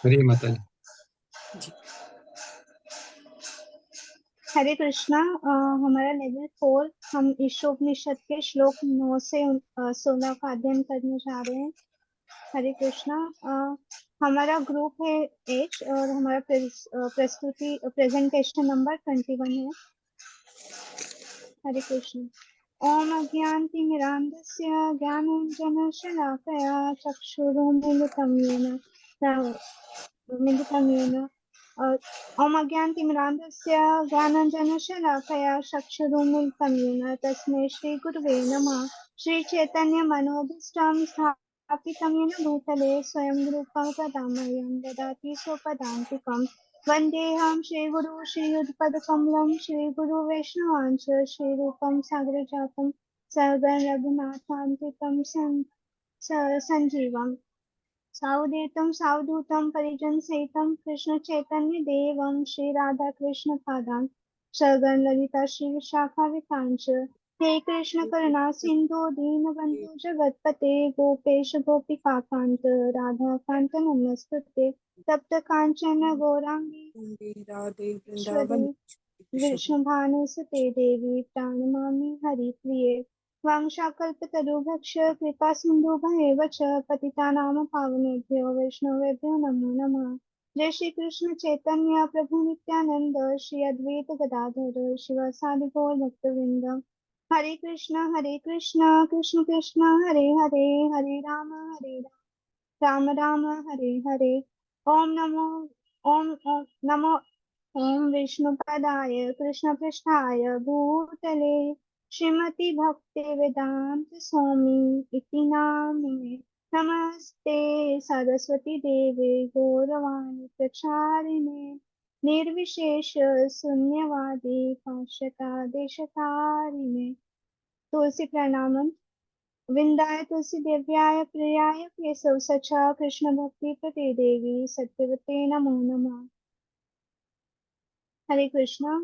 हरे माता जी। जी। हरे कृष्णा। हमारा लेवल 4, हम ईशोपनिषद के श्लोक 9 से 16 का अध्ययन करने जा रहे हैं। हरे कृष्णा। हमारा ग्रुप है एच और हमारा प्रस्तुति प्रेजेंटेशन नंबर 21 है। हरे कृष्ण। ओम अज्ञानतिमिरान्धस्य ज्ञानाञ्जनशलाकया चक्षुरुन्मीलितं येन ओम अज्ञानतिमिरान्धस्य ज्ञानाञ्जनशलाकया चक्षुरुन्मीलितं येन तस्मै श्रीगुरुवे नमः। श्रीचैतन्यमनोभीष्टं स्थापितं येन भूतले स्वयं रूपं कदा मह्यं ददाति स्वपदान्तिकम्। वन्देऽहं श्रीगुरु श्रीयुतपदकमलं श्रीगुरु वैष्णवांश श्रीरूपं सागरजातं सहगण रघुनाथान्वितं संजीवम् सावधूतं सावधूतं परिजनसहितं कृष्ण चैतन्य देवं श्री राधा कृष्ण पादान् सगण ललिता श्री विशाखावितांश। हे कृष्ण करुणा सिंधु दीनबंधु जगतपते गोपेश गोपिका कांत राधा कांत नमस्तुते। तप्त कांचन गौरांगी राधे ईश्वरी वृंदावन वृषभानुसुते देवी प्रणमामि हरिप्रिये। वांशाकल्पतरुभ्यश्च कृपा सिन्धुभ्येव च पतितानां पावनेभ्यो वैष्णवेभ्यो नमो नमः। जय श्री कृष्ण चैतन्य प्रभु नित्यानंद श्री अद्वैत गदाधर शिवासादि गौर भक्तवृंद। हरे कृष्ण कृष्ण कृष्ण हरे हरे, हरे राम राम हरे हरे। ओम नमो ओम नमो ओम विष्णुपदाय कृष्णपृष्ठाय भूतले श्रीमती भक्ति वेदांत स्वामी इति नामिने। नमस्ते सरस्वती देवे गौरवाणी प्रचारिणे निर्विशेष शून्यवादी पाश्चात्य देशतारिणे। तुलसी प्रणामम। विंदाय तुलसी देव्याय प्रियाय केशव सचा कृष्ण भक्ति प्रति देवी सत्यवते नमो नमः। हरे कृष्णा।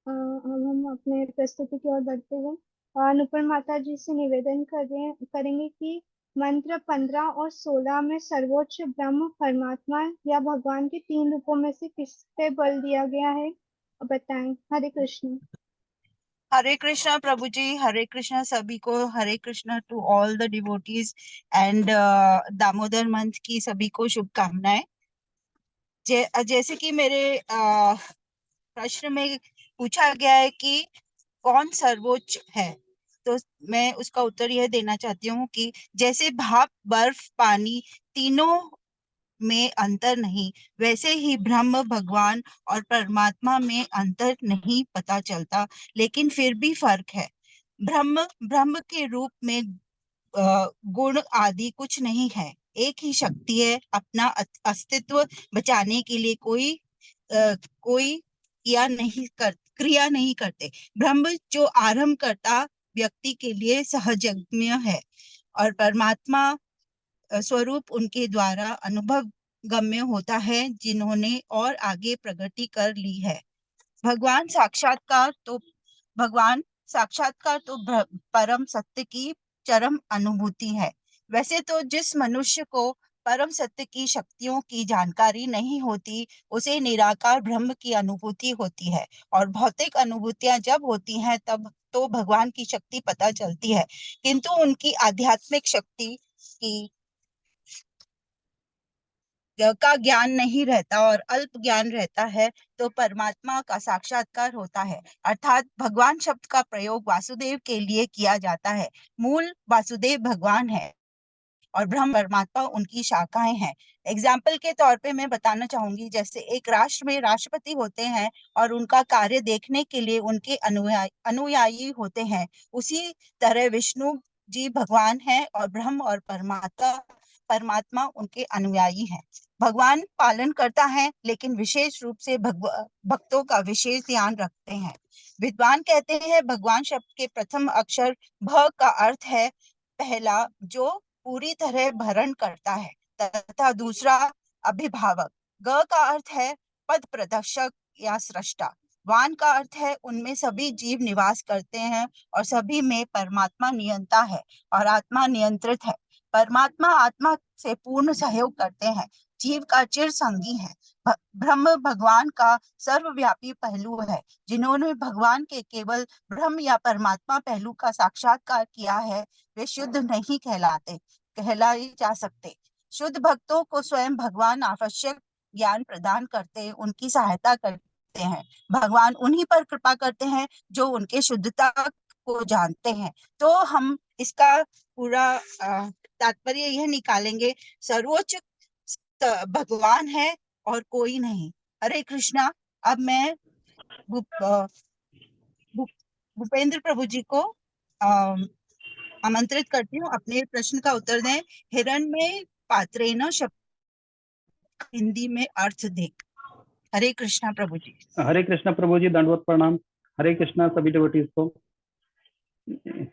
अब हम अपने प्रस्तुति की ओर बढ़ते हैं। अनुपम माता जी से निवेदन करेंगे कि मंत्र 15 और 16 में सर्वोच्च ब्रह्म परमात्मा या भगवान के 3 रूपों में से किस पे बल दिया गया है, बताएं। हरे कृष्ण। हरे कृष्णा प्रभु जी, हरे कृष्णा सभी को, Hare Krishna to all the devotees and Damodar month की सभी को शुभकामनाएं। जैसे कि मेरे प्रश्न में पूछा गया है कि कौन सर्वोच्च है, तो मैं उसका उत्तर यह देना चाहती हूँ कि जैसे भाप, बर्फ, पानी तीनों में अंतर नहीं, वैसे ही ब्रह्म, भगवान और परमात्मा में अंतर नहीं पता चलता, लेकिन फिर भी फर्क है। ब्रह्म ब्रह्म के रूप में गुण आदि कुछ नहीं है, एक ही शक्ति है। अपना अस्तित्व बचाने के लिए कोई क्रिया नहीं करते। ब्रह्म जो आरंभ करता व्यक्ति के लिए सहजज्ञ है और परमात्मा स्वरूप उनके द्वारा अनुभव गम्य होता है, जिन्होंने और आगे प्रगति कर ली है। भगवान साक्षात्कार तो परम सत्य की चरम अनुभूति है। वैसे तो जिस मनुष्य को परम सत्य की शक्तियों की जानकारी नहीं होती, उसे निराकार ब्रह्म की अनुभूति होती है, और भौतिक अनुभूतियां जब होती हैं तब तो भगवान की शक्ति पता चलती है, किंतु उनकी आध्यात्मिक शक्ति की का ज्ञान नहीं रहता और अल्प ज्ञान रहता है, तो परमात्मा का साक्षात्कार होता है। अर्थात भगवान शब्द का प्रयोग वासुदेव के लिए किया जाता है। मूल वासुदेव भगवान है और ब्रह्म परमात्मा उनकी शाखाएं हैं। एग्जाम्पल के तौर पे मैं बताना चाहूंगी, जैसे एक राष्ट्र में राष्ट्रपति होते हैं और उनका कार्य देखने के लिए उनके अनुयायी होते हैं, उसी तरह विष्णु जी भगवान हैं और ब्रह्म और परमात्मा उनके अनुयायी हैं। भगवान पालन करता है, लेकिन विशेष रूप से भक्तों का विशेष ध्यान रखते हैं। विद्वान कहते हैं भगवान शब्द के प्रथम अक्षर भ का अर्थ है पहला, जो पूरी तरह भरण करता है, तथा दूसरा अभिभावक। ग का अर्थ है पद प्रदर्शक या सृष्टा। वान का अर्थ है उनमें सभी जीव निवास करते हैं और सभी में परमात्मा नियंता है और आत्मा नियंत्रित है। परमात्मा आत्मा से पूर्ण सहयोग करते हैं। जीव का चिर संगी है। ब्रह्म भगवान का सर्वव्यापी पहलू है। जिन्होंने भगवान के केवल ब्रह्म या परमात्मा पहलू का साक्षात्कार किया है वे शुद्ध नहीं कहलाए जा सकते। शुद्ध भक्तों को स्वयं भगवान आवश्यक ज्ञान प्रदान करते, उनकी सहायता करते हैं। भगवान उन्हीं पर कृपा करते हैं जो उनके शुद्धता को जानते हैं। तो हम इसका पूरा तात्पर्य यह निकालेंगे, सर्वोच्च भगवान है और कोई नहीं। हरे कृष्णा। अब मैं भूपेंद्र प्रभु जी को आमंत्रित करती हूँ अपने प्रश्न का उत्तर दें। हिरण्मय पात्रेण शब्द हिंदी में अर्थ दें। हरे कृष्णा प्रभु जी। हरे कृष्णा प्रभु जी, दंडवत प्रणाम। हरे कृष्णा सभी डिवोटीज को।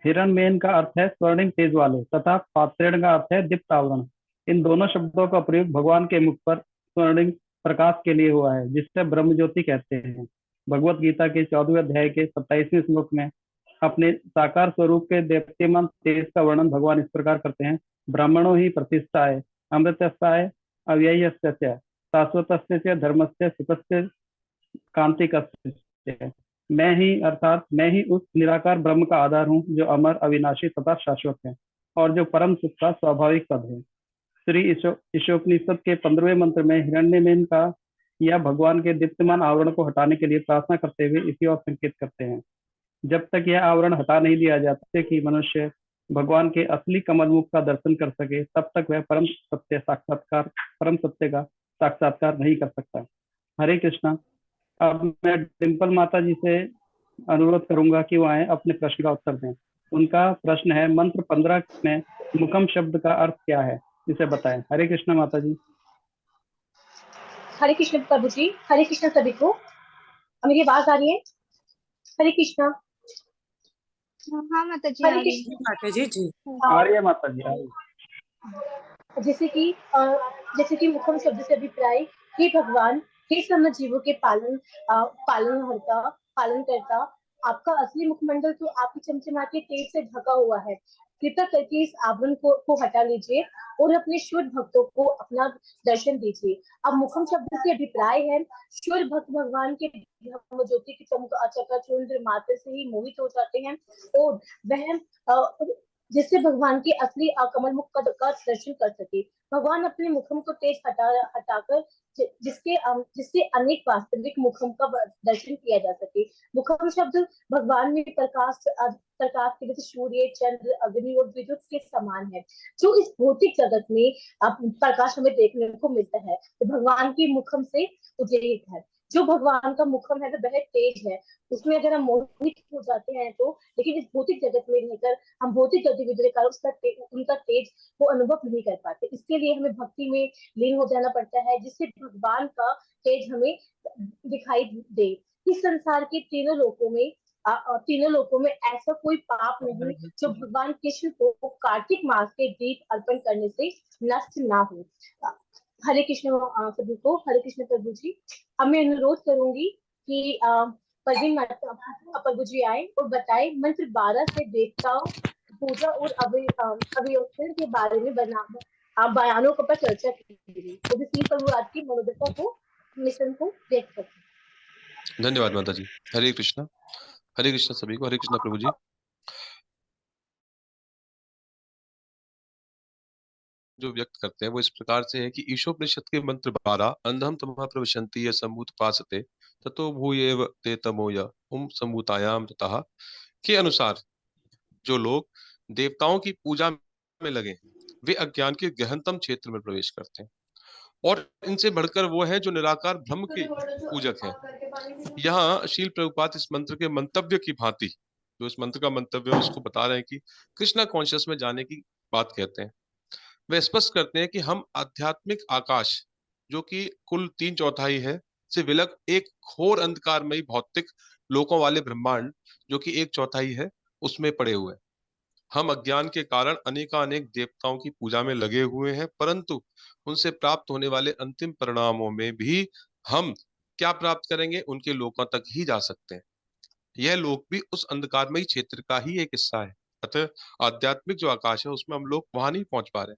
हिरणमेन का अर्थ है स्वर्णिम तेज वाले तथा पात्रेण का अर्थ है दीप्त आवरण। इन दोनों शब्दों का प्रयोग भगवान के मुख पर स्वर्णिम प्रकाश के लिए हुआ है, जिससे ब्रह्म ज्योति कहते हैं। भगवत गीता के 14वें अध्याय के 27वें श्लोक में अपने साकार स्वरूप के देप्यमान तेज का वर्णन भगवान इस प्रकार करते हैं। ब्राह्मणों ही प्रतिष्ठाय अमृतस्ताय अव्ययस्य शाश्वतस्य च धर्मस्य सुखस्य कांतिकस्य। मैं ही अर्थात मैं ही उस निराकार ब्रह्म का आधार हूँ जो अमर, अविनाशी तथा शाश्वत है और जो परम सुख का स्वाभाविक पद है। श्री ईशोपनिषद के 15वें मंत्र में हिरण्यमेन का या भगवान के दीप्यमान आवरण को हटाने के लिए प्रार्थना करते हुए इसी ओर संकेत करते हैं। जब तक यह आवरण हटा नहीं दिया जाता कि मनुष्य भगवान के असली कमल मुख का दर्शन कर सके, तब तक वह परम सत्य का साक्षात्कार नहीं कर सकता। हरे कृष्णा। अब मैं डिम्पल माता जी से अनुरोध करूंगा कि वो आए अपने प्रश्न का उत्तर दें। उनका प्रश्न है, मंत्र 15 में मुखम शब्द का अर्थ क्या है, इसे बताएं। हरे कृष्णा माता जी। हरे कृष्ण प्रभु जी। हरे कृष्ण सभी को। मेरी आवाज आ रही है? हरे कृष्णा। हाँ माता जी, हरे कृष्ण माता जी। जी आ रही है माता जी, आ रही है। जैसे कि मुखम शब्द से अभिप्राय, हे भगवान, हे समझ जीवों के पालन करता, आपका असली मुखमंडल तो आपकी चमचमाते तेज से ढका हुआ है। कृपया करके इस आवरण को हटा लीजिए और अपने शुद्ध भक्तों को अपना दर्शन दीजिए। अब मुखम शब्द से अभिप्राय है, शुद्ध भक्त भगवान के ज्योति की चकाचौंध मात्र से ही मोहित हो जाते हैं और वह जिससे भगवान के असली कमल मुख का दर्शन कर सके। भगवान अपने मुखम को तेज हटाकर जिससे अनेक वास्तविक मुखम का दर्शन किया जा सके। मुखम शब्द भगवान में प्रकाश के जैसे सूर्य, चंद्र, अग्नि और विद्युत के समान है, जो इस भौतिक जगत में प्रकाश हमें देखने को मिलता है, तो भगवान की मुखम से उज्जीवित है। जो भगवान का मुखम है वो बहुत तेज है, उसमें अगर हम मोहित हो जाते हैं तो, लेकिन इस भौतिक जगत में रहकर हम भौतिक गतिविधियों के कारण उनका तेज वो अनुभव नहीं कर पाते। इसके लिए हमें भक्ति में लीन हो जाना पड़ता है, जिससे भगवान का तेज हमें दिखाई दे। इस संसार के तीनों लोकों में ऐसा कोई पाप नहीं जो भगवान कृष्ण को कार्तिक मास के दीप अर्पण करने से नष्ट ना हो। हरे कृष्ण सभी को। हरे कृष्ण प्रभु जी। अब मैं अनुरोध करूंगी कि परवीन माता प्रभु जी आए और बताए मंत्र 12 से देवताओं पूजा और अवयवों के बारे में बयानों पर चर्चा की गई, तो भी प्रभु आज की मनोदशा को मिशन को देख सकते। धन्यवाद माता जी। हरे कृष्णा। हरे कृष्णा सभी को। हरे कृष्णा प्रभु जी। जो व्यक्त करते हैं वो इस प्रकार से है कि ईशोपनिषद के मंत्र 12 अंधम तमः प्रविशन्ति सम्भूतपासते ततो भूयेव ते तमोय सम्भूतायाम ततः के अनुसार जो लोग देवताओं की पूजा में लगे वे अज्ञान के गहनतम क्षेत्र में प्रवेश करते हैं, और इनसे बढ़कर वो है जो निराकार ब्रह्म के पूजक हैं। यहाँ शील प्रभुपाद इस मंत्र के मंतव्य की भांति, जो इस मंत्र का मंतव्य है उसको बता रहे हैं कि कृष्णा कॉन्शियस में जाने की बात कहते हैं। वे स्पष्ट करते हैं कि हम आध्यात्मिक आकाश, जो कि कुल 3/4 है, से विलग एक घोर अंधकारमयी भौतिक लोकों वाले ब्रह्मांड, जो कि 1/4 है, उसमें पड़े हुए। हम अज्ञान के कारण अनेकानेक देवताओं की पूजा में लगे हुए हैं, परंतु उनसे प्राप्त होने वाले अंतिम परिणामों में भी हम क्या प्राप्त करेंगे, उनके लोकों तक ही जा सकते हैं। यह लोक भी उस अंधकारमयी क्षेत्र का ही एक हिस्सा है। अतः आध्यात्मिक जो आकाश है उसमें हम लोग वहां नहीं पहुंच पा रहे।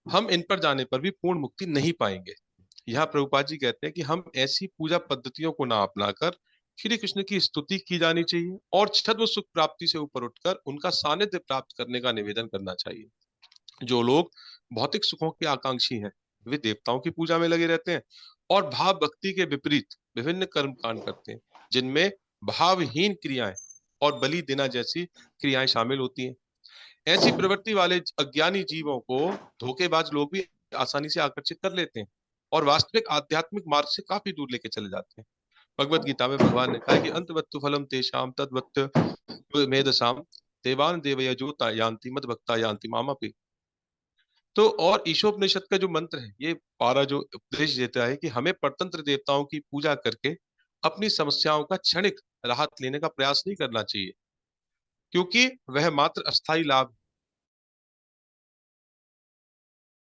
हम इन पर जाने पर भी पूर्ण मुक्ति नहीं पाएंगे। यहाँ प्रभुपाद जी कहते हैं कि हम ऐसी पूजा पद्धतियों को ना अपनाकर श्री कृष्ण की स्तुति की जानी चाहिए और छद्म सुख प्राप्ति से ऊपर उठकर उनका सानिध्य प्राप्त करने का निवेदन करना चाहिए। जो लोग भौतिक सुखों के आकांक्षी हैं, वे देवताओं की पूजा में लगे रहते हैं और भाव भक्ति के विपरीत विभिन्न कर्म कांड करते हैं, जिनमें भावहीन क्रियाएं और बलि देना जैसी क्रियाएं शामिल होती हैं। ऐसी प्रवृत्ति वाले अज्ञानी जीवों को धोखेबाज लोग भी आसानी से आकर्षित कर लेते हैं और वास्तविक आध्यात्मिक मार्ग से काफी दूर लेके चले जाते हैं। भगवत गीता में भगवान ने कहा है कि अंतवत्तु फलम तेषाम तद्वत् मेधसाम देवान देवयजो यान्ति मद भक्ता यान्ति मामपि। तो और ईशोपनिषद का जो मंत्र है, ये पारा जो उपदेश देता है कि हमें परतंत्र देवताओं की पूजा करके अपनी समस्याओं का क्षणिक राहत लेने का प्रयास नहीं करना चाहिए, क्योंकि वह मात्र अस्थायी लाभ।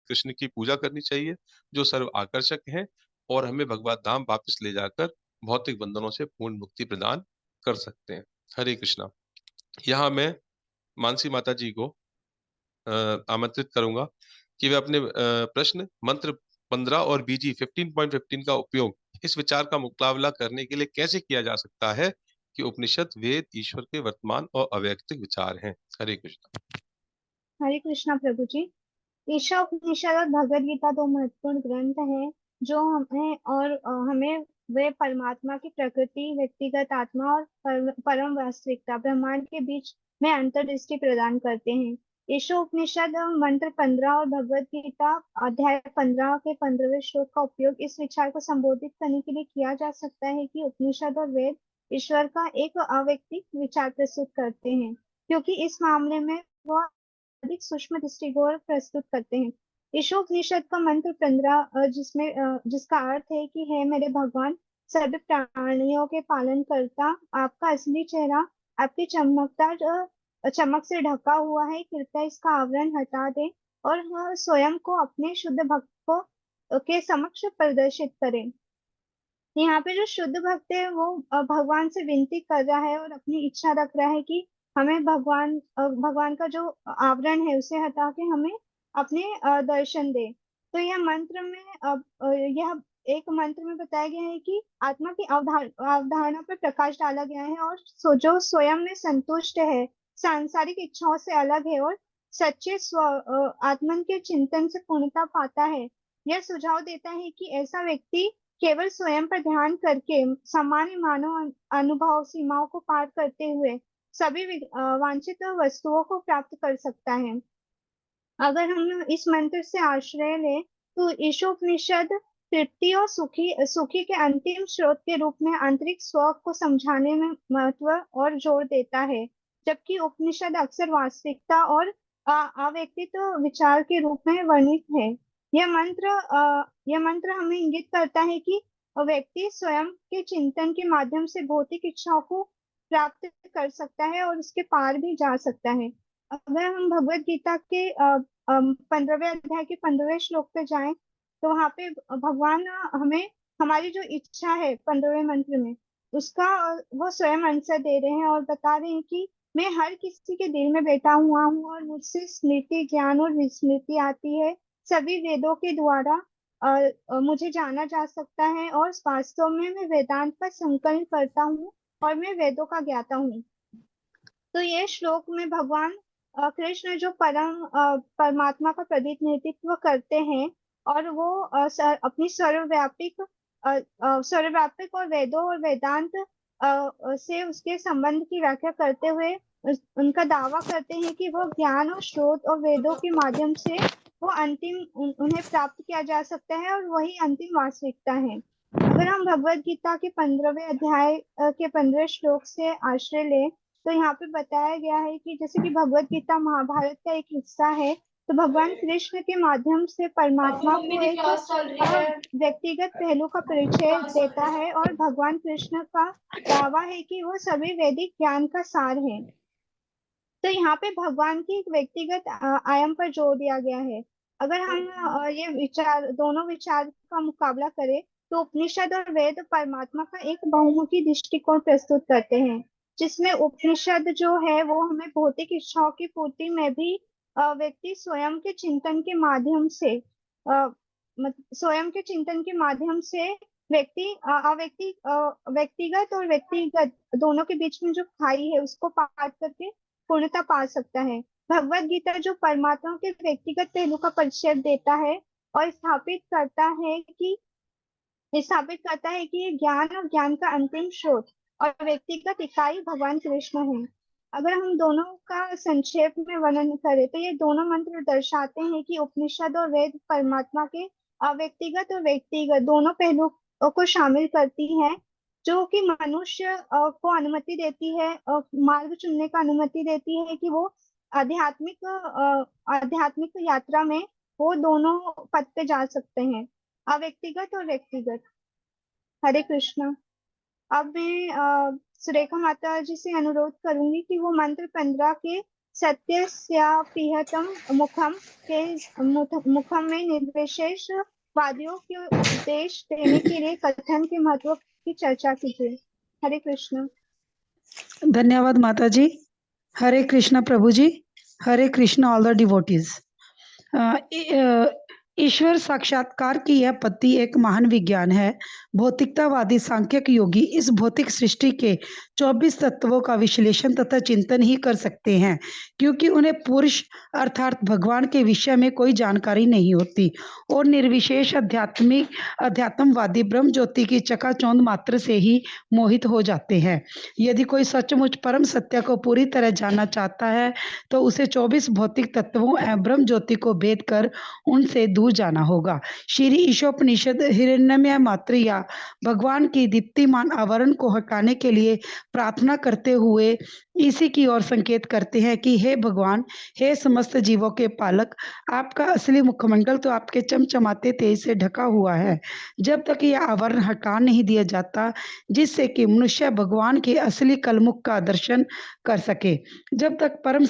कृष्ण की पूजा करनी चाहिए जो सर्व आकर्षक है और हमें भगवत धाम वापस ले जाकर भौतिक बंधनों से पूर्ण मुक्ति प्रदान कर सकते हैं। हरे कृष्णा। यहाँ मैं मानसी माता जी को आमंत्रित करूंगा कि वे अपने प्रश्न मंत्र 15 और बीजी 15.15 का उपयोग इस विचार का मुकाबला करने के लिए कैसे किया जा सकता है कि उपनिषद वेद ईश्वर के वर्तमान और अवैयक्तिक विचार हैं। हरे कृष्णा। हरे कृष्णा प्रभु जी। ईशोपनिषद और भगवद गीता दो महत्वपूर्ण ग्रंथ हैं जो हमें वे परमात्मा की प्रकृति, व्यक्तिगत आत्मा और परम वास्तविकता ब्रह्मांड के बीच में अंतर्दृष्टि प्रदान करते हैं। ईशोपनिषद मंत्र 15 और भगवद गीता अध्याय 15 के 15वें श्लोक का उपयोग इस विचार को संबोधित करने के लिए किया जा सकता है कि उपनिषद और वेद ईश्वर का एक अव्यक्तिक विचार प्रस्तुत करते हैं, क्योंकि इस मामले में वह अधिक सूक्ष्म दृष्टिकोण प्रस्तुत करते हैं। ईशोपनिषद का मंत्र 15 जिसका अर्थ है कि हे मेरे भगवान, सभी प्राणियों के पालन करता, आपका असली चेहरा आपकी चमक से ढका हुआ है, कृपया इसका आवरण हटा दे और वह स्वयं को अपने शुद्ध भक्तों के समक्ष प्रदर्शित करें। यहाँ पे जो शुद्ध भक्त है वो भगवान से विनती कर रहा है और अपनी इच्छा रख रहा है कि हमें भगवान का जो आवरण है उसे हटा के हमें अपने दर्शन दे। तो यह मंत्र में यह एक मंत्र में बताया गया है कि आत्मा की अवधारणा पर प्रकाश डाला गया है और जो स्वयं में संतुष्ट है, सांसारिक इच्छाओं से अलग है और सच्चे आत्मन के चिंतन से पूर्णता पाता है। यह सुझाव देता है कि ऐसा व्यक्ति केवल स्वयं पर ध्यान करके सामान्य मानव अनुभव सीमाओं को पार करते हुए सभी वांछित वस्तुओं को प्राप्त कर सकता है। अगर हम इस मंत्र से आश्रय लें तो ईशोपनिषद तृप्ति और सुखी के अंतिम स्रोत के रूप में आंतरिक स्व को समझाने में महत्व और जोर देता है, जबकि उपनिषद अक्सर वास्तविकता और अव्यक्तित्व विचार के रूप में वर्णित है। यह मंत्र हमें इंगित करता है कि व्यक्ति स्वयं के चिंतन के माध्यम से भौतिक इच्छाओं को प्राप्त कर सकता है और उसके पार भी जा सकता है। अगर हम भगवत गीता के 15वें अध्याय के 15वें श्लोक पे जाएं तो वहां पे भगवान हमें हमारी जो इच्छा है 15वें मंत्र में उसका वो स्वयं आंसर दे रहे हैं और बता रहे हैं कि मैं हर किसी के दिल में बैठा हुआ हूँ और मुझसे स्मृति, ज्ञान और विस्मृति आती है। सभी वेदों के द्वारा मुझे जाना जा सकता है और वास्तव में मैं वेदांत का संकलन करता हूँ और मैं वेदों का ज्ञाता हूँ। तो ये श्लोक में भगवान कृष्ण जो परमात्मा का प्रतिनिधित्व करते हैं और वो अपनी सर्वव्यापक और वेदों और वेदांत से उसके संबंध की व्याख्या करते हुए उनका दावा करते हैं कि वो ज्ञान और स्रोत और वेदों के माध्यम से वो उन्हें प्राप्त किया जा सकता है और वही अंतिम वास्तविकता है। अगर हम भगवत गीता के 15वें अध्याय के 15 श्लोक से आश्रय लें तो यहाँ पे बताया गया है कि जैसे कि भगवत गीता महाभारत का एक हिस्सा है, तो भगवान कृष्ण के माध्यम से परमात्मा को एक व्यक्तिगत पहलू का परिचय देता है और भगवान कृष्ण का दावा है कि वो सभी वैदिक ज्ञान का सार है। तो यहाँ पे भगवान की एक व्यक्तिगत आयाम पर जोर दिया गया है। अगर हम ये दोनों विचार का मुकाबला करें तो उपनिषद और वेद परमात्मा का एक बहुमुखी दृष्टिकोण प्रस्तुत करते हैं, जिसमें उपनिषद जो है वो हमें भौतिक इच्छाओं की पूर्ति में भी व्यक्ति स्वयं के चिंतन के माध्यम से स्वयं के चिंतन के माध्यम से व्यक्तिगत और व्यक्तिगत दोनों के बीच में जो खाई है उसको पार करके पूर्णता पा सकता है। भगवत गीता जो परमात्मा के व्यक्तिगत पहलू का परिचय देता है और स्थापित करता है कि ये ज्ञान और ज्ञान का अंतिम स्रोत और व्यक्तिगत इकाई भगवान कृष्ण है। अगर हम दोनों का संक्षेप में वर्णन करें तो ये दोनों मंत्र दर्शाते हैं कि उपनिषद और वेद परमात्मा के व्यक्तिगत और व्यक्तिगत दोनों पहलुओं को शामिल करती है, जो कि मनुष्य को अनुमति देती है, मार्ग चुनने का अनुमति देती है कि वो आध्यात्मिक यात्रा में वो दोनों पथ पे जा सकते हैं, व्यक्तिगत और व्यक्तिगत। हरे कृष्णा। अब मैं सुरेखा माता जी से अनुरोध करूंगी कि वो मंत्र 15 के सत्यस्यापिहतम मुखम में निर्विशेष वादियों के उपदेश देने के लिए कथन के महत्व की चर्चा कीजिए। हरे कृष्णा। धन्यवाद माता जी। हरे कृष्णा प्रभु जी। हरे कृष्णा ऑल द डिवोटीज। ईश्वर साक्षात्कार की यह पद्धति एक महान विज्ञान है। भौतिकतावादी सांख्यिक योगी इस भौतिक सृष्टि के 24 तत्वों का विश्लेषण तथा चिंतन ही कर सकते हैं, क्योंकि उन्हें पुरुष अर्थात भगवान के विषय में कोई जानकारी नहीं होती और निर्विशेष अध्यात्मवादी ब्रह्म ज्योति की चकाचौंध मात्र से ही मोहित हो जाते हैं। यदि कोई सचमुच परम सत्य को पूरी तरह जानना चाहता है तो उसे 24 भौतिक तत्वों एवं ब्रह्म ज्योति को भेद कर उनसे दूर जाना होगा। श्री ईशोपनिषद हिरण्यमय मात्र या भगवान की दीप्तिमान आवरण को हटाने के लिए प्रार्थना करते हुए इसी की ओर संकेत करते हैं कि हे भगवान, हे समस्त जीवों के पालक, आपका असली मुखमंडल तो आपके चमचमाते तेज से ढका हुआ है। जब तक यह आवरण हटा नहीं दिया जाता जिससे कि मनुष्य भगवान के असली कलमुख का दर्शन कर सके, तब तक परम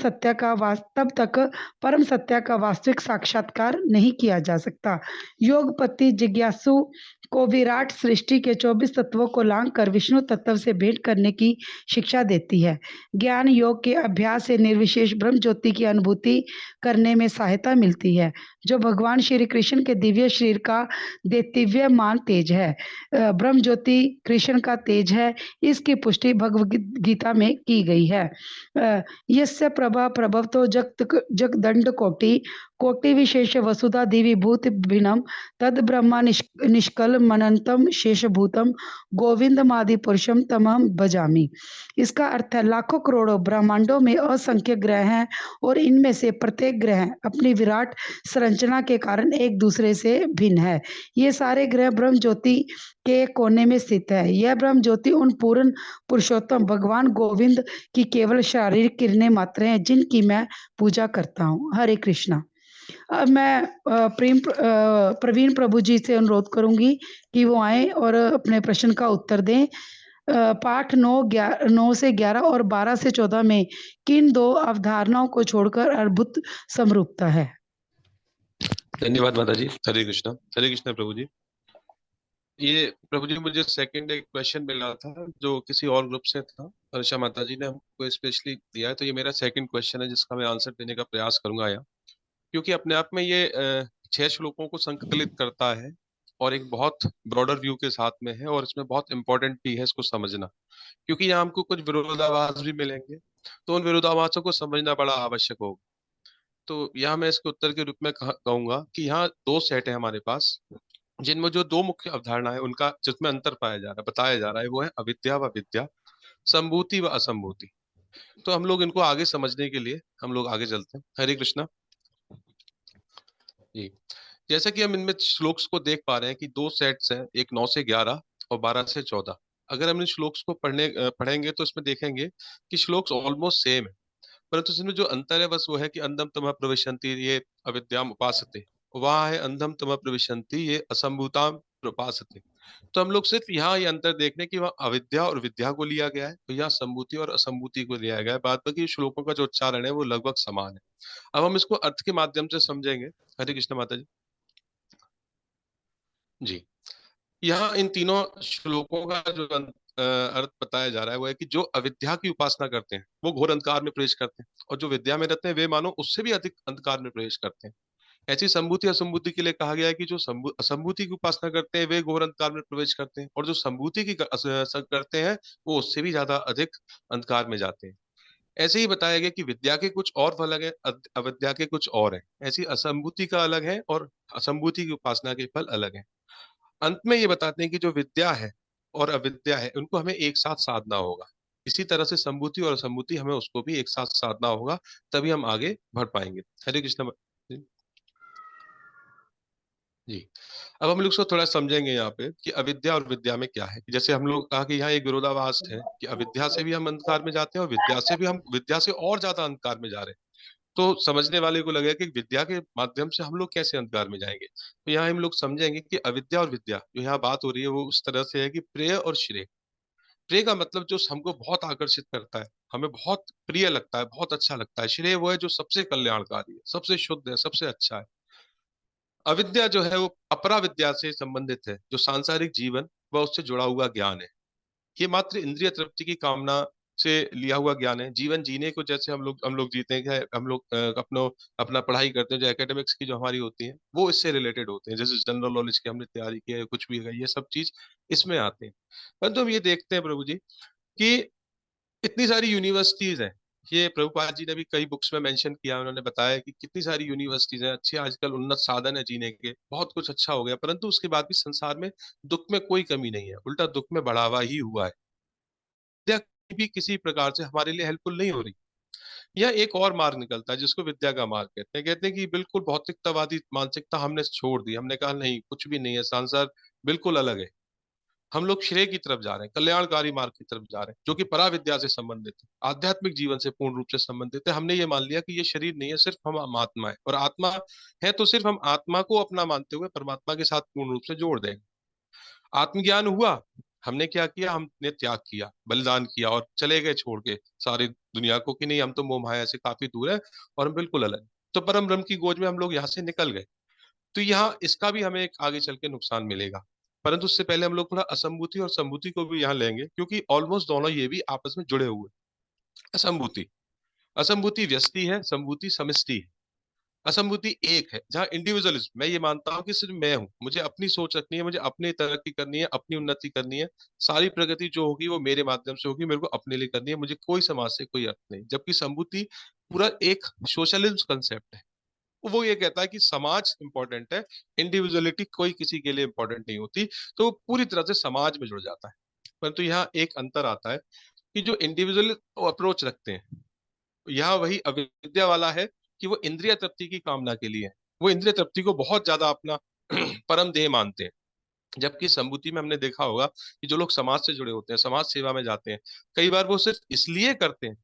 सत्य का वास्तविक साक्षात्कार नहीं किया जा सकता। योगपति जिज्ञासु को विराट सृष्टि के 24 तत्वों को लांघ कर विष्णु तत्व से भेंट करने की शिक्षा देती है। ज्ञान योग के अभ्यास से निर्विशेष ब्रह्म ज्योति की अनुभूति करने में सहायता मिलती है, जो भगवान श्री कृष्ण के दिव्य शरीर का देदीप्यमान तेज है। ब्रह्म ज्योति कृष्ण का तेज है, इसकी पुष्टि भगवद गीता में की गई है। यस्य प्रभा प्रभवतो जगदंड कोटि विशेष वसुधा दिवि भूत भिन्नम तद ब्रह्मा निष्कल मनंतम शेषभूतम गोविंदमादि पुरुषम तमहम भजामि। इसका अर्थ है लाखों करोड़ों ब्रह्मांडों में असंख्य ग्रह हैं और इनमें से प्रत्येक ग्रह अपनी विराट संरचना के कारण एक दूसरे से भिन्न है। ये सारे ग्रह ब्रह्म ज्योति के कोने में स्थित है। यह ब्रह्म ज्योति उन पूर्ण पुरुषोत्तम भगवान गोविंद की केवल शारीरिक किरणें मात्र हैं जिनकी मैं पूजा करता हूँ। हरे कृष्णा। अब मैं प्रवीण प्रभु जी से अनुरोध करूंगी कि वो आए और अपने प्रश्न का उत्तर दें। पाठ 9 से 11 और 12 से 14 में किन दो अवधारणाओं को छोड़कर अद्भुत समरूपता है? धन्यवाद माता जी। हरे कृष्णा प्रभु जी। ये प्रभु जी मुझे सेकंड एक क्वेश्चन मिला था जो किसी और ग्रुप से था, अर्षा माता जी ने हमको स्पेशली दिया है, तो ये मेरा सेकंड क्वेश्चन है जिसका मैं आंसर देने का प्रयास करूंगा यहाँ, क्योंकि अपने आप में ये 6 श्लोकों को संकलित करता है और एक बहुत ब्रॉडर व्यू के साथ में है और इसमें बहुत इंपॉर्टेंट भी है इसको समझना, क्योंकि यहाँ हमको कुछ विरोधाभास भी मिलेंगे, तो उन विरोधाभासों को समझना बड़ा आवश्यक होगा। तो यहाँ मैं इसके उत्तर के रूप में कहूंगा कि यहाँ 2 सेट है हमारे पास, जिनमें जो 2 मुख्य अवधारणा है उनका जिसमें अंतर पाया जा रहा है, बताया जा रहा है, वो है अविद्या व विद्या, संभूति व असंभूति। तो हम लोग इनको आगे समझने के लिए हम लोग आगे चलते हैं। हरे कृष्णा जी। जैसा कि हम इनमें श्लोक्स को देख पा रहे हैं कि 2 सेट्स हैं, एक 9 से 11 और 12 से 14। अगर हम इन श्लोक्स को पढ़ेंगे तो इसमें देखेंगे कि श्लोक्स ऑलमोस्ट सेम है, परंतु इसमें जो अंतर है बस वो है कि अंधम तमः प्रविशन्ति ये अविद्याम उपासते, वहां है अंधम तमः प्रविशन्ति ये असंभूताम उपासते। तो हम लोग सिर्फ यहाँ ये अंतर देखने की वहाँ अविद्या और विद्या को लिया गया है, तो यहाँ संभूति और असंभूति को लिया गया है। बाद बाकी श्लोकों का जो उच्चारण है वो लगभग समान है। अब हम इसको अर्थ के माध्यम से समझेंगे। हरे कृष्ण माता जी। जी, यहाँ इन तीनों श्लोकों का जो अर्थ बताया जा रहा है वो है कि जो अविद्या की उपासना करते हैं वो घोर अंधकार में प्रवेश करते हैं, और जो विद्या में रहते हैं वे मानो उससे भी अधिक अंधकार में प्रवेश करते हैं। ऐसी संभूति असंभूति के लिए कहा गया है कि जो असंभूति की उपासना करते हैं वे घोर अंधकार में प्रवेश करते हैं, और जो संभूति की करते हैं वो उससे भी ज्यादा अधिक अंधकार में जाते हैं। ऐसे ही बताया गया कि विद्या के कुछ और फल अलग है, अविद्या के कुछ और है। ऐसी असंभूति का अलग है और असंभूति की उपासना के फल अलग है। अंत में ये बताते हैं कि जो विद्या है और अविद्या है उनको हमें एक साथ साधना होगा। इसी तरह से संभूति और असंभूति हमें उसको भी एक साथ साधना होगा, तभी हम आगे बढ़ पाएंगे। हरे कृष्ण जी। अब हम लोग इसको थोड़ा समझेंगे यहाँ पे कि अविद्या और विद्या में क्या है। जैसे हम लोग कहा कि यहाँ एक विरोधाभास है कि अविद्या से भी हम अंधकार में जाते हैं और विद्या से और ज्यादा अंधकार में जा रहे हैं। तो समझने वाले को लगेगा कि विद्या के माध्यम से हम लोग कैसे अंधकार में जाएंगे। तो यहाँ हम लोग समझेंगे कि अविद्या और विद्या जो यहाँ बात हो रही है वो उस तरह से है कि प्रेय और श्रेय। प्रेय का मतलब जो हमको बहुत आकर्षित करता है, हमें बहुत प्रिय लगता है, बहुत अच्छा लगता है। श्रेय वो है जो सबसे कल्याणकारी है, सबसे शुद्ध है, सबसे अच्छा है। अविद्या जो है वो अपरा विद्या से संबंधित है, जो सांसारिक जीवन व उससे जुड़ा हुआ ज्ञान है। ये मात्र इंद्रिय तृप्ति की कामना से लिया हुआ ज्ञान है। जीवन जीने को जैसे हम लोग जीते हैं, क्या हम लोग अपना पढ़ाई करते हैं, जो एकेडमिक्स की जो हमारी होती है वो इससे रिलेटेड होते हैं। जैसे जनरल नॉलेज की हमने तैयारी की है, कुछ भी है, ये सब चीज इसमें आते हैं। परंतु हम ये देखते हैं प्रभु जी कि इतनी सारी यूनिवर्सिटीज हैं। ये प्रभुपाद जी ने भी कई बुक्स में मेंशन किया, उन्होंने बताया कि कितनी सारी यूनिवर्सिटीज हैं, अच्छे आजकल उन्नत साधन है जीने के, बहुत कुछ अच्छा हो गया, परंतु उसके बाद भी संसार में दुख में कोई कमी नहीं है, उल्टा दुख में बढ़ावा ही हुआ है। विद्या भी किसी प्रकार से हमारे लिए हेल्पफुल नहीं हो रही। यह एक और मार्ग निकलता है जिसको विद्या का मार्ग कहते हैं कि बिल्कुल भौतिकतावादी मानसिकता हमने छोड़ दी। हमने कहा नहीं, कुछ भी नहीं है, संसार बिल्कुल अलग है। हम लोग श्रेय की तरफ जा रहे हैं, कल्याणकारी मार्ग की तरफ जा रहे हैं, जो कि पराविद्या से संबंधित है, आध्यात्मिक जीवन से पूर्ण रूप से संबंधित है। हमने ये मान लिया कि ये शरीर नहीं है, सिर्फ हम आत्मा है, और आत्मा है तो सिर्फ हम आत्मा को अपना मानते हुए परमात्मा के साथ पूर्ण रूप से जोड़ देंगे। आत्मज्ञान हुआ, हमने क्या किया, हमने त्याग किया, बलिदान किया और चले गए छोड़ के सारी दुनिया को कि नहीं, हम तो मोह माया से काफी दूर है और हम बिल्कुल अलग हैं। तो परम ब्रह्म की गोद में हम लोग यहाँ से निकल गए। तो यहाँ इसका भी हमें एक आगे चल के नुकसान मिलेगा। परंतु उससे पहले हम लोग थोड़ा असंभूति और संभूति को भी यहाँ लेंगे, क्योंकि ऑलमोस्ट दोनों ये भी आपस में जुड़े हुए हैं। असंभूति असंभूति व्यष्टि है, संभूति समष्टि है। असंभूति एक है जहाँ इंडिविजुअलिज्म, मैं ये मानता हूँ कि सिर्फ मैं हूँ, मुझे अपनी सोच रखनी है, मुझे अपनी तरक्की करनी है, अपनी उन्नति करनी है, सारी प्रगति जो होगी वो मेरे माध्यम से होगी, मेरे को अपने लिए करनी है, मुझे कोई समाज से कोई अर्थ नहीं। जबकि संभूति पूरा एक सोशलिज्म कंसेप्ट है, वो ये कहता है कि समाज इंपॉर्टेंट है, इंडिविजुअलिटी कोई किसी के लिए इंपॉर्टेंट नहीं होती, तो वो पूरी तरह से समाज में जुड़ जाता है। परंतु यहाँ एक अंतर आता है कि जो इंडिविजुअल अप्रोच रखते हैं, यहाँ वही अविद्या वाला है कि वो इंद्रिय तृप्ति की कामना के लिए है। वो इंद्रिय तृप्ति को बहुत ज्यादा अपना परम ध्येय मानते हैं। जबकि संभूति में हमने देखा होगा कि जो लोग समाज से जुड़े होते हैं, समाज सेवा में जाते हैं, कई बार वो सिर्फ इसलिए करते हैं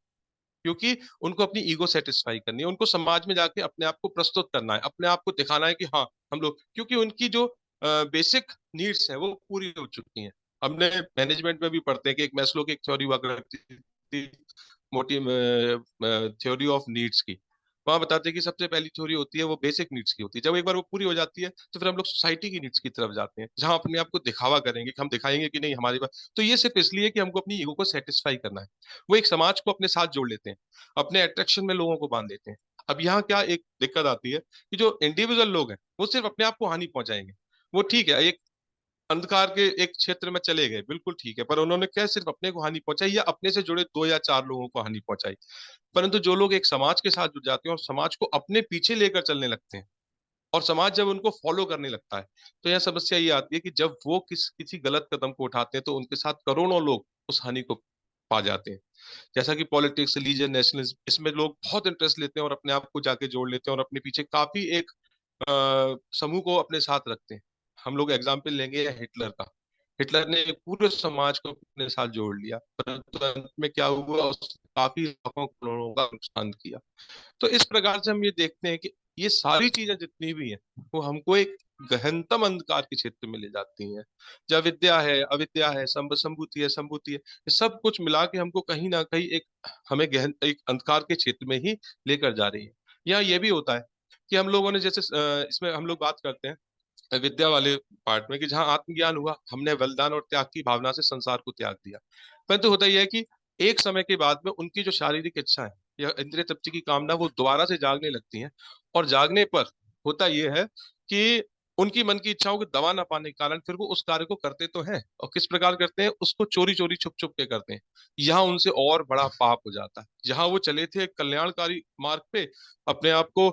क्योंकि उनको अपनी ईगो सेटिस्फाई करनी है, उनको समाज में जाके अपने आप को प्रस्तुत करना है, अपने आप को दिखाना है कि हाँ हम लोग, क्योंकि उनकी जो बेसिक नीड्स है वो पूरी हो चुकी हैं। हमने मैनेजमेंट में भी पढ़ते हैं कि एक मैस्लो की एक थ्योरी हुआ करती थी, मोटी थ्योरी ऑफ नीड्स की। वहां बताते हैं कि सबसे पहली थ्योरी होती है वो बेसिक नीड्स की होती है। जब एक बार वो पूरी हो जाती है तो फिर हम लोग सोसाइटी की नीड्स की तरफ जाते हैं, जहां अपने आप को दिखावा करेंगे कि हम दिखाएंगे कि नहीं हमारे पास, तो ये सिर्फ इसलिए कि हमको अपनी ईगो को सेटिस्फाई करना है। वो एक समाज को अपने साथ जोड़ लेते हैं, अपने अट्रैक्शन में लोगों को बांध देते हैं। अब यहाँ क्या एक दिक्कत आती है कि जो इंडिविजुअल लोग हैं वो सिर्फ अपने आप को हानि पहुंचाएंगे। वो ठीक है, एक अंधकार के एक क्षेत्र में चले गए, बिल्कुल ठीक है, पर उन्होंने क्या सिर्फ अपने को हानि पहुंचाई या अपने से जुड़े 2 या 4 लोगों को हानि पहुंचाई। परंतु जो लोग एक समाज के साथ जुड़ जाते हैं और समाज को अपने पीछे लेकर चलने लगते हैं, और समाज जब उनको फॉलो करने लगता है, तो यह समस्या ये आती है कि जब वो किसी गलत कदम को उठाते हैं तो उनके साथ करोड़ों लोग उस हानि को पा जाते हैं। जैसा कि पॉलिटिक्स, रिलीजन, नेशनलिज्म, इसमें लोग बहुत इंटरेस्ट लेते हैं और अपने आप को जाके जोड़ लेते हैं और अपने पीछे काफी एक समूह को अपने साथ रखते हैं। हम लोग एग्जाम्पल लेंगे हिटलर का। हिटलर ने पूरे समाज को अपने साथ जोड़ लिया, परंतु अंत में क्या हुआ, उसने काफी लाखों करोड़ों का नुकसान किया। तो इस प्रकार से हम ये देखते हैं कि ये सारी चीजें जितनी भी हैं वो हमको एक गहनतम अंधकार के क्षेत्र में ले जाती हैं। जब विद्या है, अविद्या है, संभूति है, संभूति है, ये सब कुछ मिला के हमको कहीं ना कहीं एक हमें गहन एक अंधकार के क्षेत्र में ही लेकर जा रही है। यहाँ ये भी होता है कि हम लोगों ने जैसे इसमें हम लोग बात करते हैं विद्या वाले पार्ट में कि जहाँ आत्मज्ञान हुआ, हमने बलिदान और त्याग की भावना से संसार को त्याग दिया। परंतु होता यह है कि एक समय के बाद में उनकी जो शारीरिक इच्छा है या इंद्रिय तृप्ति की कामना वो दोबारा से जागने लगती हैं, और जागने पर होता ये है कि उनकी मन की इच्छाओं को दबा ना पाने के कारण फिर वो उस कार्य को करते तो हैं, और किस प्रकार करते हैं, उसको चोरी चोरी छुप छुप के करते हैं। यहाँ उनसे और बड़ा पाप हो जाता है। जहां वो चले थे एक कल्याणकारी मार्ग पे अपने आप को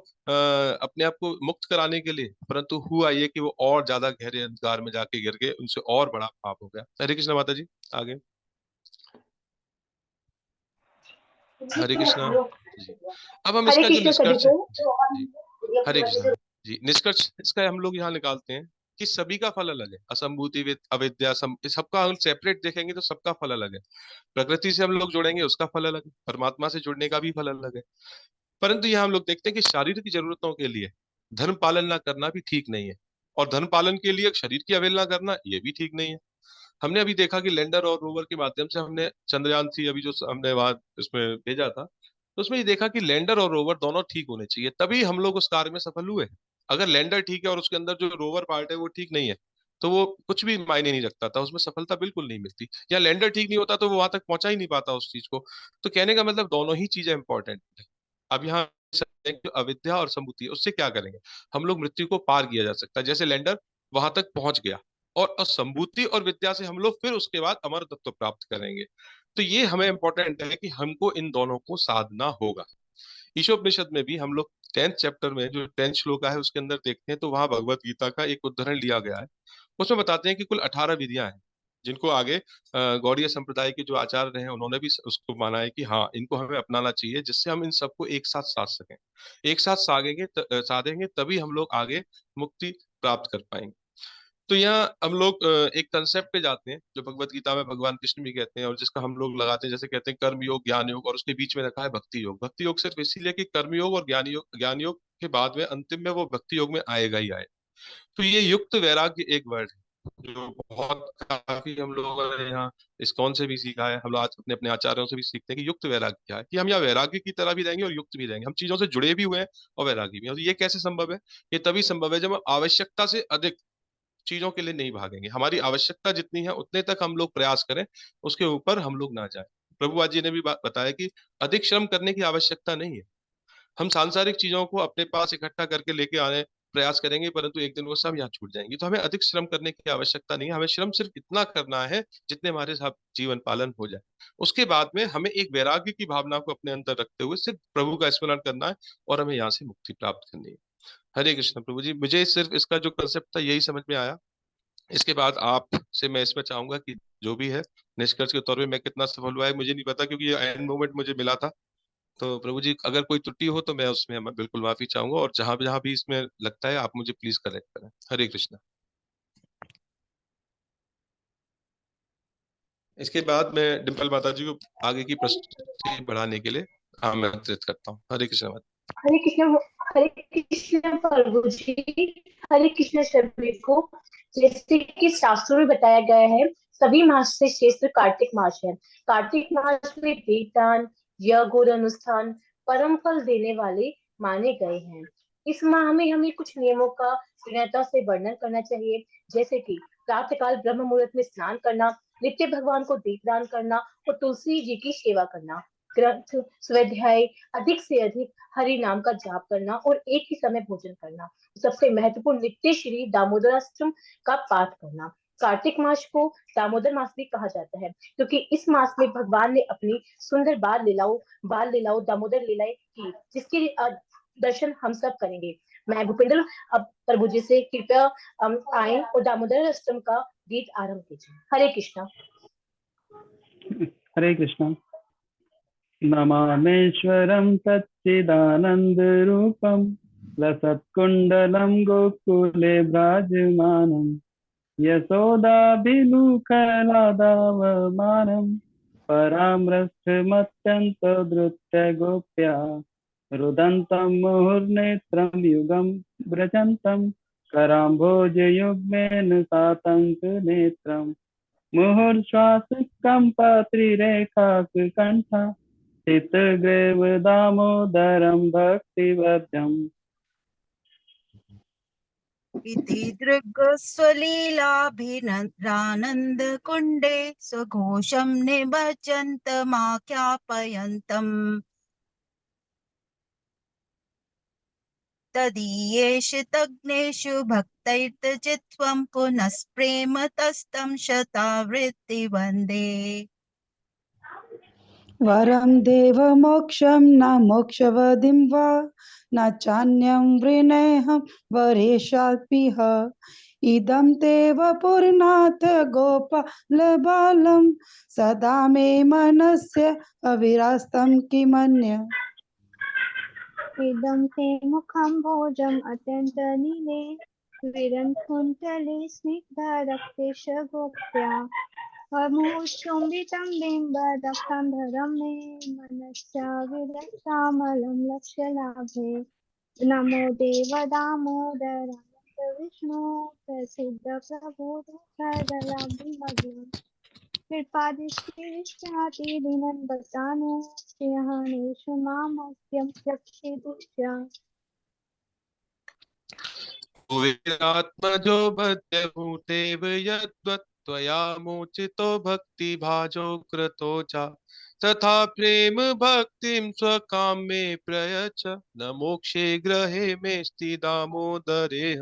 मुक्त कराने के लिए, परंतु हुआ ये कि वो और ज्यादा गहरे अंधकार में जाके गिर गए, उनसे और बड़ा पाप हो गया। हरे कृष्ण माता जी, आगे। हरे कृष्णा जी। अब हम हरे इसका जो कृष्ण सभी निष्कर्ष है, को। जी जी, हरे कृष्णा जी, निष्कर्ष इसका हम लोग यहाँ निकालते हैं कि सभी का फल अलग है। असंभूति अविद्या सबका हम सेपरेट देखेंगे तो सबका फल अलग है। प्रकृति से हम लोग जुड़ेंगे, उसका फल अलग है। परमात्मा से जुड़ने का भी फल अलग है। परंतु यहाँ हम लोग देखते हैं कि शारीरिक जरूरतों के लिए धर्म पालन ना करना भी ठीक नहीं है, और धर्म पालन के लिए शरीर की अवहेलना करना ये भी ठीक नहीं है। हमने अभी देखा कि लैंडर और रोवर के माध्यम से हमने चंद्रयान 3 अभी जो हमने वहां इसमें भेजा था, तो उसमें ये देखा कि लैंडर और रोवर दोनों ठीक होने चाहिए, तभी हम लोग उस कार्य में सफल हुए। अगर लैंडर ठीक है और उसके अंदर जो रोवर पार्ट है वो ठीक नहीं है, तो वो कुछ भी मायने नहीं रखता था, उसमें सफलता बिल्कुल नहीं मिलती। या लैंडर ठीक नहीं होता तो वो वहां तक पहुंचा ही नहीं पाता उस चीज को। तो कहने का मतलब दोनों ही चीजें इंपॉर्टेंट है। अब यहाँ अविद्या और संभूति है, उससे क्या करेंगे, हम लोग मृत्यु को पार किया जा सकता है। जैसे लैंडर वहां तक पहुंच गया, और संभूति और विद्या से हम लोग फिर उसके बाद अमर तत्व प्राप्त करेंगे। तो ये हमें इंपॉर्टेंट है कि हमको इन दोनों को साधना होगा। ईशोपनिषद में भी हम लोग 10th चैप्टर में जो 10th श्लोक है उसके अंदर देखते हैं, तो वहां भगवत गीता का एक उदाहरण लिया गया है। उसमें बताते हैं कि कुल 18 विधियां हैं, जिनको आगे गौड़ीय संप्रदाय के जो आचार्य रहे हैं उन्होंने भी उसको माना है कि हाँ, इनको हमें अपनाना चाहिए, जिससे हम इन सबको एक साथ साध सकें। एक साथ साधेंगे तभी हम लोग आगे मुक्ति प्राप्त कर पाएंगे। तो यहाँ हम लोग एक कंसेप्ट पे जाते हैं जो भगवत गीता में भगवान कृष्ण भी कहते हैं, और जिसका हम लोग लगाते हैं, जैसे कहते हैं कर्म योग, ज्ञान योग, और उसके बीच में रखा है भक्ति योग। भक्ति योग सिर्फ इसीलिए कि कर्म योग और ज्ञान योग के बाद में अंतिम में वो भक्ति योग में आएगा ही आए। तो ये युक्त वैराग्य एक वर्ड है जो बहुत काफी हम लोगों ने यहाँ इस्कॉन से भी सीखा है, हम लोग आज अपने अपने आचार्यों से भी सीखते हैं कि युक्त वैराग्य क्या है, कि हम यहाँ वैराग्य की तरह भी रहेंगे और युक्त भी रहेंगे। हम चीजों से जुड़े भी हुए हैं और वैरागी भी हैं। और ये कैसे संभव है? ये तभी संभव है जब हम आवश्यकता से अधिक चीजों के लिए नहीं भागेंगे। हमारी आवश्यकता जितनी है उतने तक हम लोग प्रयास करें, उसके ऊपर हम लोग ना जाए। प्रभुपाद जी ने भी बताया कि अधिक श्रम करने की आवश्यकता नहीं है। हम सांसारिक चीजों को अपने पास इकट्ठा करके लेके आने प्रयास करेंगे, परंतु एक दिन वो सब यहाँ छूट जाएंगी। तो हमें अधिक श्रम करने की आवश्यकता नहीं है। हमें श्रम सिर्फ इतना करना है जितने हमारे साथ जीवन पालन हो जाए। उसके बाद में हमें एक वैराग्य की भावना को अपने अंदर रखते हुए सिर्फ प्रभु का स्मरण करना है, और हमें यहाँ से मुक्ति प्राप्त करनी है। हरे कृष्ण प्रभु जी, मुझे सिर्फ इसका जो कंसेप्ट था यही समझ में आया। इसके बाद आपसे मैं इसमें चाहूंगा कि जो भी है निष्कर्ष के तौर पे मैं कितना सफल हुआ है मुझे नहीं पता, क्योंकि ये एंड मोमेंट मुझे मिला था। तो प्रभु जी, अगर कोई त्रुटि हो तो मैं बिल्कुल माफी चाहूंगा, और जहां भी इसमें लगता है आप मुझे प्लीज करेक्ट करें। हरे कृष्णा। इसके बाद मैं डिम्पल माता जी को आगे की प्रस्तुति बढ़ाने के लिए आमंत्रित करता हूँ। हरे कृष्णा माता। हरे कृष्ण। हरे कृष्ण प्रभु जी। हरे कृष्ण सभी को। जैसे कि शास्त्रों में बताया गया है, सभी मास से श्रेष्ठ कार्तिक मास है। कार्तिक मास में वेददान, यज्ञ और अनुष्ठान परम फल देने वाले माने गए हैं। इस माह में हमें कुछ नियमों का दृढ़ता से वर्णन करना चाहिए, जैसे कि प्रातःकाल ब्रह्म मुहूर्त में स्नान करना, नित्य भगवान को दीपदान करना और तुलसी जी की सेवा करना, ग्रंथ स्वाध्याय, अधिक से अधिक हरि नाम का जाप करना और एक ही समय भोजन करना। सबसे महत्वपूर्ण, नित्य श्री दामोदराष्टम का पाठ करना। कार्तिक मास को दामोदर मास भी कहा जाता है, क्योंकि इस मास में भगवान ने अपनी सुंदर बाल लीलाओं दामोदर लीलाएं की, जिसके दर्शन हम सब करेंगे। मैं भूपेंद्र अब प्रभु जी से कृपया आए और दामोदर अष्टम का गीत आरंभ कीजिए। हरे कृष्णा। हरे कृष्ण। नमामेश्वरं सच्चिदानन्दरूपं लसत्कुण्डलं गोकुले विराजमानं यशोदाभिमुखलादावमानं परामृष्टमत्यन्तधृत्य गोप्या रुदन्तं मुहुर्नेत्रं युगं व्रजन्तं कराम्भोजयुग्मेन सातङ्कनेत्रं मुहुर्श्वासकम्पत्रिरेखाकण्ठा चित्तग्रेव दामोदरं भक्तिवर्धम्। इति दृग्स्वलीलाभिरानन्द कुण्डे स्वघोषं निमज्जन्तमाख्यापयन्तम्। तदीयेषु तज्ञेषु भक्तैर्तचित्वं पुनस्प्रेम तस्तं शतावृत्ति वन्दे। वरं देवमोक्षं न मोक्षवदिं वा न चान्यं वृणेऽहं वरेशाल्पिह इदं ते वपुर्नाथ गोपालबालं सदा मे मनस्य अविरास्तं किमन्य। इदं ते मुखं भोजम् अत्यन्तनीले विरन्कुन्तले स्निग्धरक्तेश गोप्या अमुचुम्बितं बिम्बरक्तं मे मनश्च विरक्तामलं लक्ष्यलाभे। नमो देव दामोदरानन्द विष्णु प्रसिद्ध प्रभो दुःखदलाभिमग्नम् कृपादृष्टिरिष्टाति दीनं बसानो स्नेहानेषु मामस्यं रक्षितुष्य। विरात्मजो बध्यभूतेव यद्वत्त्वया मोचितो भक्तिभाजो कृतो च तथा प्रेम भक्तिं स्वकाम्ये प्रयच्छ न मोक्षे ग्रहे मेस्ति दामोदरेह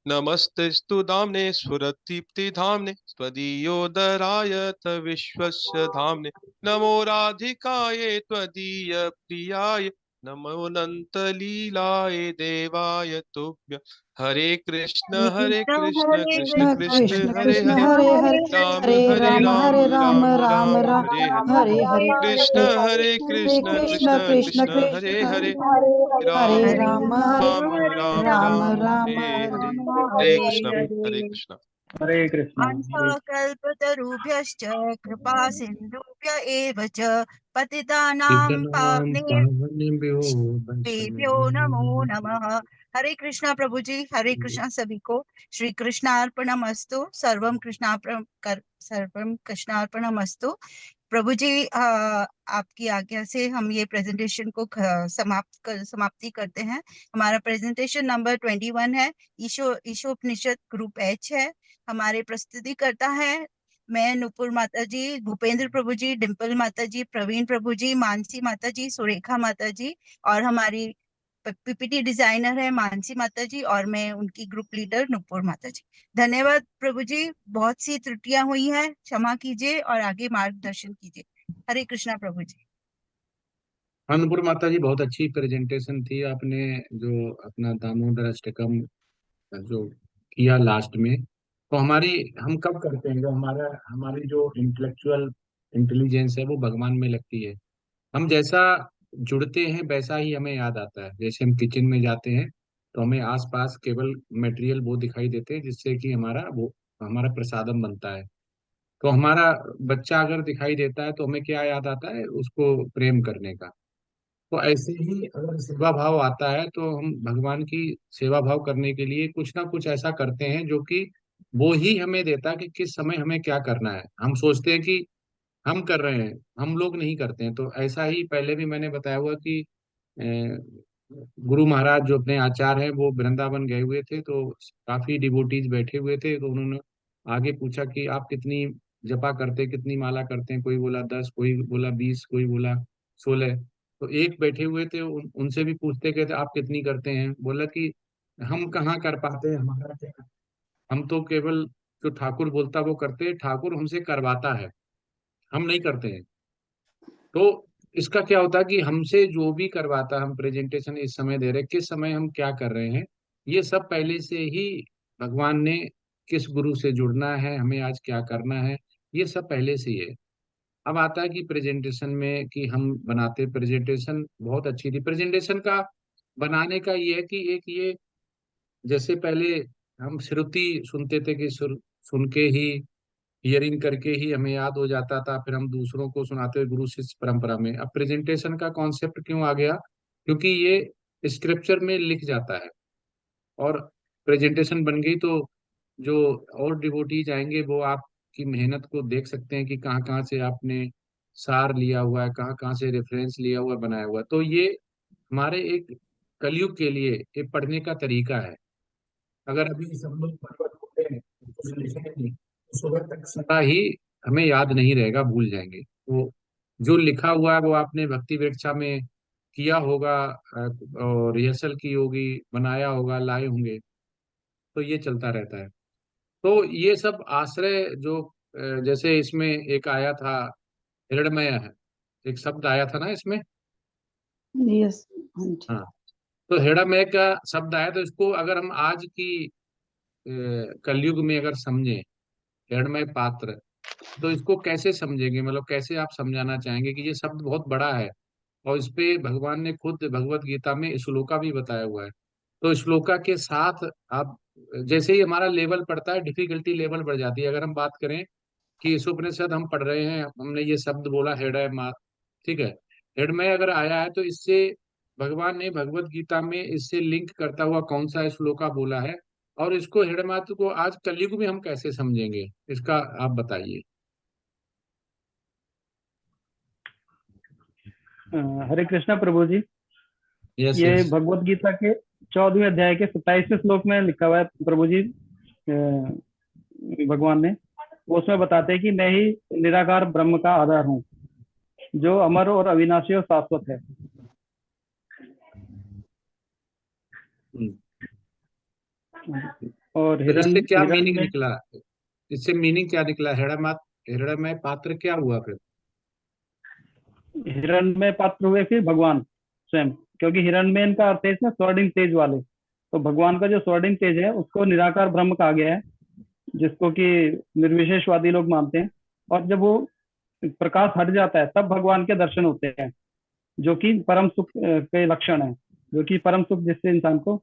नमस्तेस्तु धाम्ने स्फुरदीप्तिधाम्ने त्वदीयोदरायत विश्वस्य धाम्ने नमो राधिकायै त्वदीय प्रियाय नमो अनन्तलीलाय देवाय तुभ्यं हरे कृष्ण कृष्ण कृष्ण कृष्ण कृष्ण हरे कृष्ण हरे हरे हरे राम हरे हरे राम राम हरे राम राम राम राम राम हरे हरे हरे हरे कृष्ण हरे कृष्ण कृष्ण कृष्ण कृष्ण कृष्ण हरे कृष्ण हरे हरे राम हरे राम राम राम राम राम राम हरे हरे हरे हरे हरे कृष्ण हरे हरे। कृष्ण। हरे कृष्णा हरे वाञ्छाकल्पतरुभ्यश्च कृपा सिन्धुभ्य एव च पतितानां कीर्तनां पावनेभ्यो पावनेभ्यो नमो नमः। हरे कृष्णा प्रभु जी, हरे कृष्णा सभी को। श्री कृष्णार्पणमस्तु, सर्वम कृष्णार्पणमस्तु। प्रभु जी, आपकी आज्ञा से हम ये प्रेजेंटेशन को समाप्ति करते हैं। हमारा प्रेजेंटेशन नंबर 21 है, ईशोपनिषद ग्रुप एच है। हमारे प्रस्तुति करता है मैं, नुपुर माता जी, भूपेंद्र प्रभु जी, डिम्पल माता जी, प्रवीण प्रभु जी, मानसी माता जी, सुरेखा माता जी, और हमारी पीपीटी डिजाइनर है मानसी माता जी, और मैं उनकी ग्रुप लीडर नुपुर माता जी। धन्यवाद प्रभु जी, बहुत सी त्रुटियां हुई हैं, क्षमा कीजिए और आगे मार्गदर्शन कीजिए। हरे कृष्णा प्रभु जी। अनुपुर माता जी, बहुत अच्छी प्रेजेंटेशन थी आपने। जो अपना दामोदर अष्टकम जो किया लास्ट में, तो हम कब करते हैं, जो हमारी जो इंटेलेक्चुअल इंटेलिजेंस है वो भगवान में लगती है। हम जैसा जुड़ते हैं वैसा ही हमें याद आता है। जैसे हम किचन में जाते हैं तो हमें आसपास केवल मटेरियल वो दिखाई देते हैं जिससे कि हमारा प्रसादम बनता है। तो हमारा बच्चा अगर दिखाई देता है तो हमें क्या याद आता है, उसको प्रेम करने का। तो ऐसे ही अगर सेवा भाव आता है तो हम भगवान की सेवा भाव करने के लिए कुछ ना कुछ ऐसा करते हैं जो कि वो ही हमें देता है कि किस समय हमें क्या करना है। हम सोचते हैं कि हम कर रहे हैं, हम लोग नहीं करते हैं। तो ऐसा ही पहले भी मैंने बताया हुआ कि अ, गुरु महाराज जो अपने आचार्य हैं वो वृंदावन गए हुए थे, तो काफी डिवोटीज बैठे हुए थे। तो उन्होंने आगे पूछा कि आप कितनी जपा करते हैं, कितनी माला करते हैं। कोई बोला 10, कोई बोला 20, कोई बोला 16। तो एक बैठे हुए थे, उनसे भी पूछते कहते आप कितनी करते हैं। बोला कि हम कहाँ कर पाते हैं, हमारा क्या, हम तो केवल जो ठाकुर बोलता वो करते हैं, ठाकुर हमसे करवाता है, हम नहीं करते हैं। तो इसका क्या होता है कि हमसे जो भी करवाता, हम प्रेजेंटेशन इस समय दे रहे हैं, किस समय हम क्या कर रहे हैं, ये सब पहले से ही भगवान ने, किस गुरु से जुड़ना है, हमें आज क्या करना है, ये सब पहले से ही है। अब आता है कि प्रेजेंटेशन में कि हम बनाते, प्रेजेंटेशन बहुत अच्छी थी। प्रेजेंटेशन का बनाने का ये है कि एक ये, जैसे पहले हम श्रुति सुनते थे कि सुन के ही, हियरिंग करके ही हमें याद हो जाता था, फिर हम दूसरों को सुनाते हुए गुरु शिष्य परंपरा में। अब प्रेजेंटेशन का कॉन्सेप्ट क्यों आ गया, क्योंकि ये स्क्रिप्चर में लिख जाता है और प्रेजेंटेशन बन गई तो जो और डिवोटीज आएंगे वो आपकी मेहनत को देख सकते हैं कि कहाँ कहाँ से आपने सार लिया हुआ है, कहाँ कहाँ से रेफरेंस लिया हुआ है, बनाया हुआ है। तो ये हमारे एक कलयुग के लिए एक पढ़ने का तरीका है। अगर अभी सब लोग बरबर होते हैं, कुछ लिखेंगे नहीं, तो सुबह तक सदा ही हमें याद नहीं रहेगा, भूल जाएंगे। तो जो लिखा हुआ है वो आपने भक्ति वृक्षा में किया होगा, और रिहर्सल की होगी, बनाया होगा, लाए होंगे, तो ये चलता रहता है। तो ये सब आश्रय जो जैसे इसमें एक आया था, हिरण्मय है, एक शब्द आया था ना इसमें। यस। हाँ जी। हाँ, तो हिरण्मय का शब्द आया, तो इसको अगर हम आज की कलयुग में अगर समझें, हिरण्मय पात्र, तो इसको कैसे समझेंगे, मतलब कैसे आप समझाना चाहेंगे कि ये शब्द बहुत बड़ा है, और इस पे भगवान ने खुद भगवत गीता में श्लोका भी बताया हुआ है। तो श्लोका के साथ आप, जैसे ही हमारा लेवल बढ़ता है, डिफिकल्टी लेवल बढ़ जाती है। अगर हम बात करें कि इस उपनिषद हम पढ़ रहे हैं, हमने ये शब्द बोला हृदय मा, ठीक है, हृदय अगर आया है, तो इससे भगवान ने भगवत गीता में इससे लिंक करता हुआ कौन सा श्लोका बोला है, और इसको हृदय मात्र को आज कलयुग में हम कैसे समझेंगे, इसका आप बताइए। हरे कृष्णा प्रभु जी। यस ये यस। भगवत गीता के 14वें अध्याय के 27वें श्लोक में लिखा हुआ है प्रभु जी। भगवान ने वो उसमें बताते हैं कि मैं ही निराकार ब्रह्म का आधार हूँ, जो अमर और अविनाशी और शाश्वत है। और तो इससे क्या हिरण मीनिंग में निकला, इससे मीनिंग क्या निकला, हृदय में पात्र क्या हुआ फिर? हिरण में पात्र हुए फिर भगवान स्वयं, क्योंकि हिरण में इनका अर्थ है इसमें स्वर्णिम तेज वाले। तो भगवान का जो स्वर्णिम तेज है उसको निराकार ब्रह्म कहा गया है, जिसको कि निर्विशेषवादी लोग मानते हैं। और जब वो प्रकाश हट जाता है तब भगवान के दर्शन होते हैं, जो कि परम सुख के लक्षण है, जो कि परम सुख जिससे इंसान को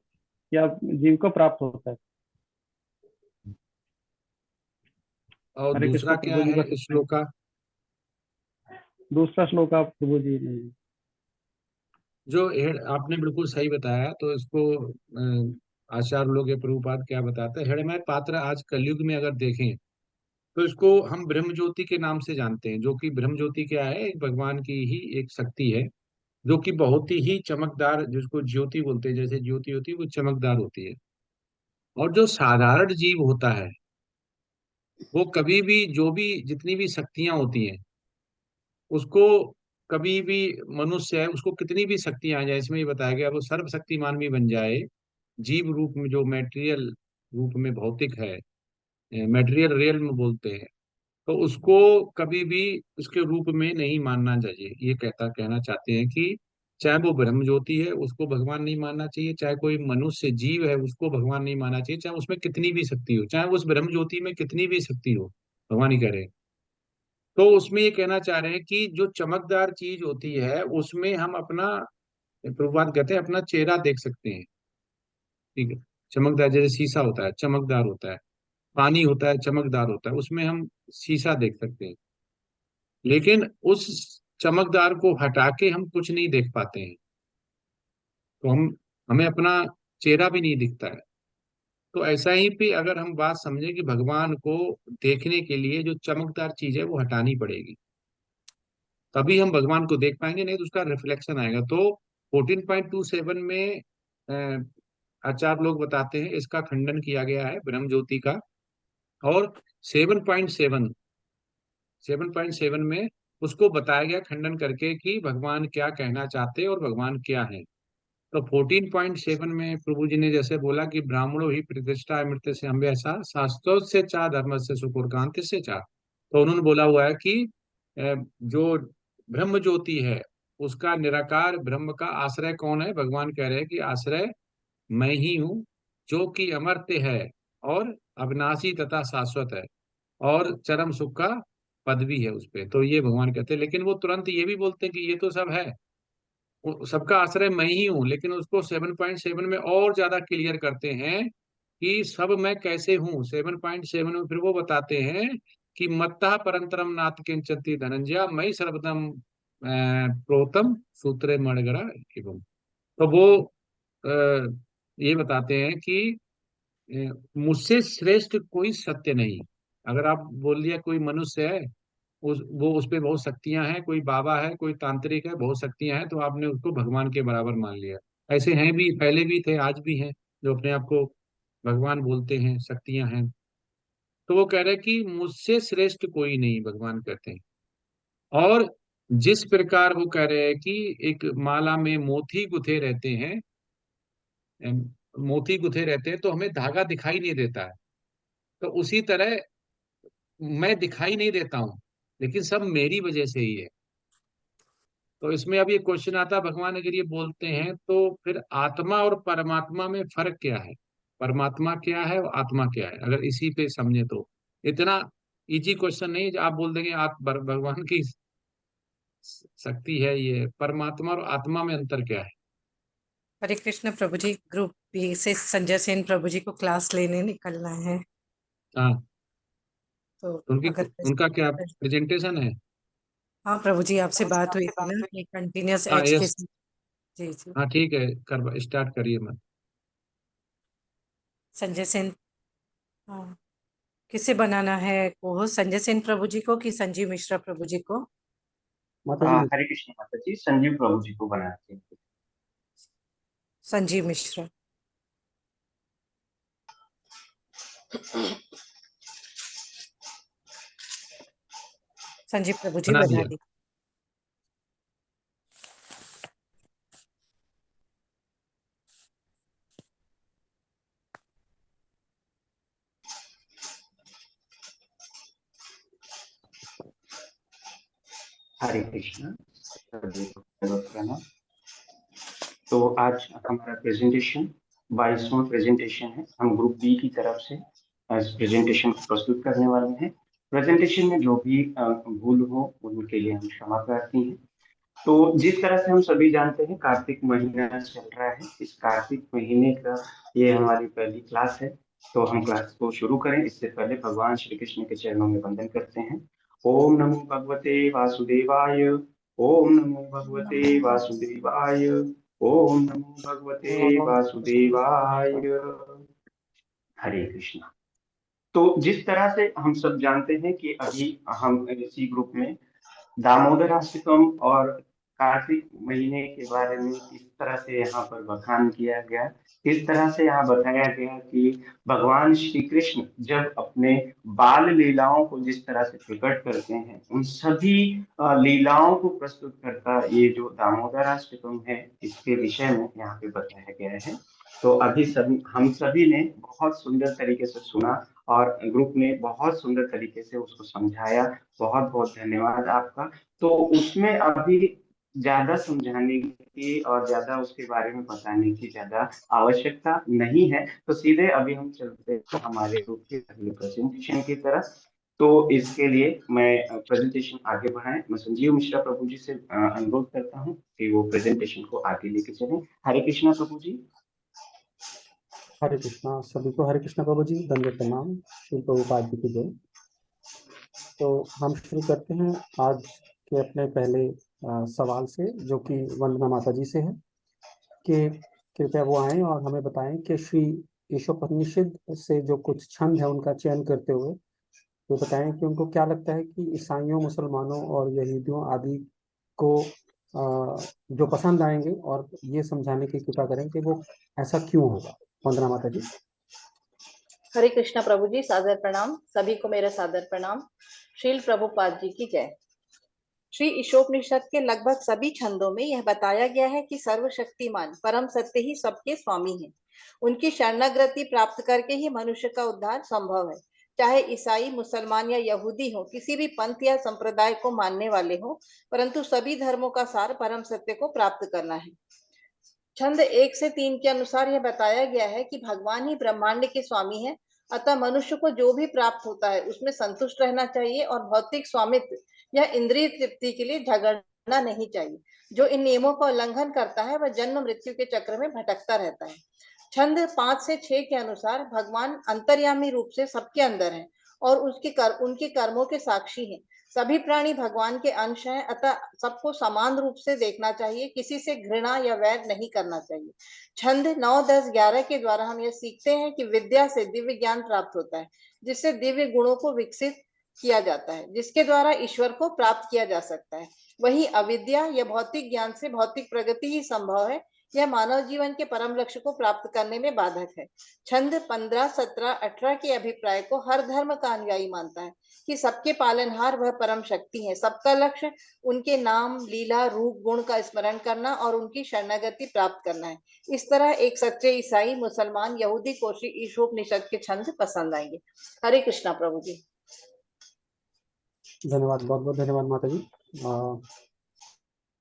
या जीव को प्राप्त होता है। और हरे दूसरा कृष्ण क्या प्रभु जी है बता इस सकते हैं। श्लोक का? दूसरा श्लोक आप प्रभु जी नहीं। जो आपने बिल्कुल सही बताया, तो इसको आचार्य लोग या प्रभुपाद क्या बताते हैं, हृदय पात्र आज कलयुग में अगर देखें, तो इसको हम ब्रह्म ज्योति के नाम से जानते हैं। जो कि ब्रह्म ज्योति क्या है, एक भगवान की ही एक शक्ति है, जो कि बहुत ही चमकदार, जिसको ज्योति बोलते हैं, जैसे ज्योति होती है वो चमकदार होती है। और जो साधारण जीव होता है, वो कभी भी, जो भी जितनी भी शक्तियां होती हैं, उसको कभी भी, मनुष्य है उसको कितनी भी शक्तियां आ जाए, इसमें ये बताया गया, वो सर्वशक्तिमान भी बन जाए, जीव रूप में, जो मेटेरियल रूप में भौतिक है, मेटेरियल रियल में बोलते हैं, तो उसको कभी भी उसके रूप में नहीं मानना चाहिए। ये कहना चाहते हैं कि चाहे वो ब्रह्म ज्योति है उसको भगवान नहीं मानना चाहिए, चाहे कोई मनुष्य जीव है उसको भगवान नहीं मानना चाहिए, चाहे उसमें कितनी भी शक्ति हो, चाहे उस ब्रह्म ज्योति में कितनी भी शक्ति हो, भगवान ही कह रहे हैं। तो उसमें ये कहना चाह रहे हैं कि जो चमकदार चीज होती है उसमें हम अपना, प्रभुपाद कहते हैं, अपना चेहरा देख सकते हैं। ठीक है, चमकदार, जैसे शीशा होता है चमकदार होता है, पानी होता है चमकदार होता है, उसमें हम शीशा देख सकते हैं, लेकिन उस चमकदार को हटा के हम कुछ नहीं देख पाते हैं। तो हमें अपना चेहरा भी नहीं दिखता है। तो ऐसा ही पे अगर हम बात समझें कि भगवान को देखने के लिए जो चमकदार चीज है वो हटानी पड़ेगी, तभी हम भगवान को देख पाएंगे, नहीं तो उसका रिफ्लेक्शन आएगा। तो 14.27 में आचार्य लोग बताते हैं, इसका खंडन किया गया है ब्रह्म ज्योति का। और 7.7 में उसको बताया गया खंडन करके कि भगवान क्या कहना चाहते हैं और भगवान क्या है। तो 14.7 में प्रभु जी ने जैसे बोला कि ब्राह्मणों ही प्रतिष्ठा अमृत से हम, ऐसा शास्त्रों से चाह धर्म से सुकुर कांति से चाह। तो उन्होंने बोला हुआ है कि जो ब्रह्म ज्योति है उसका निराकार ब्रह्म का आश्रय कौन है, भगवान कह रहे हैं कि आश्रय मैं ही हूँ, जो कि अमर्त्य है और अविनाशी तथा शाश्वत है, और चरम सुख का पद भी है उस पे। तो ये भगवान कहते हैं, लेकिन वो तुरंत ये भी बोलते हैं कि ये तो सब है, सबका आश्रय मैं ही हूँ, लेकिन उसको 7.7 में और ज्यादा क्लियर करते हैं कि सब मैं कैसे हूँ। 7.7 में फिर वो बताते हैं कि मत्ता परंतरम नाथ किंचति धनंजय मई सर्वदम प्रोतम सूत्रे मणगरा एवं। तो वो ये बताते हैं कि मुझसे श्रेष्ठ कोई सत्य नहीं। अगर आप बोल दिया कोई मनुष्य है, उस पे बहुत शक्तियां हैं, कोई बाबा है, कोई तांत्रिक है, बहुत शक्तियां हैं, तो आपने उसको भगवान के बराबर मान लिया। ऐसे हैं भी, पहले भी थे, आज भी हैं, जो अपने आप को भगवान बोलते हैं, शक्तियां हैं। तो वो कह रहे हैं कि मुझसे श्रेष्ठ कोई नहीं, भगवान कहते हैं। और जिस प्रकार वो कह रहे हैं कि एक माला में मोती गुथे रहते हैं, मोती गुथे रहते हैं तो हमें धागा दिखाई नहीं देता है, तो उसी तरह मैं दिखाई नहीं देता हूँ, लेकिन सब मेरी वजह से ही है। तो इसमें अब ये क्वेश्चन आता है, भगवान अगर ये बोलते हैं तो फिर आत्मा और परमात्मा में फर्क क्या है? परमात्मा क्या है और आत्मा क्या है? अगर इसी पे समझे तो इतना इजी क्वेश्चन नहीं है जो आप बोल देंगे आप भगवान की शक्ति है ये, परमात्मा और आत्मा में अंतर क्या है? हरे कृष्ण प्रभु जी, ग्रुप बी से संजय सेन प्रभु जी को क्लास लेने निकलना है, हाँ, तो उनकी अगर उनका क्या प्रेजेंटेशन है? हाँ प्रभु जी, आपसे बात हुई थी ना, कंटिन्यूअस हाँ, एज के यस। जी जी। हाँ ठीक है, कर स्टार्ट करिए मत। संजय सेन, हाँ, किसे बनाना है को संजय सेन प्रभु जी को कि संजीव मिश्रा प्रभु जी को? माता जी हरे कृष्ण माता जी, संजीव प्रभु जी को बनाते हैं। संजीव मिश्रा। संजीव प्रभु जी बना बना दिया। दी। हरे कृष्ण सभी को दंडवत प्रणाम। तो आज हमारा प्रेजेंटेशन 22वां प्रेजेंटेशन है। हम ग्रुप बी की तरफ से इस प्रेजेंटेशन को प्रस्तुत करने वाले हैं। प्रेजेंटेशन में जो भी भूल हो उनके लिए हम क्षमा प्रार्थी हैं। तो जिस तरह से हम सभी जानते हैं, कार्तिक महीना चल रहा है। इस कार्तिक महीने का ये हमारी पहली क्लास है। तो हम क्लास को शुरू करें इससे पहले भगवान श्री कृष्ण के चरणों में वंदन करते हैं। ओम नमो भगवते वासुदेवाय। ओम नमो भगवते वासुदेवाय। ओम नमो भगवते वासुदेवाय। हरे कृष्ण। तो जिस तरह से हम सब जानते हैं कि अभी हम इसी ग्रुप में दामोदराष्टकम और कार्तिक महीने के बारे में किस तरह से यहाँ पर बखान किया गया, किस तरह से यहाँ बताया गया कि भगवान श्री कृष्ण जब अपने बाल लीलाओं को जिस तरह से प्रकट करते हैं, उन सभी लीलाओं को प्रस्तुत करता ये जो दामोदराष्टकम है, इसके विषय में यहाँ पे बताया गया है। तो अभी हम सभी ने बहुत सुंदर तरीके से सुना और ग्रुप ने बहुत सुंदर तरीके से उसको समझाया। बहुत बहुत धन्यवाद आपका। तो उसमें अभी ज्यादा समझाने की और ज्यादा उसके बारे में बताने की ज्यादा आवश्यकता नहीं है। तो सीधे अभी हम चलते हैं हमारे ग्रुप के अगले प्रेजेंटेशन की तरफ। तो इसके लिए मैं प्रेजेंटेशन आगे बढ़ाएं, मैं संजीव मिश्रा प्रभु जी से अनुरोध करता हूं कि वो प्रेजेंटेशन को आगे लेके चलें। हरे कृष्णा प्रभु जी। हरे कृष्णा सभी को, हरे कृष्णा प्रभु जी, दंडवत प्रणाम, श्री प्रभुपाद जी की जय। तो हम शुरू करते हैं आज के अपने पहले सवाल से, जो कि वंदना माता जी से है कि कृपया वो आएं और हमें बताएं कि श्री ईशोपनिषद से जो कुछ छंद है उनका चयन करते हुए ये बताएं कि उनको क्या लगता है कि ईसाइयों, मुसलमानों और यहूदियों आदि को जो पसंद आएंगे, और ये समझाने की कृपा करें कि वो ऐसा क्यों होगा। वंदना माता जी। हरे कृष्णा प्रभु जी, सादर प्रणाम। सभी को मेरा सादर प्रणाम। श्रील प्रभुपाद जी की जय। श्री ईशोपनिषद के लगभग सभी छंदों में यह बताया गया है कि सर्वशक्तिमान परम सत्य ही सबके स्वामी हैं। उनकी शरणागति प्राप्त करके ही मनुष्य का उद्धार संभव है। चाहे ईसाई, मुसलमान या यहूदी हो, किसी भी पंथ या संप्रदाय को मानने वाले हो, परंतु सभी धर्मों का सार परम सत्य को प्राप्त करना है। छंद 1 से 3 के अनुसार यह बताया गया है कि भगवान ही ब्रह्मांड के स्वामी है। अतः मनुष्य को जो भी प्राप्त होता है उसमें संतुष्ट रहना चाहिए और भौतिक स्वामित्व या इंद्रिय तृप्ति के लिए झगड़ना नहीं चाहिए। जो इन नियमों का उल्लंघन करता है वह जन्म मृत्यु के चक्र में भटकता रहता है। छंद 5 से 6 के अनुसार भगवान अंतर्यामी रूप से सबके अंदर है और उनके कर्मों के साक्षी हैं। सभी प्राणी भगवान के अंश हैं, अतः सबको समान रूप से देखना चाहिए, किसी से घृणा या वैर नहीं करना चाहिए। छंद 9, 10, 11 के द्वारा हम यह सीखते हैं कि विद्या से दिव्य ज्ञान प्राप्त होता है, जिससे दिव्य गुणों को विकसित किया जाता है, जिसके द्वारा ईश्वर को प्राप्त किया जा सकता है। वही अविद्या या भौतिक ज्ञान से भौतिक प्रगति ही संभव है। यह मानव जीवन के परम लक्ष्य को प्राप्त करने में बाधक है। छंद 15, 17, 18 के अभिप्राय को हर धर्म का अनुयायी मानता है कि सबके पालनहार वह परम शक्ति है। सबका लक्ष्य उनके नाम, लीला, रूप, गुण का स्मरण करना और उनकी शरणागति प्राप्त करना है। इस तरह एक सच्चे ईसाई, मुसलमान, यहूदी को श्री ईशोपनिषद के छंद पसंद आएंगे। हरे कृष्णा प्रभु जी। धन्यवाद, बहुत बहुत धन्यवाद माता जी।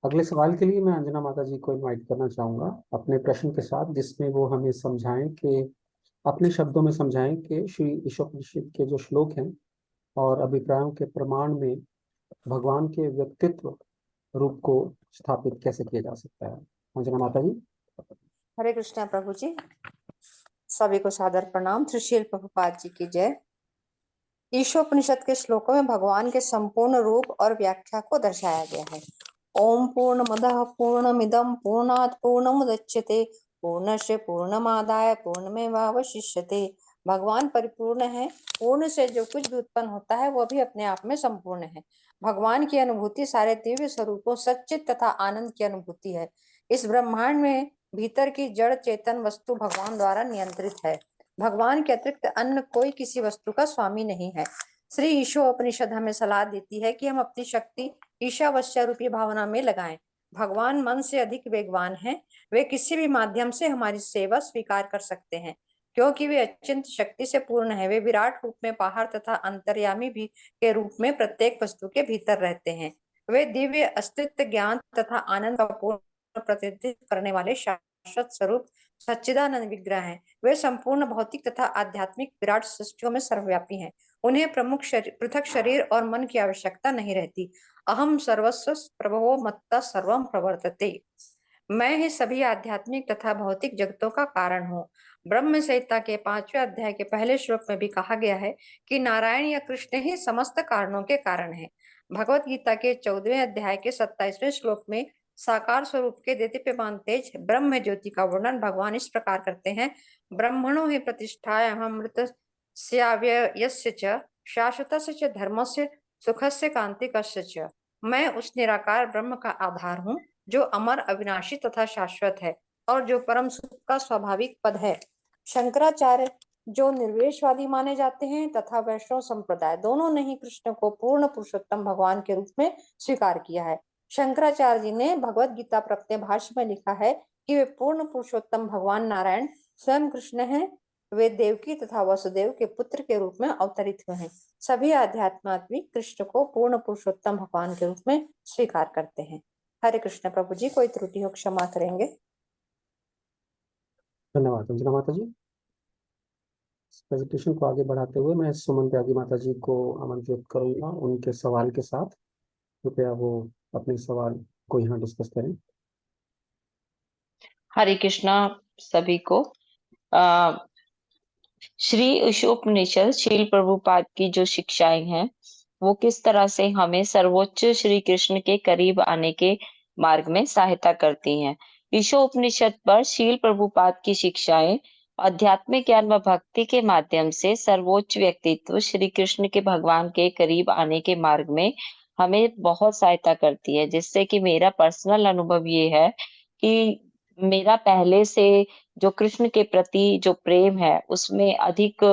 अगले सवाल के लिए मैं अंजना माता जी को इनवाइट करना चाहूँगा अपने प्रश्न के साथ, जिसमें वो हमें समझाएं कि अपने शब्दों में समझाएं कि श्री ईशोपनिषद के जो श्लोक हैं और अभिप्रायों के प्रमाण में भगवान के व्यक्तित्व रूप को स्थापित कैसे किया जा सकता है। अंजना माता जी। हरे कृष्णा प्रभु जी, सभी को सादर प्रणाम। श्री शिल प्रभुपाद जी की जय। ईशोपनिषद के श्लोकों में भगवान के संपूर्ण रूप और व्याख्या को दर्शाया गया है। ओम पूर्णमदः पूर्णमिदं पूर्णात् पूर्णमुदच्यते पूर्णस्य पूर्णमादाय पूर्णमेवावशिष्यते। भगवान परिपूर्ण है। पूर्ण से जो कुछ भी उत्पन्न होता है वह भी अपने आप में संपूर्ण है। भगवान की अनुभूति सारे दिव्य स्वरूपों, सच्चित तथा आनंद की अनुभूति है। इस ब्रह्मांड में भीतर की जड़ चेतन वस्तु भगवान द्वारा नियंत्रित है। भगवान के अतिरिक्त अन्य कोई किसी वस्तु का स्वामी नहीं है। श्री ईशोपनिषद हमें सलाह देती है कि हम अपनी शक्ति ईशावास्य रूपी भावना में लगाएं। भगवान मन से अधिक वेगवान हैं। वे किसी भी माध्यम से हमारी सेवा स्वीकार कर सकते हैं, क्योंकि वे अचिंत शक्ति से पूर्ण है। वे विराट रूप में बाहर तथा अंतर्यामी भी के रूप में प्रत्येक वस्तु के भीतर रहते हैं। वे दिव्य अस्तित्व, ज्ञान तथा आनंद का पूर्ण प्रतिनिधित्व करने वाले शाश्वत स्वरूप सच्चिदानंद विग्रह हैं। वे संपूर्ण भौतिक तथा आध्यात्मिक विराट सृष्टियों में सर्वव्यापी हैं। उन्हें पृथक शरीर और मन की आवश्यकता नहीं रहती। अहम सर्वस्व प्रभवो मत्ता सर्वम प्रवर्तते। मैं ही सभी आध्यात्मिक तथा भौतिक जगतों का कारण हूँ। ब्रह्म संहिता के 5वें अध्याय के पहले श्लोक में भी कहा गया है कि नारायण या कृष्ण ही समस्त कारणों के कारण है। भगवत गीता के 14वें अध्याय के 27वें श्लोक में साकार स्वरूप के दीप्यमान तेज ब्रह्म ज्योति का वर्णन भगवान इस प्रकार करते हैं। ब्रह्मणो ही प्रतिष्ठायाम् अमृतस्याव्ययस्य च शाश्वतस्य च धर्मस्य सुखस्य कांतिकस्य च। मैं उस निराकार ब्रह्म का आधार हूँ जो अमर, अविनाशी तथा शाश्वत है और जो परम सुख का स्वाभाविक पद है। शंकराचार्य जो निर्वेशवादी माने जाते हैं तथा वैष्णव संप्रदाय दोनों ने ही कृष्ण को पूर्ण पुरुषोत्तम भगवान के रूप में स्वीकार किया है। शंकराचार्य जी ने भगवत गीता प्रत्यय भाष्य में लिखा है कि वे पूर्ण पुरुषोत्तम भगवान नारायण स्वयं कृष्ण हैं। वे देवकी तथा वसुदेव के पुत्र के रूप में अवतरित हुए हैं। सभी आध्यात्मात्मी कृष्ण को पूर्ण पुरुषोत्तम भगवान के रूप में स्वीकार करते हैं। हरे कृष्ण प्रभु जी, कोई त्रुटि हो क्षमा करेंगे। धन्यवाद अंजना माता जी। प्रेजेंटेशन को आगे बढ़ाते हुए मैं सुमन त्यागी माता जी को आमंत्रित करूंगा उनके सवाल के साथ। कृपया वो अपने सवाल को यहाँ डिस्कस करें। हरे कृष्णा सभी को। श्री ईशोपनिषद श्रील प्रभुपाद की जो शिक्षाएं हैं वो किस तरह से हमें सर्वोच्च श्री कृष्ण के करीब आने के मार्ग में सहायता करती हैं। ईशोपनिषद पर श्रील प्रभुपाद की शिक्षाएं आध्यात्मिक ज्ञान व भक्ति के माध्यम से सर्वोच्च व्यक्तित्व श्री कृष्ण के भगवान के करीब आने के मार्ग में हमें बहुत सहायता करती है, जिससे कि मेरा पर्सनल अनुभव ये है कि मेरा पहले से जो कृष्ण के प्रति जो प्रेम है उसमें अधिक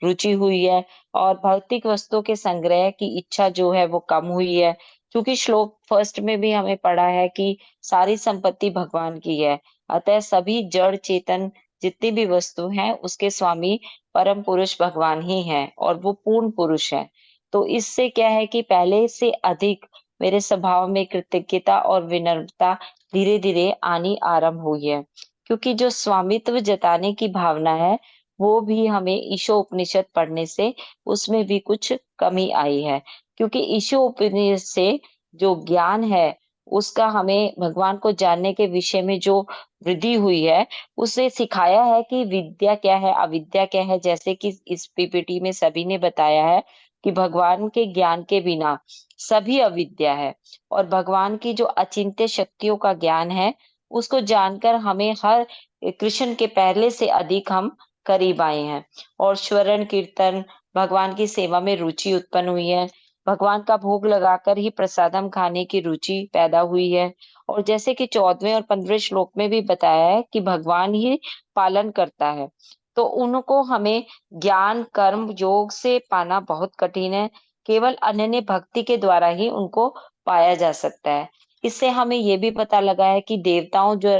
रुचि हुई है और भौतिक वस्तुओं के संग्रह की इच्छा जो है वो कम हुई है, क्योंकि श्लोक फर्स्ट में भी हमें पढ़ा है कि सारी संपत्ति भगवान की है, अतः सभी जड़ चेतन जितनी भी वस्तु हैं उसके स्वामी परम पुरुष भगवान ही हैं और वो पूर्ण पुरुष है। तो इससे क्या है कि पहले से अधिक मेरे स्वभाव में कृतज्ञता और विनम्रता धीरे धीरे आनी आरंभ हुई है, क्योंकि जो स्वामित्व जताने की भावना है वो भी हमें ईशोपनिषद पढ़ने से उसमें भी कुछ कमी आई है, क्योंकि ईशोपनिषद से जो ज्ञान है उसका हमें भगवान को जानने के विषय में जो वृद्धि हुई है उसे सिखाया है कि विद्या क्या है, अविद्या क्या है। जैसे कि इस पीपीटी में सभी ने बताया है कि भगवान के ज्ञान के बिना सभी अविद्या है और भगवान की जो अचिंत्य शक्तियों का ज्ञान है उसको जानकर हमें हर कृष्ण के पहले से अधिक हम करीब आए हैं और स्वरण कीर्तन भगवान की सेवा में रुचि उत्पन्न हुई है। भगवान का भोग लगाकर ही प्रसादम खाने की रुचि पैदा हुई है। और जैसे कि 14वें और 15वें श्लोक में भी बताया है कि भगवान ही पालन करता है, तो उनको हमें ज्ञान कर्म योग से पाना बहुत कठिन है। केवल अनन्य भक्ति के द्वारा ही उनको पाया जा सकता है। इससे हमें ये भी पता लगा है कि देवताओं जो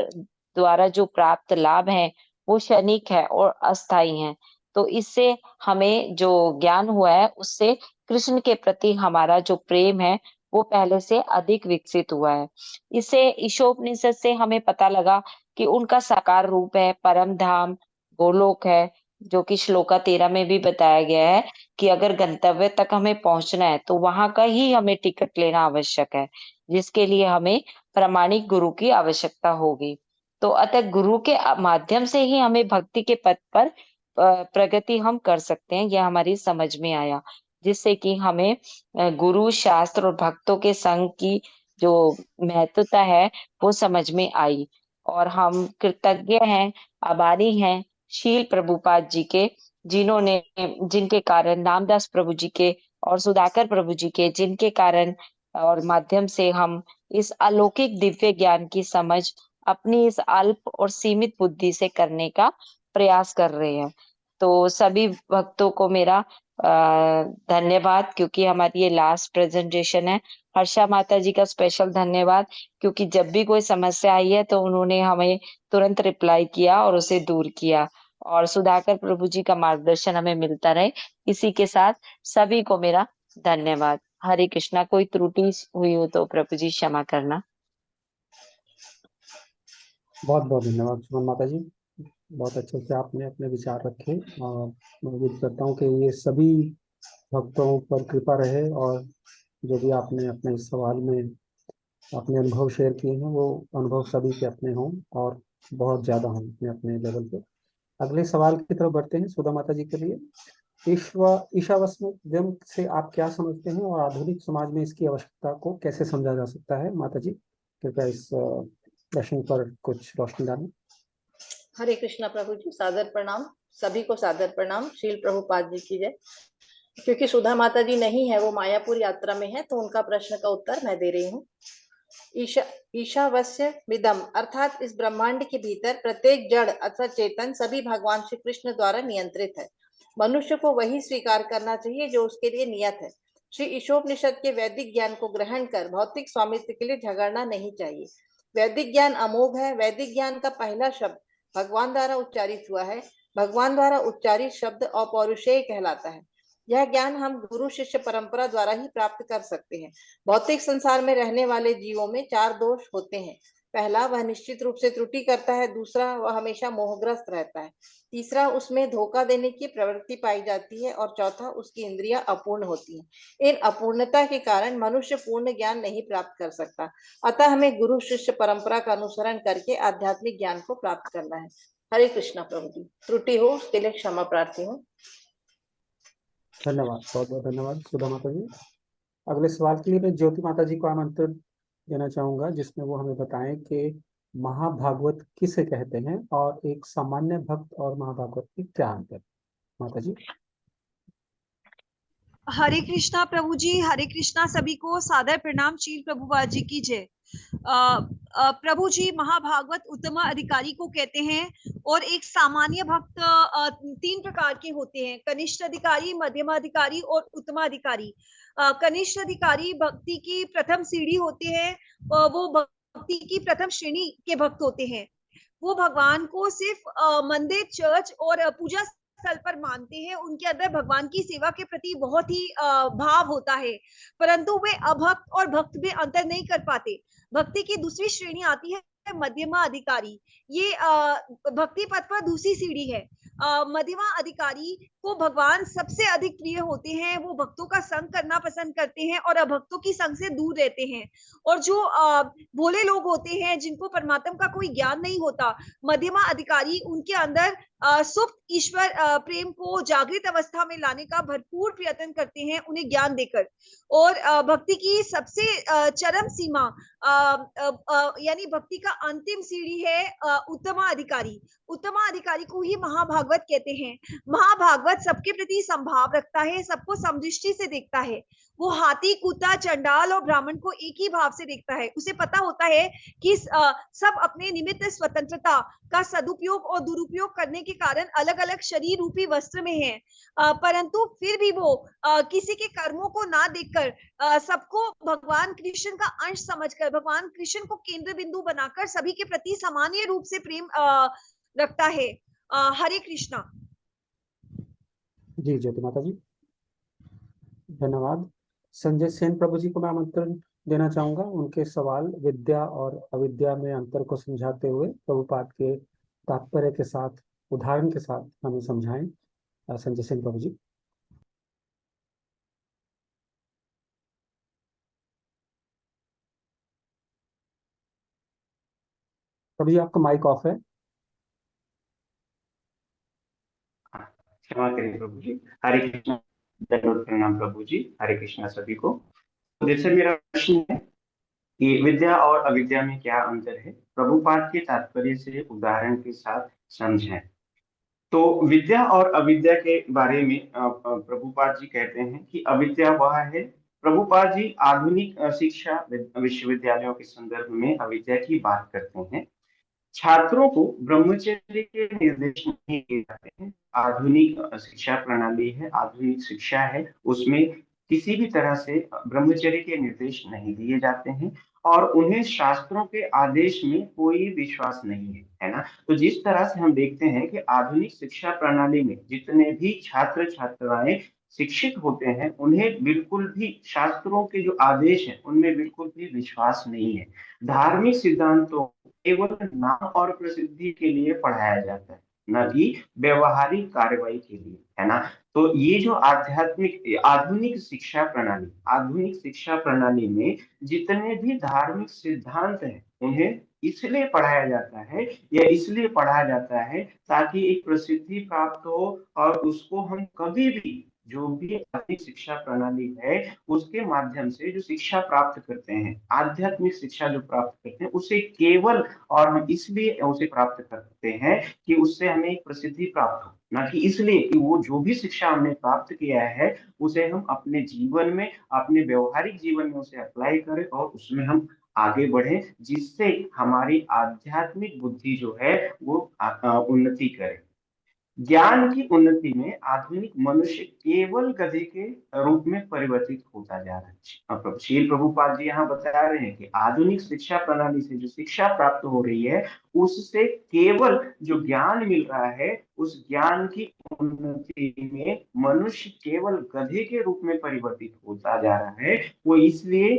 द्वारा जो प्राप्त लाभ है वो क्षणिक है और अस्थायी है। तो इससे हमें जो ज्ञान हुआ है उससे कृष्ण के प्रति हमारा जो प्रेम है वो पहले से अधिक विकसित हुआ है। इससे ईशोपनिषद से हमें पता लगा कि उनका साकार रूप है परम धाम गोलोक है, जो कि श्लोका 13 में भी बताया गया है कि अगर गंतव्य तक हमें पहुंचना है तो वहां का ही हमें टिकट लेना आवश्यक है, जिसके लिए हमें प्रामाणिक गुरु की आवश्यकता होगी। तो अतः गुरु के माध्यम से ही हमें भक्ति के पथ पर प्रगति हम कर सकते हैं, यह हमारी समझ में आया, जिससे कि हमें गुरु शास्त्र और भक्तों के संग की जो महत्वता है वो समझ में आई। और हम कृतज्ञ हैं, आभारी हैं शील प्रभुपाद जी के, जिनके कारण नामदास प्रभु जी के और सुधाकर प्रभु जी के, जिनके कारण और माध्यम से हम इस अलौकिक दिव्य ज्ञान की समझ अपनी इस अल्प और सीमित बुद्धि से करने का प्रयास कर रहे हैं। तो सभी भक्तों को मेरा धन्यवाद, क्योंकि हमारी ये लास्ट प्रेजेंटेशन है। हर्षा माता जी का स्पेशल धन्यवाद, क्योंकि जब भी कोई समस्या आई है तो उन्होंने हमें तुरंत रिप्लाई किया और उसे दूर किया। और सुधाकर प्रभु जी का मार्गदर्शन हमें मिलता रहे। इसी के साथ सभी को मेरा धन्यवाद। हरे कृष्णा। कोई त्रुटि हुई हो तो प्रभु जी क्षमा करना। बहुत बहुत धन्यवाद सुमन माता जी, बहुत अच्छे से आपने अपने विचार रखे। और मैं उम्मीद करता हूँ कि ये सभी भक्तों पर कृपा रहे और जो भी आपने अपने इस सवाल में अपने अनुभव शेयर किए हैं वो अनुभव सभी के अपने हों और बहुत ज़्यादा हों अपने अपने लेवल पे। अगले सवाल की तरफ बढ़ते हैं सुधा माता जी के लिए। ईशावास्यम से आप क्या समझते हैं और आधुनिक समाज में इसकी आवश्यकता को कैसे समझा जा सकता है? माता जी कृपया इस प्रश्न पर कुछ रोशनी डालें। हरे कृष्णा प्रभु जी, सादर प्रणाम सभी को, सादर प्रणाम। शील प्रभुपाद जी की जय। क्योंकि सुधा माता जी नहीं है, वो मायापुर यात्रा में है, तो उनका प्रश्न का उत्तर मैं दे रही हूँ। ईशावास्य विदम अर्थात इस ब्रह्मांड के भीतर प्रत्येक जड़ अथवा चेतन सभी भगवान श्री कृष्ण द्वारा नियंत्रित है। मनुष्य को वही स्वीकार करना चाहिए जो उसके लिए नियत है। श्री ईशोपनिषद के वैदिक ज्ञान को ग्रहण कर भौतिक स्वामित्व के लिए झगड़ना नहीं चाहिए। वैदिक ज्ञान अमोघ है। वैदिक ज्ञान का पहला शब्द भगवान द्वारा उच्चारित हुआ है। भगवान द्वारा उच्चारित शब्द अपौरुषेय कहलाता है। यह ज्ञान हम गुरु शिष्य परंपरा द्वारा ही प्राप्त कर सकते हैं। भौतिक संसार में रहने वाले जीवों में 4 दोष होते हैं। पहला, वह निश्चित रूप से त्रुटि करता है। दूसरा, वह हमेशा मोहग्रस्त रहता है। तीसरा, उसमें धोखा देने की प्रवृत्ति पाई जाती है। और चौथा, उसकी इंद्रियां अपूर्ण होती हैं। इन अपूर्णता के कारण मनुष्य पूर्ण ज्ञान नहीं प्राप्त कर सकता। अतः हमें गुरु शिष्य परंपरा का अनुसरण करके आध्यात्मिक ज्ञान को प्राप्त करना है। हरे कृष्णा प्रभु जी। त्रुटि हो उसके लिए क्षमा प्रार्थी हूँ। धन्यवाद, बहुत बहुत धन्यवाद सुधा माता जी। अगले सवाल के लिए मैं ज्योति माता जी को आमंत्रण देना चाहूंगा, जिसमें वो हमें बताएं कि महाभागवत किसे कहते हैं और एक सामान्य भक्त और महाभागवत की क्या अंतर। माता जी। हरे कृष्णा प्रभु जी, हरे कृष्णा सभी को, सादर प्रणाम। शील प्रभुपाद जी की जय। प्रभु जी महाभागवत उत्तम अधिकारी को कहते हैं और एक सामान्य भक्त 3 प्रकार के होते हैं, कनिष्ठ अधिकारी, मध्यम अधिकारी और उत्तम अधिकारी। कनिष्ठ अधिकारी भक्ति की प्रथम सीढ़ी होते हैं, वो भक्ति की प्रथम श्रेणी के भक्त होते हैं। वो भगवान को सिर्फ मंदिर, चर्च और पूजा स्थल पर मानते हैं। उनके अंदर भगवान की सेवा के प्रति बहुत ही भाव होता है, परंतु वे अभक्त और भक्त में अंतर नहीं कर पाते। भक्ति की दूसरी श्रेणी आती है मध्यमा अधिकारी। ये भक्ति पथ पर दूसरी सीढ़ी है। मध्यमा अधिकारी को भगवान सबसे अधिक प्रिय होते हैं। वो भक्तों का संग करना पसंद करते हैं और अभक्तों की संग से दूर रहते हैं। और जो भोले लोग होते हैं, जिनको परमात्मा का कोई ज्ञान नहीं होता, मध्यमा अधिकारी उनके अंदर सुप्त ईश्वर प्रेम को जागृत अवस्था में लाने का भरपूर प्रयत्न करते हैं, उन्हें ज्ञान देकर। और भक्ति की सबसे चरम सीमा यानी भक्ति का अंतिम सीढ़ी है उत्तमाधिकारी। उत्तमाधिकारी को ही महाभागवत कहते हैं। महाभागवत सबके प्रति संभाव रखता है, सबको समदृष्टि से देखता है। वो हाथी, कुत्ता, चंडाल और ब्राह्मण को एक ही भाव से देखता है। उसे पता होता है कि सब अपने निमित्त स्वतंत्रता का सदुपयोग और दुरुपयोग करने के कारण अलग अलग शरीर रूपी वस्त्र में है, परंतु फिर भी वो किसी के कर्मों को ना देखकर सबको भगवान कृष्ण का अंश समझकर, भगवान कृष्ण को केंद्र बिंदु बनाकर सभी के प्रति सामान्य रूप से प्रेम रखता है। हरे कृष्णा। जी ज्योति माता जी, धन्यवाद। संजय सेन प्रभु जी को मैं आमंत्रण देना चाहूंगा। उनके सवाल विद्या और अविद्या में अंतर को समझाते हुए प्रभुपाद के तात्पर्य के साथ, उदाहरण के साथ हमें समझाएं। संजय सेन प्रभु जी। प्रभु जी आपका माइक ऑफ है। क्षमा करें प्रभु जी। हरे कृष्ण, दंडवत प्रणाम प्रभु जी। हरे कृष्णा सभी को। तो जैसे मेरा प्रश्न है कि विद्या और अविद्या में क्या अंतर है, प्रभुपाद के तात्पर्य से उदाहरण के साथ समझें। तो विद्या और अविद्या के बारे में प्रभुपाद जी कहते हैं कि अविद्या वह है। प्रभुपाद जी आधुनिक शिक्षा विश्वविद्यालयों के संदर्भ में अविद्या की बात करते हैं। छात्रों को ब्रह्मचर्य के निर्देश नहीं दिए जाते हैं। आधुनिक शिक्षा प्रणाली है, आधुनिक शिक्षा है, उसमें किसी भी तरह से ब्रह्मचर्य के निर्देश नहीं दिए जाते हैं और उन्हें शास्त्रों के आदेश में कोई विश्वास नहीं है ना। तो जिस तरह से हम देखते हैं कि आधुनिक शिक्षा प्रणाली में जितने भी छात्र छात्राएं शिक्षित होते हैं, उन्हें बिल्कुल भी शास्त्रों के जो आदेश हैं उनमें बिल्कुल भी विश्वास नहीं है। धार्मिक सिद्धांतों केवल नाम और प्रसिद्धि के लिए पढ़ाया जाता है, न कि व्यवहारिक कार्रवाई के लिए, है ना। तो ये जो आधुनिक शिक्षा प्रणाली में जितने भी धार्मिक सिद्धांत हैं उन्हें इसलिए पढ़ाया जाता है या इसलिए पढ़ाया जाता है ताकि एक प्रसिद्धि प्राप्त हो और उसको हम कभी भी, जो भी आधुनिक शिक्षा प्रणाली है उसके माध्यम से जो शिक्षा प्राप्त करते हैं, आध्यात्मिक शिक्षा जो प्राप्त करते हैं, उसे केवल और हम इसलिए उसे प्राप्त करते हैं कि उससे हमें एक प्रसिद्धि प्राप्त हो, ना कि इसलिए कि वो जो भी शिक्षा हमने प्राप्त किया है उसे हम अपने जीवन में, अपने व्यवहारिक जीवन में उसे अप्लाई करें और उसमें हम आगे बढ़े, जिससे हमारी आध्यात्मिक बुद्धि जो है वो उन्नति करे। ज्ञान की उन्नति में आधुनिक मनुष्य केवल गधे के रूप में परिवर्तित होता जा रहा है। श्रील प्रभुपाद जी यहाँ बता रहे हैं कि आधुनिक शिक्षा प्रणाली से जो शिक्षा प्राप्त हो रही है उससे केवल जो ज्ञान मिल रहा है, उस ज्ञान की उन्नति में मनुष्य केवल गधे के रूप में परिवर्तित होता जा रहा है। वो इसलिए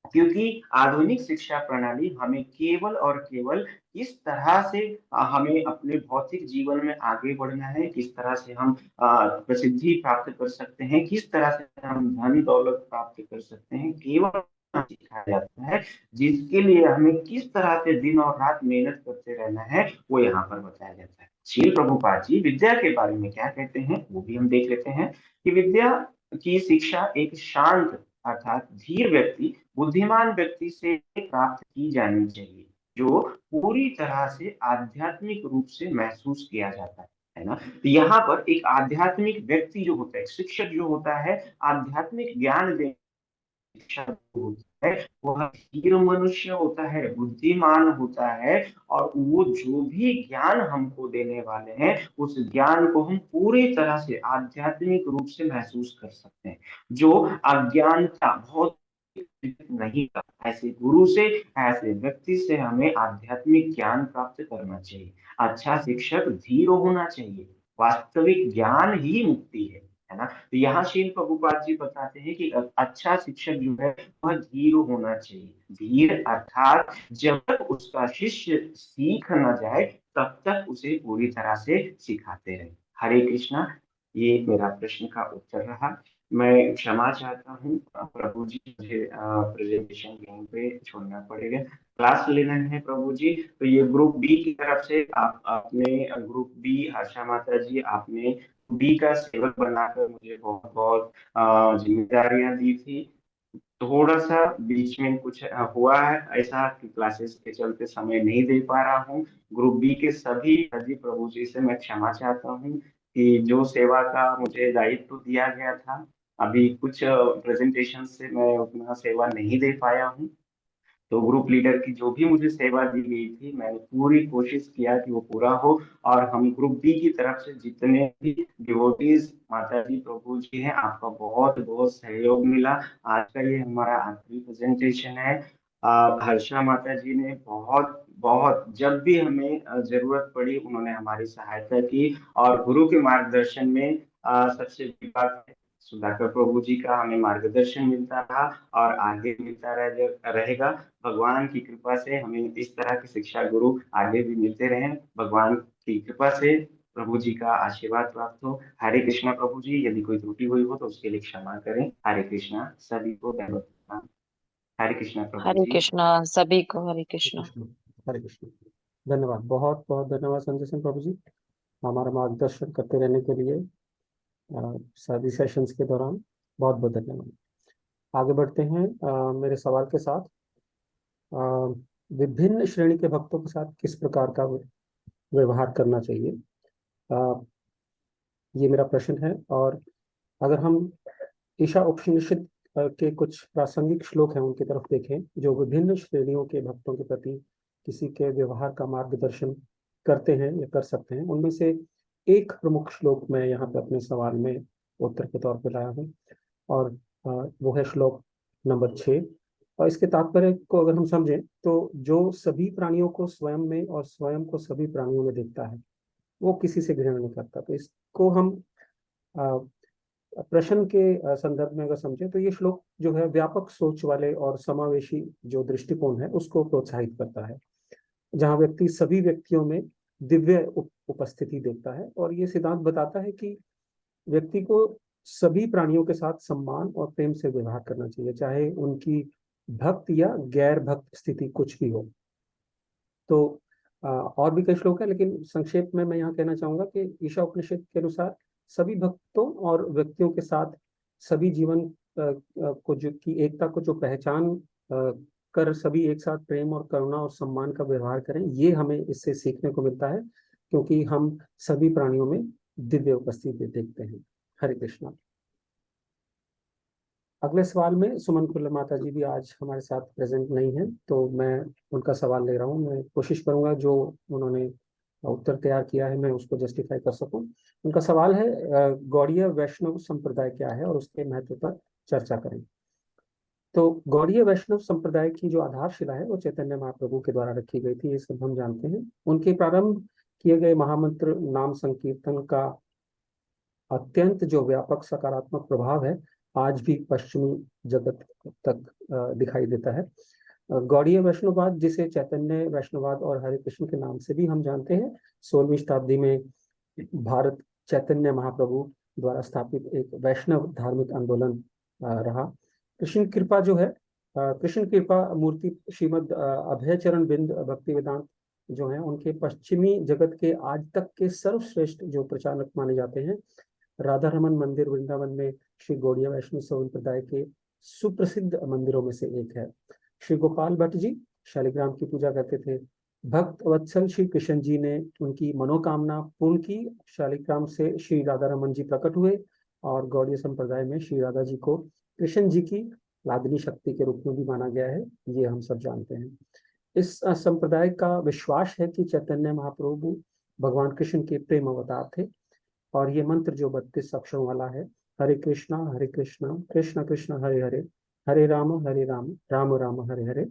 क्योंकि आधुनिक शिक्षा प्रणाली हमें केवल और केवल किस तरह से हमें अपने भौतिक जीवन में आगे बढ़ना है, किस तरह से हम प्रसिद्धि प्राप्त कर सकते हैं, किस तरह से हम धन दौलत प्राप्त कर सकते हैं, केवल सिखाया जाता है। जिसके लिए हमें किस तरह से दिन और रात मेहनत करते रहना है वो यहाँ पर बताया जाता है। श्री प्रभुपाद जी विद्या के बारे में क्या कहते हैं वो भी हम देख लेते हैं कि विद्या की शिक्षा एक शांत अर्थात धीर व्यक्ति, बुद्धिमान व्यक्ति से प्राप्त की जानी चाहिए, जो पूरी तरह से आध्यात्मिक रूप से महसूस किया जाता है ना। तो यहाँ पर एक आध्यात्मिक व्यक्ति जो होता है, शिक्षक जो होता है, आध्यात्मिक ज्ञान देने होता है, वह धीर मनुष्य होता है, बुद्धिमान होता है और वो जो भी ज्ञान हमको देने वाले हैं उस ज्ञान को हम पूरी तरह से आध्यात्मिक रूप से महसूस कर सकते हैं। जो अज्ञानता बहुत नहीं था, ऐसे गुरु से, ऐसे व्यक्ति से हमें आध्यात्मिक ज्ञान प्राप्त करना चाहिए। अच्छा शिक्षक धीर होना चाहिए, वास्तविक ज्ञान ही मुक्ति है ना। तो यहाँ श्रील प्रभुपाद जी बताते हैं कि अच्छा शिक्षक जो है वह धीर होना चाहिए। धीर अर्थात जब तक उसका शिष्य सीख न जाए तब तक उसे पूरी तरह से सिखाते रहे। हरे कृष्णा, ये मेरा प्रश्न का उत्तर रहा। मैं क्षमा चाहता हूँ प्रभु जी, मुझे प्रेजेंटेशन यहीं पे छोड़ना पड़ेगा, क्लास लेना है प्रभु जी। तो ये ग्रुप बी की तरफ से आप अपने ग्रुप बी, आशा माता जी आपने बी का सेवक बनाकर मुझे बहुत बहुत जिम्मेदारियां दी थी। थोड़ा सा बीच में कुछ हुआ है ऐसा कि क्लासेस के चलते समय नहीं दे पा रहा हूँ। ग्रुप बी के सभी हाजी प्रभु जी से मैं क्षमा चाहता हूँ कि जो सेवा का मुझे दायित्व दिया गया था, अभी कुछ प्रेजेंटेशन से मैं उतना सेवा नहीं दे पाया हूँ। तो ग्रुप लीडर की जो भी मुझे सेवा दी गई थी, मैंने पूरी कोशिश किया कि वो पूरा हो और हम ग्रुप बी की तरफ से जितने भी डिवोटीज माता जी प्रभु जी हैं, आपका बहुत बहुत सहयोग मिला। आज का ये हमारा आखिरी प्रेजेंटेशन है। हर्षा माता जी ने बहुत बहुत जब भी हमें जरूरत पड़ी उन्होंने हमारी सहायता की और गुरु के मार्गदर्शन में सबसे बड़ी बात है सुधाकर प्रभु जी का हमें मार्गदर्शन मिलता रहा और आगे मिलता रहेगा। भगवान की कृपा से हमें इस तरह की शिक्षा गुरु आगे भी मिलते रहे। भगवान की कृपा से प्रभु जी का आशीर्वाद प्राप्त हो। हरे कृष्णा प्रभु जी, यदि कोई त्रुटि हुई हो तो उसके लिए क्षमा करें। हरे कृष्णा सभी को दंडवत प्रणाम। हरे कृष्णा प्रभु हरे जी। कृष्णा सभी को, हरे कृष्णा। हरे कृष्ण। धन्यवाद, बहुत बहुत धन्यवाद संजय सिंह प्रभु जी, हमारा मार्गदर्शन करते रहने के लिए सभी सेशंस के दौरान। बहुत बहुत धन्यवाद। आगे बढ़ते हैं मेरे सवाल के साथ। विभिन्न श्रेणी के भक्तों के साथ किस प्रकार का व्यवहार करना चाहिए, ये मेरा प्रश्न है। और अगर हम ईशा उपनिषद के कुछ प्रासंगिक श्लोक हैं उनकी तरफ देखें जो विभिन्न श्रेणियों के भक्तों के प्रति किसी के व्यवहार का मार्गदर्शन करते हैं या कर सकते हैं, उनमें से एक प्रमुख श्लोक मैं यहाँ पे अपने सवाल में उत्तर के तौर पर लाया हूँ और वो है श्लोक नंबर 6। और इसके तात्पर्य को अगर हम समझें तो जो सभी प्राणियों को स्वयं में और स्वयं को सभी प्राणियों में देखता है वो किसी से घृणा नहीं करता। तो इसको हम प्रश्न के संदर्भ में अगर समझें तो ये श्लोक जो है व्यापक सोच वाले और समावेशी जो दृष्टिकोण है उसको प्रोत्साहित करता है, जहाँ व्यक्ति सभी व्यक्तियों में दिव्य उपस्थिति देखता है और ये सिद्धांत बताता है कि व्यक्ति को सभी प्राणियों के साथ सम्मान और प्रेम से व्यवहार करना चाहिए, चाहे उनकी भक्त या गैर भक्त स्थिति कुछ भी हो। तो और भी कई श्लोक है, लेकिन संक्षेप में मैं यहाँ कहना चाहूंगा कि ईशा उपनिषद के अनुसार सभी भक्तों और व्यक्तियों के साथ सभी जीवन को जो की एकता को जो पहचान कर सभी एक साथ प्रेम और करुणा और सम्मान का व्यवहार करें, ये हमें इससे सीखने को मिलता है क्योंकि हम सभी प्राणियों में दिव्य उपस्थिति देखते हैं। हरे कृष्णा। अगले सवाल में सुमन कुल्ला माता जी भी आज हमारे साथ प्रेजेंट नहीं है, तो मैं उनका सवाल ले रहा हूँ। मैं कोशिश करूंगा जो उन्होंने उत्तर तैयार किया है मैं उसको जस्टिफाई कर सकूं। उनका सवाल है गौड़ीय वैष्णव संप्रदाय क्या है और उसके महत्व पर चर्चा करें। तो गौड़ीय वैष्णव संप्रदाय की जो आधारशिला है वो चैतन्य महाप्रभु के द्वारा रखी गई थी, ये सब हम जानते हैं। उनके प्रारंभ किए गए महामंत्र नाम संकीर्तन का अत्यंत जो व्यापक सकारात्मक प्रभाव है आज भी पश्चिमी जगत तक दिखाई देता है। गौड़ीय वैष्णववाद, जिसे चैतन्य वैष्णववाद और हरे कृष्ण के नाम से भी हम जानते हैं, 16वीं शताब्दी में भारत चैतन्य महाप्रभु द्वारा स्थापित एक वैष्णव धार्मिक आंदोलन रहा। कृष्ण कृपा जो है, कृष्ण कृपा मूर्ति श्रीमद अभय चरण बिंद भक्ति वेदांत जो है उनके पश्चिमी जगत के आज तक के सर्वश्रेष्ठ जो प्रचारक माने जाते हैं। राधा रमन मंदिर वृंदावन में श्री गौड़ीय वैष्णव संप्रदाय के सुप्रसिद्ध मंदिरों में से एक है। श्री गोपाल भट्ट जी शालिग्राम की पूजा करते थे। भक्त वत्सल श्री कृष्ण जी ने उनकी मनोकामना पूर्ण की। शालिग्राम से श्री राधा रमन जी प्रकट हुए और गौड़ीय संप्रदाय में श्री राधा जी को कृष्ण जी की लादनी शक्ति के रूप में भी माना गया है, ये हम सब जानते हैं। इस संप्रदाय का विश्वास है कि चैतन्य महाप्रभु भगवान कृष्ण के प्रेम अवतार थे और ये मंत्र जो 32 अक्षरों वाला है, हरे कृष्णा कृष्ण कृष्ण हरे हरे, हरे राम राम राम हरे हरे,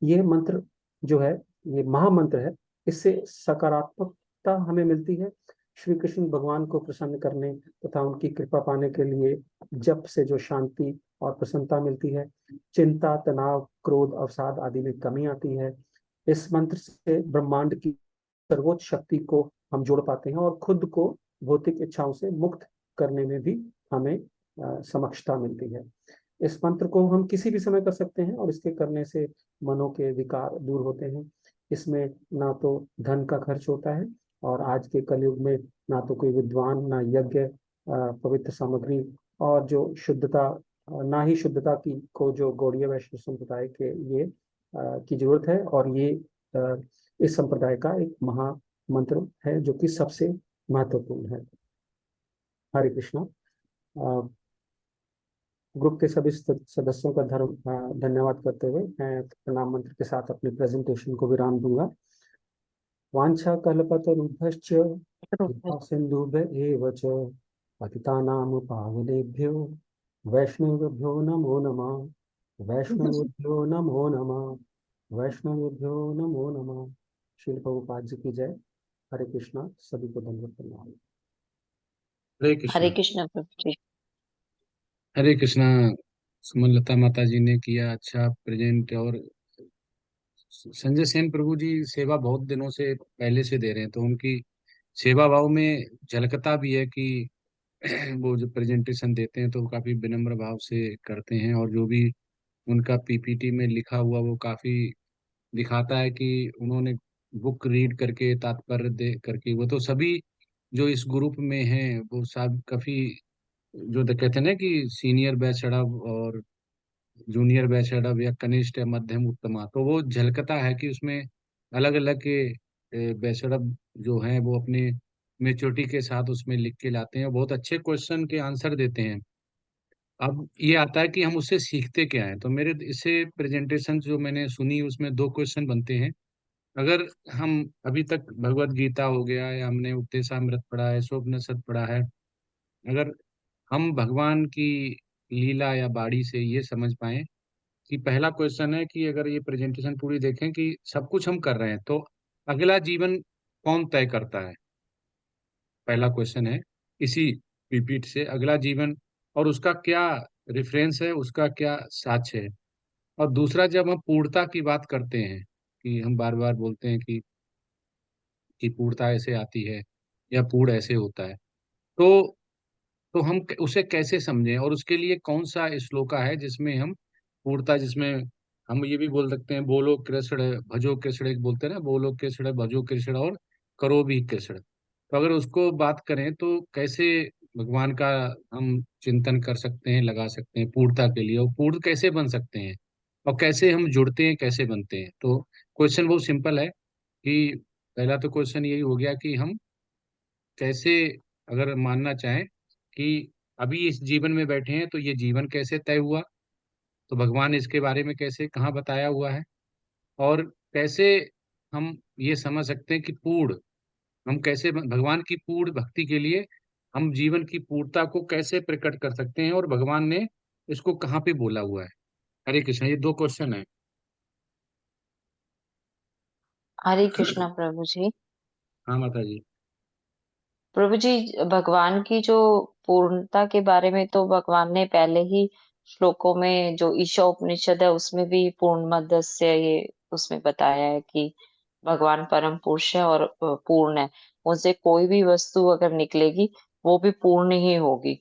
ये मंत्र जो है ये महामंत्र है। इससे सकारात्मकता हमें मिलती है। श्री कृष्ण भगवान को प्रसन्न करने तथा उनकी कृपा पाने के लिए जप से जो शांति और प्रसन्नता मिलती है, चिंता तनाव क्रोध अवसाद आदि में कमी आती है। इस मंत्र से ब्रह्मांड की सर्वोच्च शक्ति को हम जोड़ पाते हैं और खुद को भौतिक इच्छाओं से मुक्त करने में भी हमें समक्षता मिलती है। इस मंत्र को हम किसी भी समय कर सकते हैं और इसके करने से मनों के विकार दूर होते हैं। इसमें ना तो धन का खर्च होता है और आज के कलयुग में ना तो कोई विद्वान, ना यज्ञ, पवित्र सामग्री और जो शुद्धता ना ही शुद्धता की को जो गौड़ीय वैष्णव संप्रदाय के ये की जरूरत है, और ये इस संप्रदाय का एक महा मंत्र है जो कि सबसे महत्वपूर्ण है। हरे कृष्णा। ग्रुप के सभी सदस्यों का धन्यवाद करते हुए मैं प्रणाम मंत्र के साथ अपनी प्रेजेंटेशन को विराम दूंगा। वांछा कल्पतरुभ्यश्च कृपा सिन्धुभ्य च पतितानां पावनेभ्यो वैष्णवेभ्यो नमो नमः। वैष्णवेभ्यो नमो नमः। वैष्णवेभ्यो नमो नमः। श्रील प्रभुपाद जी की जय। हरे कृष्णा। सभी को धन्यवाद प्रणाम। हरे हरे कृष्णा। कृष्ण प्रभु जी। हरे कृष्णा। सुमनलता माता जी ने किया अच्छा प्रेजेंट, और संजय सेन प्रभु जी सेवा बहुत दिनों से पहले से दे रहे हैं, तो उनकी सेवा भाव में झलकता भी है कि वो जो प्रेजेंटेशन देते हैं तो काफी विनम्र भाव से करते हैं, और जो भी उनका पीपीटी में लिखा हुआ वो काफी दिखाता है कि उन्होंने बुक रीड करके तात्पर्य दे करके, वो तो सभी जो इस ग्रुप में हैं वो सब काफी जो तो कहते हैं ना कि सीनियर बैच अडब और जूनियर बैच अडब या कनिष्ठ या मध्यम उत्तमा, तो वो झलकता है कि उसमें अलग अलग के बैच अडब जो हैं वो अपने मेच्योरिटी के साथ उसमें लिख के लाते हैं, बहुत अच्छे क्वेश्चन के आंसर देते हैं। अब ये आता है कि हम उससे सीखते क्या है, तो मेरे इससे प्रेजेंटेशन जो मैंने सुनी उसमें दो क्वेश्चन बनते हैं। अगर हम अभी तक भगवत गीता हो गया या हमने उपदेशामृत पढ़ा है, सोपनिषद पढ़ा है, अगर हम भगवान की लीला या बाणी से ये समझ पाए कि पहला क्वेश्चन है कि अगर ये प्रेजेंटेशन पूरी देखें कि सब कुछ हम कर रहे हैं तो अगला जीवन कौन तय करता है। पहला क्वेश्चन है इसी रिपीट से, अगला जीवन और उसका क्या रेफरेंस है, उसका क्या साक्ष्य है। और दूसरा, जब हम पूर्णता की बात करते हैं कि हम बार बार बोलते हैं कि पूर्णता ऐसे आती है या पूर्ण ऐसे होता है, तो हम उसे कैसे समझें, और उसके लिए कौन सा श्लोका है जिसमें हम पूर्णता, जिसमें हम ये भी बोल सकते हैं बोलो कृष्ण भजो कृष्ण, एक बोलते हैं ना बोलो कृष्ण भजो कृष्ण और करो भी कृष्ण, तो अगर उसको बात करें तो कैसे भगवान का हम चिंतन कर सकते हैं, लगा सकते हैं पूर्णता के लिए, और पूर्ण कैसे बन सकते हैं और कैसे हम जुड़ते हैं, कैसे बनते हैं। तो क्वेश्चन बहुत सिंपल है कि पहला तो क्वेश्चन यही हो गया कि हम कैसे, अगर मानना चाहें कि अभी इस जीवन में बैठे हैं तो ये जीवन कैसे तय हुआ, तो भगवान ने इसके बारे में कैसे कहाँ बताया हुआ है, और कैसे हम ये समझ सकते हैं कि पूर्ण, हम कैसे भगवान की पूर्ण भक्ति के लिए हम जीवन की पूर्णता को कैसे प्रकट कर सकते हैं, और भगवान ने इसको कहाँ पे बोला हुआ है। हरे कृष्ण। ये दो क्वेश्चन है। हरे कृष्णा प्रभु जी। हाँ माता जी। प्रभु जी, भगवान की जो पूर्णता के बारे में तो भगवान ने पहले ही श्लोकों में, जो ईशा उपनिषद है उसमें भी पूर्ण मदस्य ये उसमें बताया है कि भगवान परम पुरुष है और पूर्ण है। उनसे कोई भी वस्तु अगर निकलेगी वो भी पूर्ण ही होगी,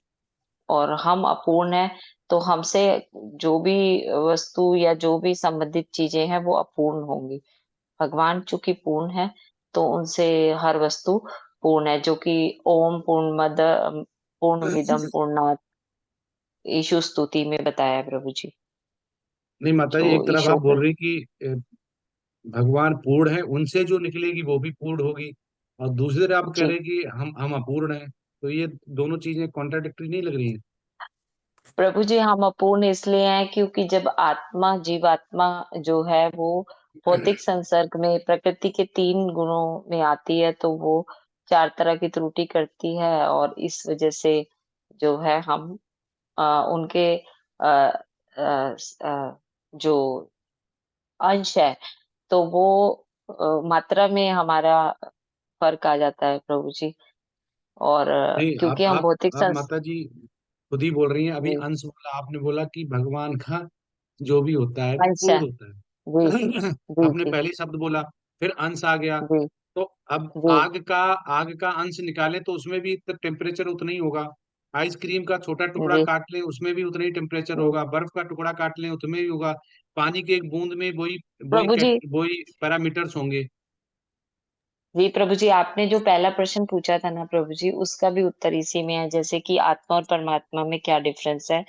और हम अपूर्ण है तो हमसे जो भी वस्तु या जो भी संबंधित चीजें हैं वो अपूर्ण होंगी। भगवान चूंकि पूर्ण है तो उनसे हर वस्तु पूर्ण है, जो कि ओम पूर्णमद पूर्णमिदं पूर्णात् यीशु स्तुति में बताया है प्रभु जी। नहीं माता जी, जो एक तरफ आप ईशो बोल रही कि भगवान पूर्ण है, उनसे जो निकलेगी वो भी पूर्ण होगी, और दूसरी तरफ आप कह जी रहे हैं कि हम अपूर्ण हैं, तो ये दोनों चीजें कॉन्ट्राडिक्टरी नहीं लग रही हैं। प्रभु जी, हम अपूर्ण इसलिए हैं क्योंकि जब आत्मा जीवात्मा जो है वो भौतिक संसर्ग में प्रकृति के 3 गुणों में आती है तो वो 4 तरह की त्रुटि करती है, और इस वजह से जो है हम उनके जो अंश है तो वो मात्रा में हमारा फर्क आ जाता है प्रभु जी। और नहीं, क्योंकि हम भौतिक आप माता जी खुद ही बोल रही हैं, अभी जी अंश बोला आपने, बोला कि भगवान का जो भी होता है वो अंश है। पूर्ण होता जी है। जी आपने जी पहले ही शब्द बोला, फिर अंश आ गया, जी तो अब जी आग का अंश निकाले तो उसमें भी टेम्परेचर उतना ही होगा। आइसक्रीम का छोटा टुकड़ा जी काट लें उसमें भी उतना ही टेम्परेचर जी होगा, बर्फ का टुकड़ा काट लें उसमें भी होगा, पानी की एक बूंद में प्रभु जी। वही पैरामीटर्स होंगे। जी प्रभु जी, आपने जो पहला प्रश्न पूछा था ना प्रभु जी, उसका भी उत्तर इसी में है, जैसे कि आत्मा और परमात्मा में क्या डिफरेंस है।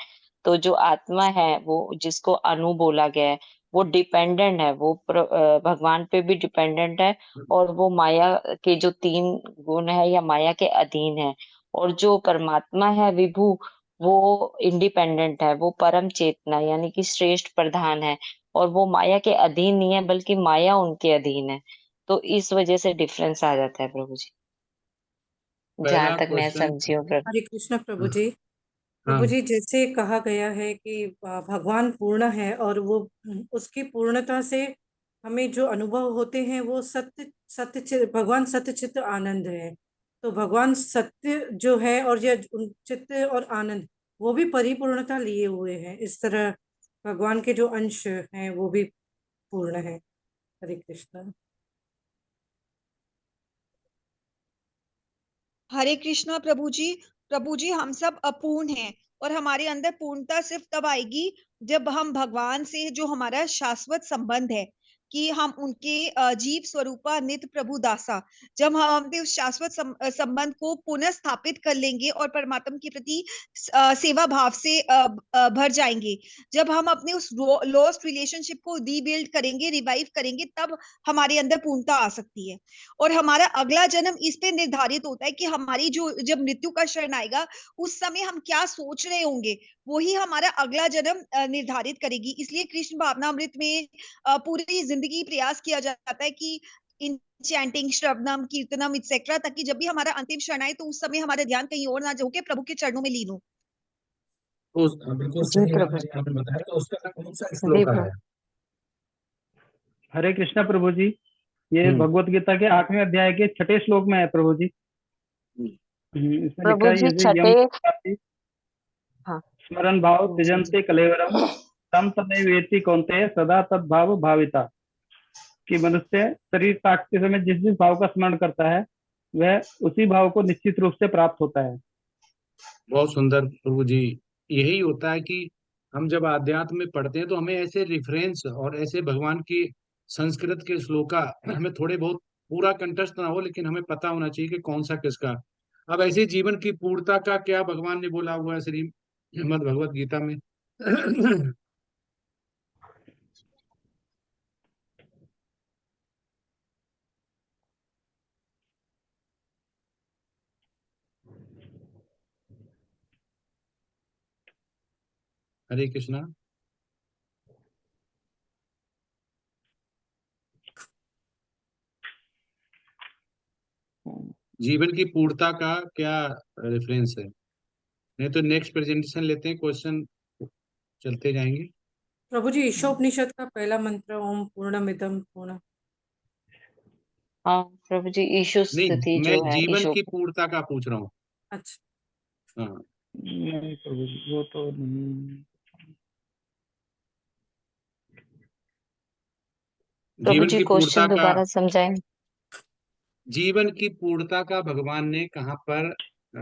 तो जो आत्मा है वो जिसको अनु बोला गया है वो डिपेंडेंट है, वो भगवान पे भी डिपेंडेंट है, और वो माया के जो 3 गुण है या माया के अधीन है। और जो परमात्मा है विभु, वो इंडिपेंडेंट है, वो परम चेतना यानी कि श्रेष्ठ प्रधान है, और वो माया के अधीन नहीं है बल्कि माया उनके अधीन है। तो इस वजह से डिफरेंस आ जाता है प्रभु जी, जहां पहला तक मैं क्वेश्चन। समझी हूँ प्रभु। हरे कृष्ण प्रभु जी। हाँ, प्रभु जी, जैसे कहा गया है कि भगवान पूर्ण है और वो उसकी पूर्णता से हमें जो अनुभव होते हैं वो भगवान सत्य चित्त आनंद है। तो भगवान सत्य जो है और ये चित्त और आनंद वो भी परिपूर्णता लिए हुए हैं। इस तरह भगवान के जो अंश हैं वो भी पूर्ण है। हरे कृष्ण। हरे कृष्णा प्रभु जी। प्रभु जी, हम सब अपूर्ण हैं और हमारे अंदर पूर्णता सिर्फ तब आएगी जब हम भगवान से जो हमारा शाश्वत संबंध है कि हम उनके जीव स्वरूपा नित्य प्रभु दासा, जब हम अपने उस शाश्वत संबंध को पुनः स्थापित कर लेंगे और परमात्मा के प्रति सेवा भाव से भर जाएंगे, जब हम अपने उस लॉस्ट रिलेशनशिप को रीबिल्ड करेंगे, रिवाइव करेंगे, तब हमारे अंदर पूर्णता आ सकती है। और हमारा अगला जन्म इस पे निर्धारित होता है कि हमारी जो जब मृत्यु का क्षण आएगा उस समय हम क्या सोच रहे होंगे, वही हमारा अगला जन्म निर्धारित करेगी। इसलिए कृष्ण भावनामृत में पूरी जिंदगी प्रयास किया जाता है कि इन चैंटिंग, श्रवणम, कीर्तनम इत्सेट्रा, ताकि जब भी हमारा अंतिम क्षण आए तो उस समय हमारा ध्यान कहीं और ना होके प्रभु के चरणों में लीन हो। तो बिल्कुल जी सही प्रभु माता जी आपने बताया। तो उसका कौन सा जी श्लोक है? हरे कृष्णा प्रभु जी। ये भगवत गीता के 8वें अध्याय के 6ठे श्लोक में है प्रभु जी। इसमें लिखा प्रभु है, जी जैसे यम छठे। हाँ। स्मरण भाव जी त्यजन्ते कलेवरम तम तमेवेति कौन्तेय सदा तद्भाव भाविता। कि मनुष्य शरीर त्यागते समय जिस जिस भाव का स्मरण करता है वह उसी भाव को निश्चित रूप से प्राप्त होता है। बहुत सुंदर प्रभु जी। यही होता है कि हम जब आध्यात्म में पढ़ते हैं तो हमें ऐसे रिफरेंस और ऐसे भगवान की संस्कृत के श्लोका हमें थोड़े बहुत पूरा कंठस्थ ना हो, लेकिन हमें पता होना चाहिए कि कौन सा किसका। अब ऐसे जीवन की पूर्णता का क्या भगवान ने बोला हुआ है श्री श्रीमद् भगवत गीता में। हरे कृष्णा। जीवन की पूर्णता का क्या रेफरेंस है? नहीं तो नेक्स्ट प्रेजेंटेशन लेते हैं, क्वेश्चन चलते जाएंगे। प्रभु जी, ईशोपनिषद का पहला मंत्र ओम पूर्णमिदं पूर्ण। हाँ प्रभु जी, ईशु स्तुति नहीं, मैं जो है जीवन ईशु। की पूर्णता का पूछ रहा हूँ। अच्छा। हाँ, नहीं प्रभु जी, वो तो नहीं। प्रभु जीवन जी की पूर्णता क्वेश्चन का, दोबारा समझाएंगे। जीवन की पूर्णता का भगवान ने कहाँ पर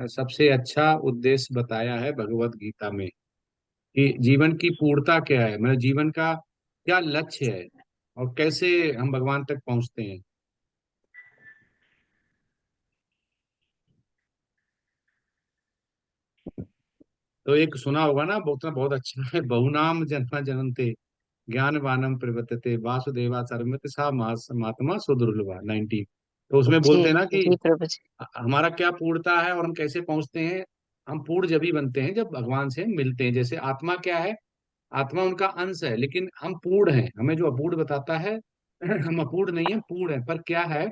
सबसे अच्छा उद्देश्य बताया है भगवत गीता में? कि जीवन की पूर्णता क्या है, मतलब जीवन का क्या लक्ष्य है और कैसे हम भगवान तक पहुंचते हैं? तो एक सुना होगा ना, बहुत अच्छा है, बहुनाम जन्म जन्मते ज्ञानवानम प्रवर्तते वासुदेवा सर्वमित सा महात्मा सुदुर्लभा 19। तो उसमें जी बोलते हैं ना कि जी प्रभु जी। हमारा क्या पूर्णता है और हम कैसे पहुंचते हैं। हम पूर्ण जब ही बनते हैं जब भगवान से मिलते हैं। जैसे आत्मा क्या है, आत्मा उनका अंश है, लेकिन हम पूर्ण हैं। हमें जो अपूर्ण बताता है हम अपूर्ण नहीं है, पूर्ण है। पर क्या है,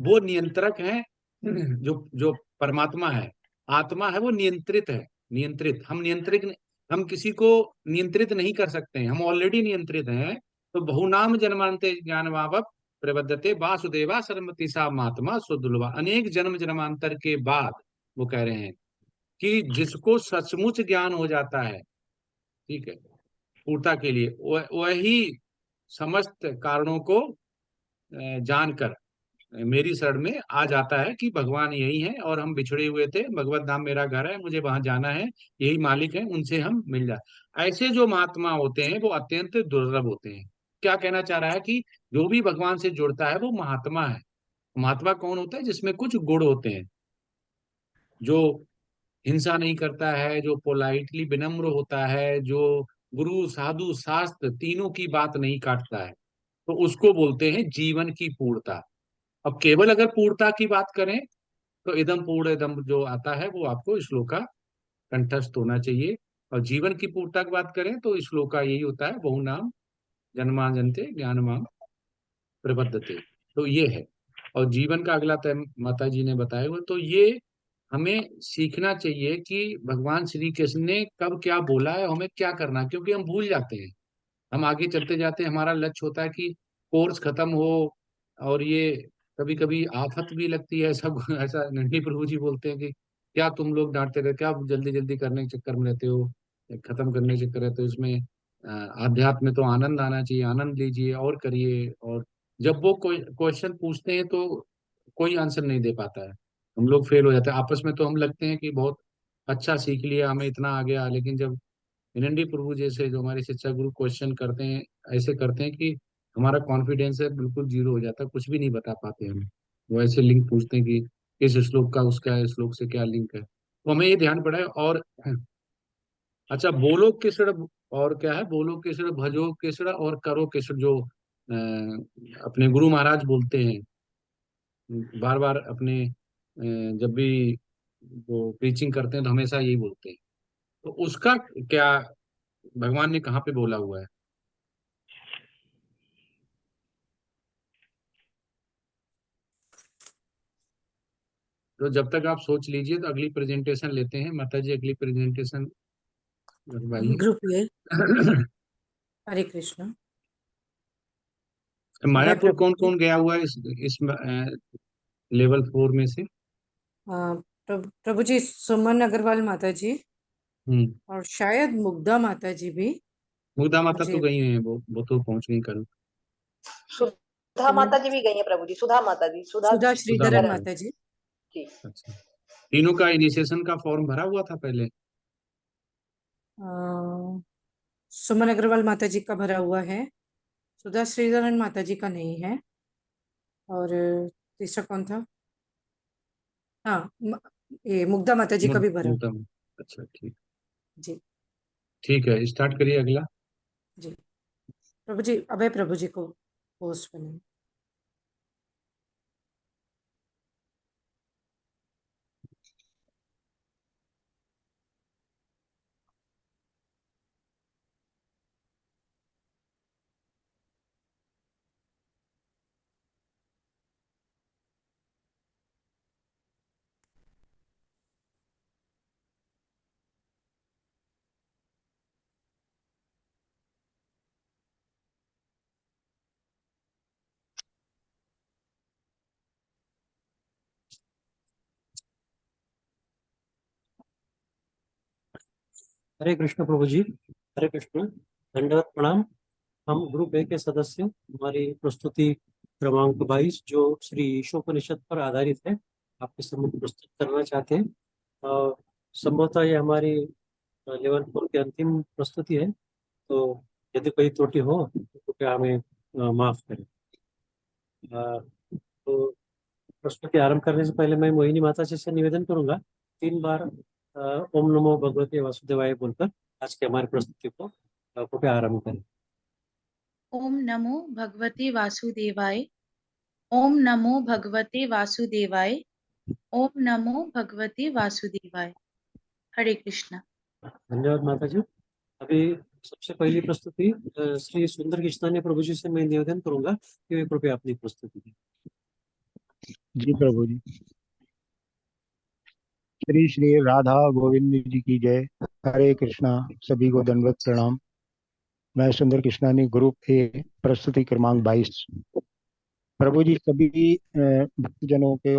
वो नियंत्रक है। जो जो परमात्मा है, आत्मा है, वो नियंत्रित है। नियंत्रित, हम नियंत्रित, हम किसी को नियंत्रित नहीं कर सकते हैं, हम ऑलरेडी नियंत्रित हैं। तो बहुनाम जन्मांते ज्ञान प्रबद्धते वासुदेवा सरमति सा महात्मा सुदुर्लभा। अनेक जन्म जन्मांतर के बाद वो कह रहे हैं कि जिसको सचमुच ज्ञान हो जाता है, ठीक है, पूर्णता के लिए वही समस्त कारणों को जानकर मेरी शरण में आ जाता है कि भगवान यही है और हम बिछड़े हुए थे, भगवत धाम मेरा घर है, मुझे वहां जाना है, यही मालिक है, उनसे हम मिल जाए। ऐसे जो महात्मा होते हैं वो अत्यंत दुर्लभ होते हैं। क्या कहना चाह रहा है कि जो भी भगवान से जुड़ता है वो महात्मा है। महात्मा कौन होता है? जिसमें कुछ गुण होते हैं, जो हिंसा नहीं करता है, जो पोलाइटली विनम्र होता है, जो गुरु साधु शास्त्र तीनों की बात नहीं काटता है, तो उसको बोलते हैं जीवन की पूर्णता। अब केवल अगर पूर्णता की बात करें तो इदम पूर्ण इदम जो आता है वो आपको श्लोक का कंठस्थ होना चाहिए। और जीवन की पूर्णता की बात करें तो श्लोक का यही होता है, बहु नाम जन्मांजनते ज्ञानमाम प्रबद्धते। तो ये है। और जीवन का अगला तय माता जी ने बताया हुआ, तो ये हमें सीखना चाहिए कि भगवान श्री कृष्ण ने कब क्या बोला है, हमें क्या करना है, क्योंकि हम भूल जाते हैं। हम आगे चलते जाते हैं, हमारा लक्ष्य होता है कि कोर्स खत्म हो, और ये कभी कभी आफत भी लगती है सब ऐसा नंदी प्रभु जी बोलते हैं कि क्या तुम लोग डांटते रहते, क्या जल्दी जल्दी करने के चक्कर में रहते हो, खत्म करने के चक्कर रहते हो, इसमें आध्यात्म में तो आनंद आना चाहिए, आनंद लीजिए और करिए। और जब वो कोई क्वेश्चन पूछते हैं तो कोई आंसर नहीं दे पाता है, हम लोग फेल हो जाते हैं। आपस में तो हम लगते हैं कि बहुत अच्छा सीख लिया, हमें इतना आ गया, लेकिन जब विनंदी प्रभु जैसे जो हमारे शिक्षा गुरु क्वेश्चन करते हैं, ऐसे करते हैं कि हमारा कॉन्फिडेंस है बिल्कुल जीरो हो जाता है, कुछ भी नहीं बता पाते हम। वो ऐसे लिंक पूछते हैं कि इस श्लोक का उसका श्लोक से क्या लिंक है, तो हमें ये ध्यान पड़ा है। और अच्छा, बोलो केसर, और क्या है, बोलो केसर, भजो केसर और करो केसर, जो अपने गुरु महाराज बोलते हैं बार बार अपने जब भी वो प्रीचिंग करते हैं तो हमेशा यही बोलते हैं। तो उसका क्या भगवान ने कहाँ पे बोला हुआ है? तो जब तक आप सोच लीजिए तो अगली प्रेजेंटेशन लेते हैं। माता जी अगली प्रेजेंटेशन लगवाइए। Group A. हरे कृष्ण। अभय मायापुर प्रभु कौन जी। कौन गया हुआ है इस लेवल 4 में से? प्रभु जी सुमन अग्रवाल माता जी, हम्म। और शायद मुग्धा माता जी भी। मुग्धा माता तो मुझे गई हैं, वो तो पहुंच गई कल। सुधा सुमन, माता जी भी गई है प्रभु जी, सुधा माता जी, सुधा सुधा सुधा श्रीधरन माता। माता जी। जी। अच्छा, तीनों का इनिशिएशन का फॉर्म भरा हुआ था पहले? अ, सुमन अग्रवाल माता जी का भरा हुआ है, सुधा श्रीधरन माता जी का नहीं है। और तीसरा कौन था? हाँ, ये मुग्धा माता जी का भी भरा। मुग्धा। अच्छा, ठीक। जी। ठीक है, स्टार्ट करिए अगला। जी प्रभु जी, अभय प्रभु जी को होस्ट बने। हरे कृष्ण प्रभु जी। हरे कृष्ण, दंडवत प्रणाम। हम ग्रुप ए के सदस्य, हमारी प्रस्तुति क्रमांक 22 जो श्री ईशोपनिषद पर आधारित है, आपके सम्मुख प्रस्तुत करना चाहते हैं। संभवतः ये हमारी लेवल 4 की अंतिम प्रस्तुति है, तो यदि कोई त्रुटि हो तो कृपया हमें माफ करें। तो प्रस्तुति आरंभ करने से पहले मैं मोहिनी माता जी से निवेदन करूंगा 3 बार ओम नमो भगवते वासुदेवाय बोलकर आज की हमारी प्रस्तुति को कृपया आरंभ करें। ओम नमो भगवते वासुदेवाय। ओम नमो भगवते वासुदेवाय। ओम नमो भगवते वासुदेवाय। हरे कृष्णा। धन्यवाद माता जी। अभी सबसे पहली प्रस्तुति श्री सुंदर कृष्णानी प्रभु जी से मैं निवेदन करूंगा कि वे कृपया अपनी प्रस्तुति दें। जी प्रभु जी। श्री श्री राधा गोविंद जी की जय। हरे कृष्णा, सभी को दंडवत प्रणाम। मैं सुंदर कृष्णानी ग्रुप ए, प्रस्तुति क्रमांक 22। प्रभु जी, सभी भक्तजनों के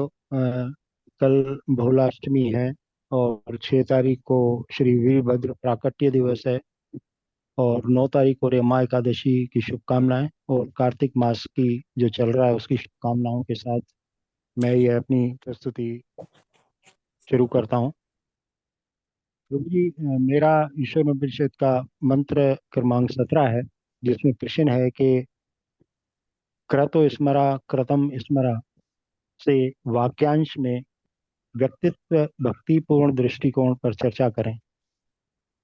कल भोलाष्टमी है और 6 तारीख को श्री वीरभद्र प्राकट्य दिवस है और 9 तारीख को रेमा एकादशी की शुभकामनाएं और कार्तिक मास की जो चल रहा है उसकी शुभकामनाओं के साथ मैं ये अपनी प्रस्तुति शुरू करता हूँ। प्रभु जी, मेरा ईश्वर उपनिषद का मंत्र क्रमांक 17 है, जिसमें प्रश्न है कि क्रतो स्मरा क्रतम स्मरा से वाक्यांश में व्यक्तित्व भक्तिपूर्ण दृष्टिकोण पर चर्चा करें।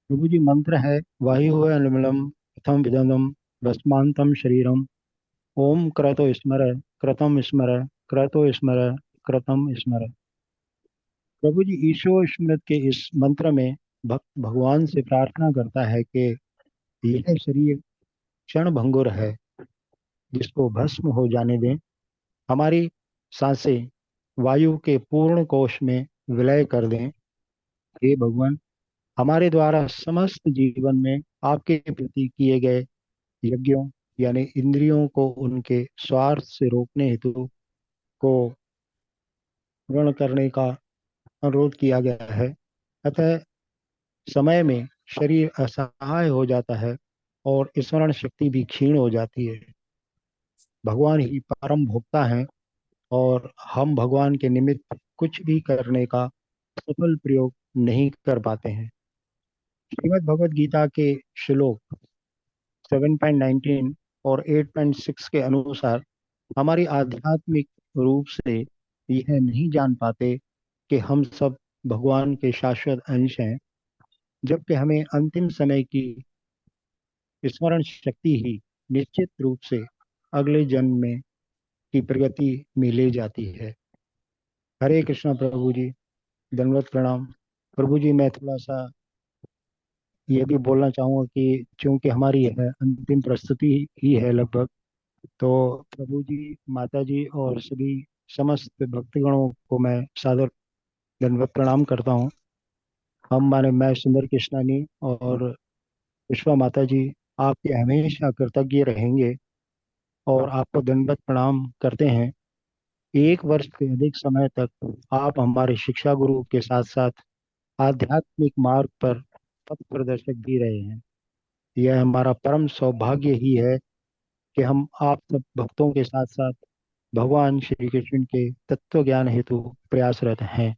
प्रभु जी मंत्र है वायु अनुमलम प्रथम विदनम भस्मांतम शरीरम ओम क्रतो स्मर क्रतम स्मर क्रतो स्मर क्रतम स्मर। प्रभु जी ईशो स्मृत के इस मंत्र में भक्त भगवान से प्रार्थना करता है कि यह शरीर क्षण भंगुर है, जिसको भस्म हो जाने दें। हमारी सांसें वायु के पूर्ण कोश में विलय कर दें। हे भगवान, हमारे द्वारा समस्त जीवन में आपके प्रति किए गए यज्ञों यानी इंद्रियों को उनके स्वार्थ से रोकने हेतु को पूर्ण करने का अनुरोध किया गया है। अतः समय में शरीर असहाय हो जाता है और स्मरण शक्ति भी क्षीण हो जाती है। भगवान ही परम भोक्ता हैं और हम भगवान के निमित्त कुछ भी करने का सफल प्रयोग नहीं कर पाते हैं। श्रीमद् भगवद गीता के श्लोक 7.19 और 8.6 के अनुसार हमारी आध्यात्मिक रूप से यह नहीं जान पाते कि हम सब भगवान के शाश्वत अंश हैं, जबकि हमें अंतिम समय की स्मरण शक्ति ही निश्चित रूप से अगले जन्म में की प्रगति में ले जाती है। हरे कृष्णा प्रभु जी, दंडवत प्रणाम। प्रभु जी मैं थोड़ा सा ये भी बोलना चाहूँगा कि चूंकि हमारी यह अंतिम प्रस्तुति ही है लगभग, तो प्रभु जी, माता जी और सभी समस्त भक्तगणों को मैं सादर दंडवत प्रणाम करता हूँ। हम माने मैं सुंदर कृष्णानी और विश्वा माता जी आपके हमेशा कृतज्ञ रहेंगे और आपको दंडवत प्रणाम करते हैं। 1 वर्ष से अधिक समय तक आप हमारे शिक्षा गुरु के साथ साथ आध्यात्मिक मार्ग पर पथ प्रदर्शक भी रहे हैं। यह हमारा परम सौभाग्य ही है कि हम आप सब भक्तों के साथ साथ भगवान श्री कृष्ण के तत्व ज्ञान हेतु प्रयासरत हैं।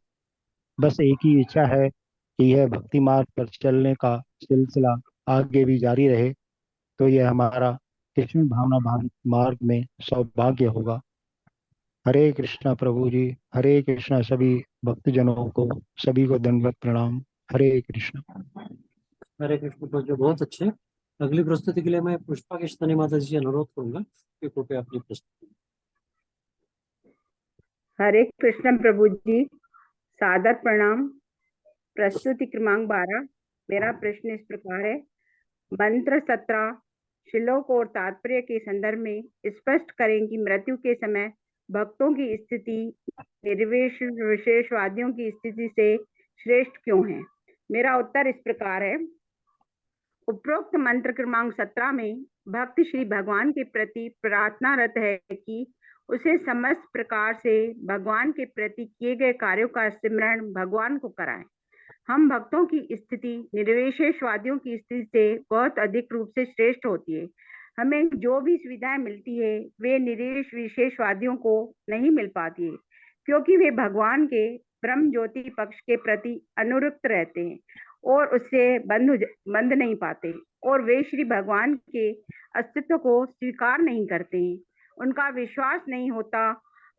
बस एक ही इच्छा है कि यह भक्ति मार्ग पर चलने का सिलसिला आगे भी जारी रहे, तो यह हमारा कृष्ण भावना भावित मार्ग में सौभाग्य होगा। हरे कृष्णा प्रभु जी, हरे कृष्णा सभी भक्तजनों को, सभी को दंडवत प्रणाम। हरे कृष्णा। हरे कृष्ण प्रभु जी, बहुत अच्छे। अगली प्रस्तुति के लिए मैं पुष्पा कृष्णानी माता जी से अनुरोध करूंगा कि कृपया अपनी प्रस्तुति। हरे कृष्ण प्रभु जी, सादर प्रणाम। प्रस्तुति क्रमांक 12। मेरा प्रश्न इस प्रकार है, मंत्र 17 श्लोक और तात्पर्य के संदर्भ में स्पष्ट करें कि मृत्यु के समय भक्तों की स्थिति निर्विशेष विशेषवादियों की स्थिति से श्रेष्ठ क्यों है। मेरा उत्तर इस प्रकार है, उपरोक्त मंत्र क्रमांक 17 में भक्त श्री भगवान के प्रति प्रार्थनारत है कि उसे समस्त प्रकार से भगवान के प्रति किए गए कार्यों का स्मरण भगवान को कराएं। हम भक्तों की स्थिति निर्विशेषवादियों की स्थिति से बहुत अधिक रूप से श्रेष्ठ होती है। हमें जो भी सुविधाएं मिलती है वे निर्विशेषवादियों को नहीं मिल पाती है, क्योंकि वे भगवान के ब्रह्म ज्योति पक्ष के प्रति अनुरक्त रहते हैं और उससे बंध नहीं पाते, और वे श्री भगवान के अस्तित्व को स्वीकार नहीं करते हैं। उनका विश्वास नहीं होता।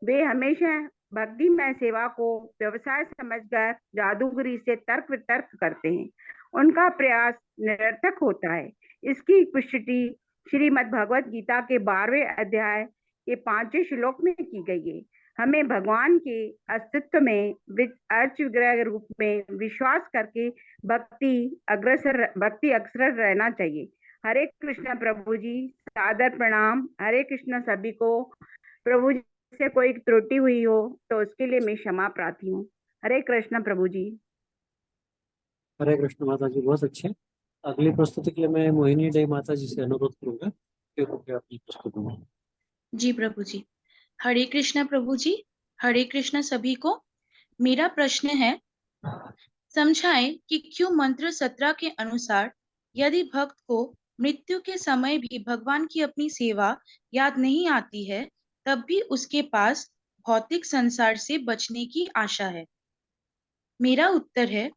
वे हमेशा भक्तिमय सेवा को व्यवसाय समझकर जादूगरी से तर्क वितर्क करते हैं। उनका प्रयास निरर्थक होता है। इसकी पुष्टि श्रीमद् भगवद गीता के 12वें अध्याय के 5वें श्लोक में की गई है। हमें भगवान के अस्तित्व में अर्च विग्रह रूप में विश्वास करके भक्ति अग्रसर रहना चाहिए। हरे कृष्ण प्रभु जी, सादर प्रणाम। हरे कृष्ण सभी को। प्रभु जी से कोई त्रुटि हुई हो तो उसके लिए मैं क्षमा प्रार्थी हूँ। हरे कृष्ण प्रभु जी। हरे कृष्ण माता जी, बहुत अच्छे। अगली प्रस्तुति के लिए मैं मोहिनी डे माता जी से अनुरोध करूंगा कि कृपया अपनी प्रस्तुति में। जी प्रभु जी। हरे कृष्णा प्रभु जी, हरे कृष्णा सभी को। मेरा प्रश्न है, समझाएं कि क्यों मंत्र 17 के अनुसार यदि भक्त को मृत्यु के समय भी भगवान की अपनी सेवा याद नहीं आती है, तब भी उसके पास भौतिक संसार से बचने की आशा है। मेरा उत्तर है,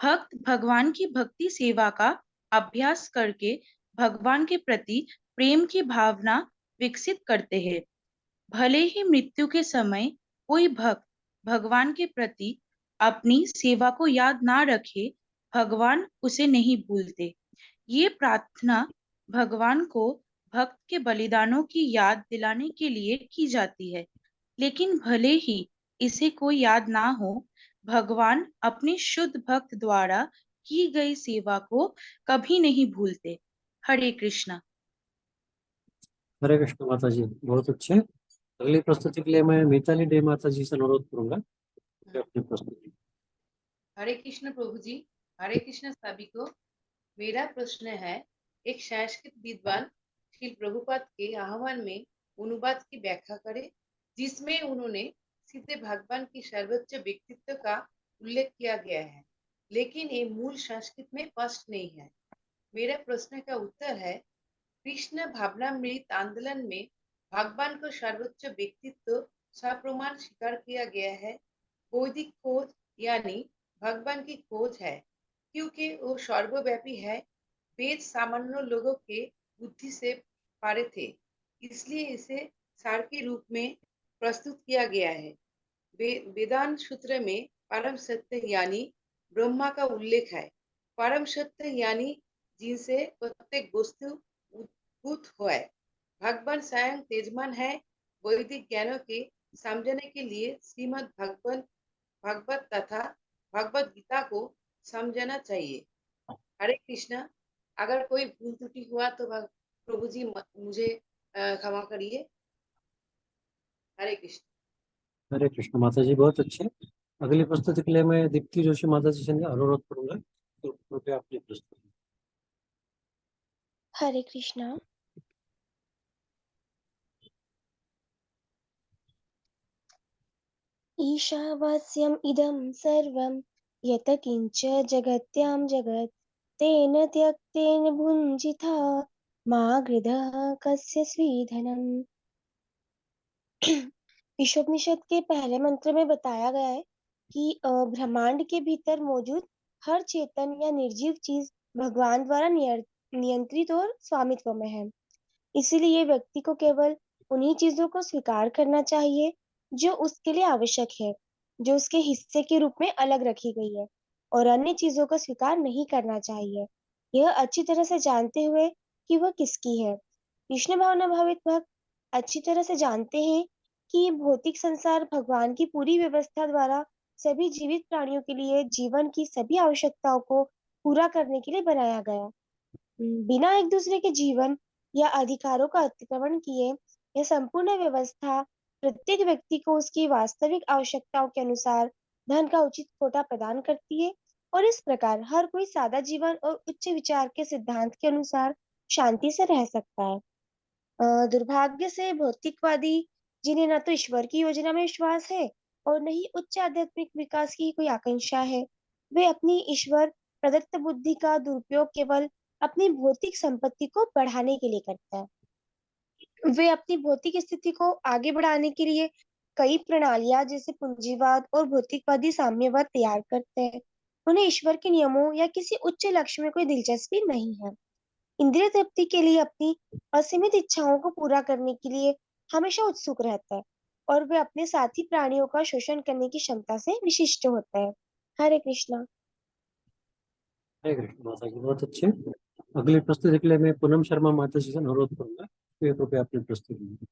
भक्त भगवान की भक्ति सेवा का अभ्यास करके भगवान के प्रति प्रेम की भावना विकसित करते हैं। भले ही मृत्यु के समय कोई भक्त भगवान के प्रति अपनी सेवा को याद ना रखे, भगवान उसे नहीं भूलते। ये प्रार्थना भगवान को भक्त के बलिदानों की याद दिलाने के लिए की जाती है, लेकिन भले ही इसे कोई याद ना हो, भगवान अपने शुद्ध भक्त द्वारा की गई सेवा को कभी नहीं भूलते। हरे कृष्णा। हरे कृष्ण माता जी, बहुत अच्छे। अगली प्रस्तुति के लिए मैं मिताली डे माता जी से अनुरोध करूंगा अपनी प्रस्तुति। हरे कृष्ण प्रभु जी, हरे कृष्ण सभी को। मेरा प्रश्न है, एक संस्कृत विद्वान श्री प्रभुपाद के आह्वान में अनुवाद की व्याख्या करें, जिसमें उन्होंने सीधे भगवान की सर्वोच्च व्यक्तित्व का उल्लेख किया गया है, लेकिन ये मूल संस्कृत में स्पष्ट नहीं है। मेरा प्रश्न का उत्तर है, कृष्ण भावनामृत आंदोलन में भगवान को सर्वोच्च व्यक्तित्व सप्रमाण स्वीकार किया गया है। बौद्धिक खोज यानी भगवान की खोज है, क्योंकि वो सर्वव्यापी है। वेद सामान्य लोगों के बुद्धि से पारे थे, इसलिए इसे सार के रूप में प्रस्तुत किया गया है। वेदांत सूत्र में परम सत्य यानी ब्रह्मा का उल्लेख है। परम सत्य यानी जिनसे प्रत्येक वस्तु उद्भूत हुआ है। भगवान स्वयं तेजमान है। वैदिक ज्ञानों के समझने के लिए श्रीमद् भगवत तथा भगवत गीता को समझना चाहिए। हरे कृष्णा। अगर कोई भूल त्रुटि हुआ तो प्रभु जी मुझे क्षमा करिए। हरे कृष्ण। हरे कृष्ण माता जी, बहुत अच्छे। अगली प्रस्तुति के लिए मैं दीप्ति जोशी माता जी से अनुरोध करूंगा, तो कृपया अपनी प्रस्तुति। हरे कृष्णा। ईशावास्यम् इदं सर्वं यत् किञ्च जगत्यां जगत् तेन त्यक्तेन भुञ्जिता मा गृधः कस्य स्वीधनम्। ईशोपनिषद के पहले मंत्र में बताया गया है कि ब्रह्मांड के भीतर मौजूद हर चेतन या निर्जीव चीज भगवान द्वारा नियंत्रित और स्वामित्व में है। इसीलिए व्यक्ति को केवल उन्हीं चीजों को स्वीकार करना चाहिए जो उसके लिए आवश्यक है, जो उसके हिस्से के रूप में अलग रखी गई है, और अन्य चीजों को स्वीकार नहीं करना चाहिए, यह अच्छी तरह से जानते हुए कि वह किसकी है। कृष्ण भावना भावित भक्त अच्छी तरह से जानते हैं कि भौतिक संसार भगवान की पूरी व्यवस्था द्वारा सभी जीवित प्राणियों के लिए जीवन की सभी आवश्यकताओं को पूरा करने के लिए बनाया गया। बिना एक दूसरे के जीवन या अधिकारों का अतिक्रमण किए यह संपूर्ण व्यवस्था प्रत्येक व्यक्ति को उसकी वास्तविक आवश्यकताओं के अनुसार धन का उचित कोटा प्रदान करती है, और इस प्रकार हर कोई सादा जीवन और उच्च विचार के सिद्धांत के अनुसार शांति से रह सकता है। दुर्भाग्य से भौतिकवादी जिन्हें न तो ईश्वर की योजना में विश्वास है और न ही उच्च आध्यात्मिक विकास की कोई आकांक्षा है, वे अपनी ईश्वर प्रदत्त बुद्धि का दुरुपयोग केवल अपनी भौतिक संपत्ति को बढ़ाने के लिए करता है। वे अपनी भौतिक स्थिति को आगे बढ़ाने के लिए कई प्रणालियां जैसे पूंजीवाद और भौतिकवादी साम्यवाद तैयार करते हैं। उन्हें ईश्वर के नियमों या किसी उच्च लक्ष्य में कोई दिलचस्पी नहीं है। इंद्रिय तृप्ति के लिए अपनी असीमित इच्छाओं को पूरा करने के लिए हमेशा उत्सुक रहता है, और वे अपने साथी प्राणियों का शोषण करने की क्षमता से विशिष्ट होता है। हरे कृष्णा। हरे कृष्ण माता जी, बहुत अच्छे। अगली प्रस्तुति के लिए मैं पूनम शर्मा माता जी से अनुरोध करूंगा, तो कृपया अपनी प्रस्तुति।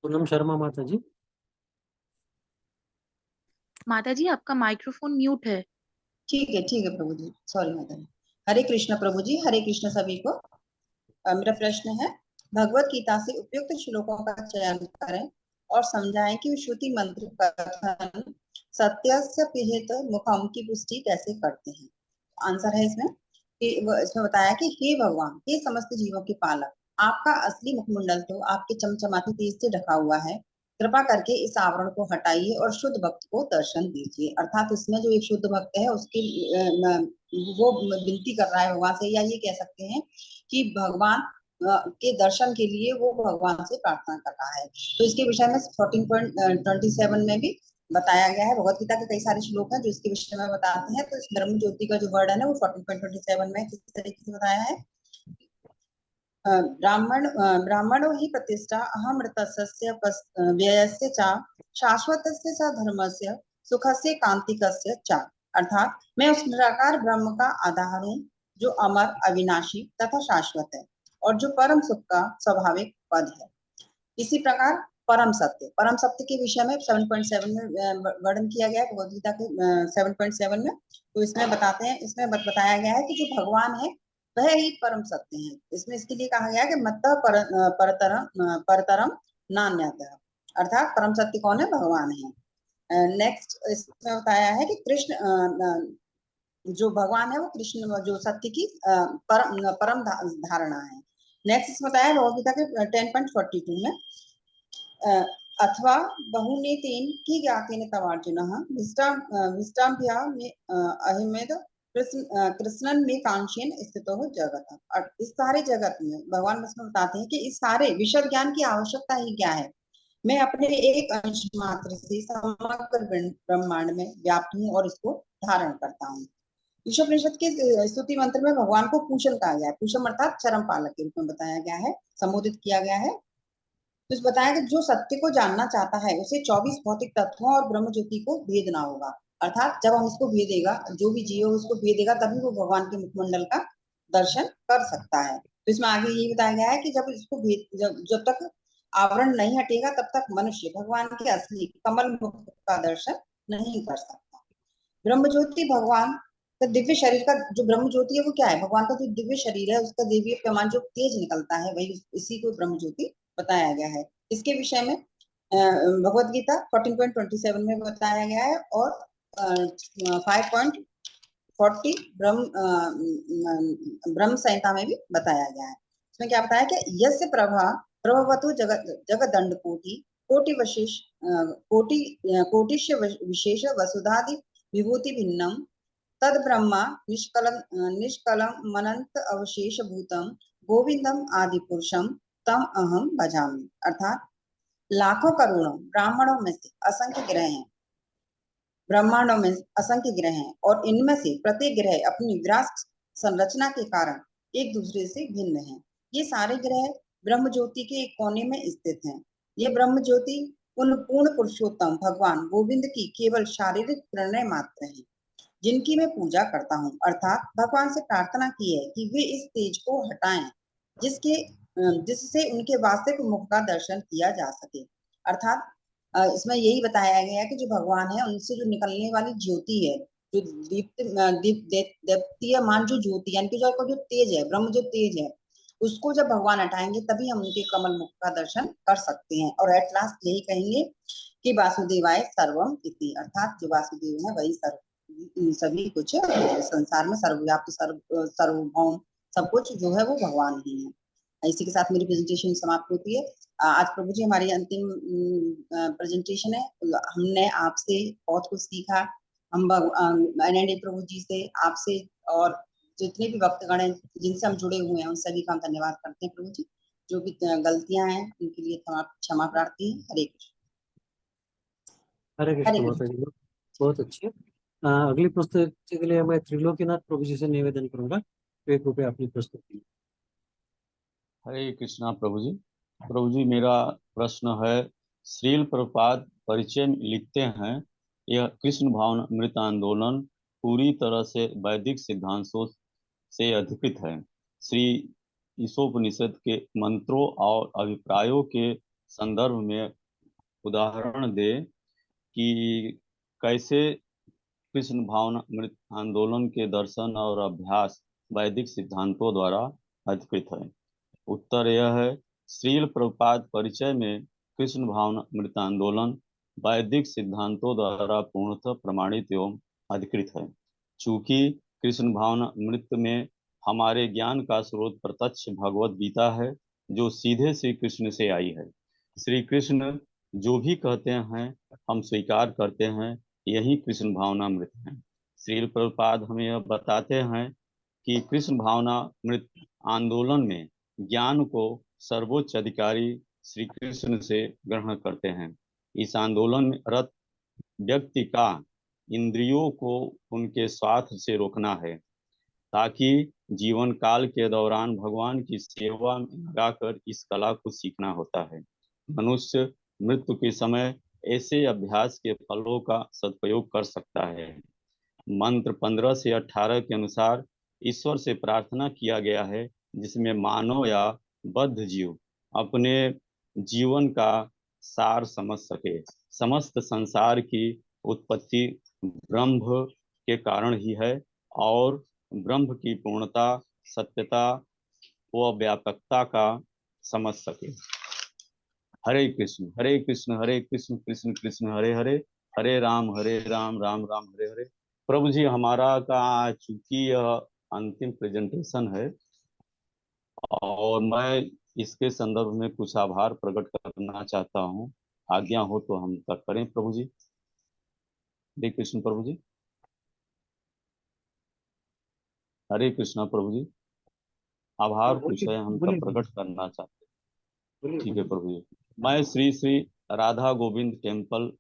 पूनम शर्मा माता जी। माता जी, आपका माइक्रोफोन म्यूट है। ठीक है प्रभु जी, सॉरी माता जी। हरे कृष्ण प्रभु जी, हरे कृष्ण सभी को। मेरा प्रश्न है, भगवत गीता से उपयुक्त श्लोकों का चयन करें और समझाएं कि श्रुति मंत्र कथन सत्यस्य पिहित मुखम की पुष्टि कैसे करते हैं। आंसर है इसमें बताया कि हे भगवान, हे समस्त जीवों के पालक, आपका असली मुखमंडल तो आपके चमचमाते तेज से ढका हुआ है। कृपा करके इस आवरण को हटाइए और शुद्ध भक्त को दर्शन दीजिए। अर्थात इसमें जो एक शुद्ध भक्त है उसकी वो विनती कर रहा है भगवान से, या ये कह सकते हैं कि भगवान के दर्शन के लिए वो भगवान से प्रार्थना कर रहा है। तो इसके विषय में 14.27 में भी बताया गया है। भगवत गीता के कई सारे श्लोक हैं जो इसके विषय में बताते हैं। तो इस ब्रह्म ज्योति का जो वर्ड है ना, वो 14.27 में किस तरीके से बताया है ब्राह्मणो हि प्रतिष्ठा अहमृतस्य व्ययस्य च शाश्वतस्य च धर्मस्य सुखस्य कांतिकस्य च। अर्थात मैं उस निराकार ब्रह्म का आधार हूँ जो अमर, अविनाशी तथा शाश्वत है और जो परम सुख का स्वाभाविक पद है। इसी प्रकार परम सत्य के विषय में 7.7 में वर्णन किया गया है भगवद गीता के 7.7 में। तो इसमें बताया गया है कि जो भगवान है वह ही परम सत्य है। इसमें इसके लिए कहा गया है कि मत्तः परतरम नान्यतः, अर्थात परम सत्य कौन है? भगवान है। नेक्स्ट इसमें बताया है कि कृष्ण जो भगवान है वो कृष्ण जो सत्य की परम धारणा है। नेक्स्ट इसमें बताया भगवद गीता के 10.42 में अथवा बहुने तेन की ज्ञातेन तवार्जुनः विष्टाभ्या में अहिमेद कृष्णन में कांक्षेन स्थितो हो जगत। और इस सारे जगत में भगवान कृष्ण बताते हैं कि इस सारे विशद ज्ञान की आवश्यकता ही क्या है? मैं अपने एक अंश मात्र से समग्र ब्रह्मांड में व्याप्त हूँ और इसको धारण करता हूँ। ईशोपनिषद के स्तुति मंत्र में भगवान को पूषण कहा गया है। पूषण अर्थात चरम पालक के रूप में बताया गया है, संबोधित किया गया है। तो बताया कि जो सत्य को जानना चाहता है उसे 24 भौतिक तत्वों और ब्रह्म ज्योति को भेदना होगा। अर्थात जब हम इसको भेदेगा, जो भी जीव उसको भेदेगा, तभी वो भगवान के मुखमंडल का दर्शन कर सकता है। तो इसमें आगे ये बताया गया है कि जब इसको जब तक आवरण नहीं हटेगा तब तक मनुष्य भगवान के असली कमल मुख का दर्शन नहीं कर सकता। ब्रह्म ज्योति भगवान का दिव्य शरीर का जो ब्रह्म ज्योति है वो क्या है? भगवान का जो दिव्य शरीर है उसका दिव्य पैमान जो तेज निकलता है वही इसी को ब्रह्म ज्योति बताया गया है। इसके विषय में भगवद गीता 14.27 में बताया गया है और 5.40 ब्रह्म संहिता में भी बताया गया है। इसमें क्या बताया कि यस्य प्रभवतु जगदंड कोटि विशेष वसुधादि विभूति भिन्नम तद ब्रह्मा निष्कलम मनंत अवशेष भूतम गोविंदम आदि पुरुषम तम अहम भजामि। अर्थात लाखों करोड़ों ब्राह्मणों में से असंख्य ग्रह हैं, ब्रह्मांडों में असंख्य ग्रह हैं और इनमें से प्रत्येक ग्रह अपनी विराट संरचना के कारण एक दूसरे से भिन्न हैं। ये सारे ग्रह ब्रह्म ज्योति के एक कोने में स्थित हैं। ये ब्रह्म ज्योति उन पूर्ण पुरुषोत्तम भगवान गोविंद की केवल शारीरिक प्रणय मात्र है जिनकी मैं पूजा करता हूँ। अर्थात भगवान से प्रार्थना की है कि वे इस तेज को हटाएं जिससे उनके वास्तविक मुख का दर्शन किया जा सके। अर्थात इसमें यही बताया गया है कि जो भगवान है उनसे जो निकलने वाली ज्योति है, जो दीप्तियमान जो ज्योति यानी कि जो तेज है, ब्रह्म जो तेज है, उसको जब भगवान हटाएंगे तभी हम उनके कमल मुख का दर्शन कर सकते हैं। और एट लास्ट यही कहेंगे कि वासुदेवाय सर्वम इति, अर्थात जो वासुदेव है वही सभी कुछ संसार में सर्वव्याप्त सर्वभौम सब कुछ जो है वो भगवान ही है। इसी के साथ मेरी प्रेजेंटेशन समाप्त होती है। आज प्रभु जी हमारी अंतिम प्रेजेंटेशन है। हमने आपसे बहुत कुछ सीखा। हम प्रभु जी से, आपसे और जितने भी भक्तगण हैं जिनसे हम जुड़े हुए हैं उन सभी का हम धन्यवाद करते हैं। प्रभु जी जो भी गलतियां हैं उनके लिए क्षमा प्रार्थी है। हरे कृष्ण। हरे कृष्ण माता जी, बहुत अच्छे। अगली प्रस्तुति के लिए मैं त्रिलोकीनाथ प्रभु जी से निवेदन करूंगा, तो 1 रुपये अपनी प्रस्तुति। हरे कृष्णा प्रभु जी। प्रभु जी मेरा प्रश्न है, श्रील प्रभुपाद परिचय में लिखते हैं, यह कृष्ण भावना अमृत आंदोलन पूरी तरह से वैदिक सिद्धांतों से अधिकृत है। श्री ईशोपनिषद के मंत्रों और अभिप्रायों के संदर्भ में उदाहरण दे कि कैसे कृष्ण भावना अमृत आंदोलन के दर्शन और अभ्यास वैदिक सिद्धांतों द्वारा अधिकृत है। उत्तर यह है, श्रील प्रभुपाद परिचय में कृष्ण भावना अमृत आंदोलन वैदिक सिद्धांतों द्वारा पूर्णतः प्रमाणित एवं अधिकृत है। चूंकि कृष्ण भावना अमृत में हमारे ज्ञान का स्रोत प्रत्यक्ष भगवद गीता है जो सीधे श्री कृष्ण से आई है। श्री कृष्ण जो भी कहते हैं हम स्वीकार करते हैं, यही कृष्ण भावना अमृत है। श्रील प्रभुपाद हमें यह बताते हैं कि कृष्ण भावना अमृत आंदोलन में ज्ञान को सर्वोच्च अधिकारी श्री कृष्ण से ग्रहण करते हैं। इस आंदोलन में रत व्यक्ति का इंद्रियों को उनके स्वार्थ से रोकना है ताकि जीवन काल के दौरान भगवान की सेवा में लगाकर इस कला को सीखना होता है। मनुष्य मृत्यु के समय ऐसे अभ्यास के फलों का सदुपयोग कर सकता है। मंत्र 15 से 18 के अनुसार ईश्वर से प्रार्थना किया गया है, जिसमें मानव या बद्ध जीव अपने जीवन का सार समझ सके। समस्त संसार की उत्पत्ति ब्रह्म के कारण ही है और ब्रह्म की पूर्णता, सत्यता व व्यापकता का समझ सके। हरे कृष्ण हरे कृष्ण कृष्ण कृष्ण हरे हरे, हरे राम राम राम हरे हरे। प्रभु जी, हमारा का चूंकि यह अंतिम प्रेजेंटेशन है और मैं इसके संदर्भ में कुछ आभार प्रकट करना चाहता हूँ। आज्ञा हो तो हम तक करें प्रभु जी। हरे कृष्ण प्रभु जी। हरे कृष्णा प्रभु जी। आभार कुछ है हम तब प्रकट करना चाहते हैं। ठीक है प्रभु जी। मैं श्री श्री राधा गोविंद टेम्पल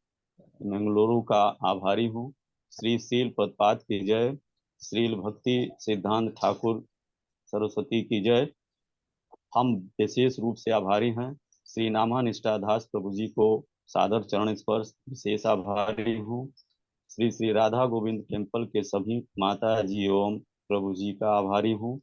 मंगलुरु का आभारी हूँ। श्री शील पदपाद की जय। श्रील भक्ति सिद्धांत ठाकुर सरस्वती की जय। हम विशेष रूप से आभारी हैं श्री नामा निष्ठादास प्रभु जी को सादर चरण स्पर्श विशेष आभारी हूँ। श्री श्री राधा गोविंद टेम्पल के सभी माता जी एवं प्रभु जी का आभारी हूँ।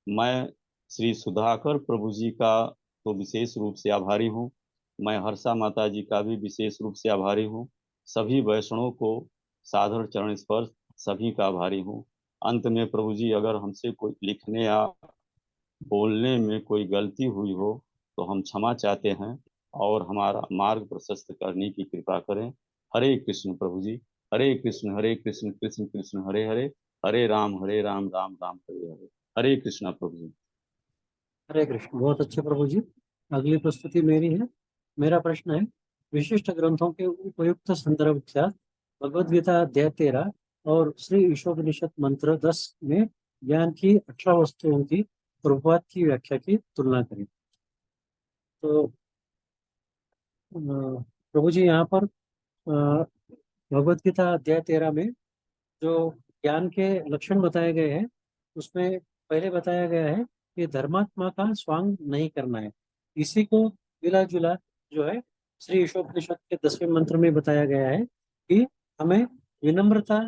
मैं श्री सुधाकर प्रभु जी का तो विशेष रूप से आभारी हूँ। मैं हर्षा माता जी का भी विशेष रूप से आभारी हूँ। सभी वैष्णवों को सादर चरण स्पर्श सभी का आभारी हूँ। अंत में प्रभु जी, अगर हमसे कोई लिखने या बोलने में कोई गलती हुई हो तो हम क्षमा चाहते हैं और हमारा मार्ग प्रशस्त करने की कृपा करें। हरे कृष्ण प्रभु जी। हरे कृष्ण कृष्ण कृष्ण हरे हरे, हरे राम राम राम हरे हरे। हरे कृष्णा प्रभु जी। हरे कृष्ण। बहुत अच्छे प्रभु जी। अगली प्रस्तुति मेरी है। मेरा प्रश्न है, विशिष्ट ग्रंथों के उपयुक्त संदर्भ के साथ भगवद गीता अध्याय 13 और श्री ईशोपनिषद मंत्र 10 में ज्ञान की 18 वस्तुओं की प्रभुपाद की व्याख्या की तुलना करें। तो प्रभु जी, यहाँ पर भगवद गीता अध्याय 13 में जो ज्ञान के लक्षण बताए गए हैं, उसमें पहले बताया गया है कि धर्मात्मा का स्वांग नहीं करना है। इसी को मिला जुला जो है श्री ईशोपनिषद के 10वें मंत्र में बताया गया है कि हमें विनम्रता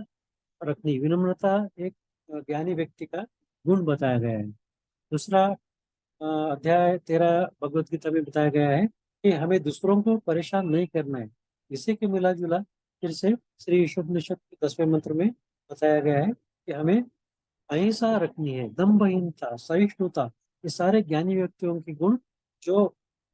रखनी। विनम्रता एक ज्ञानी व्यक्ति का गुण बताया गया है। दूसरा अध्याय 13 भगवद गीता में बताया गया है कि हमें दूसरों को परेशान नहीं करना है। इसी के मिला जुला फिर से श्री ईशोपनिषद के 10वें मंत्र में बताया गया है कि हमें अहिंसा रखनी है, दम्भहीनता, सहिष्णुता, ये सारे ज्ञानी व्यक्तियों के गुण जो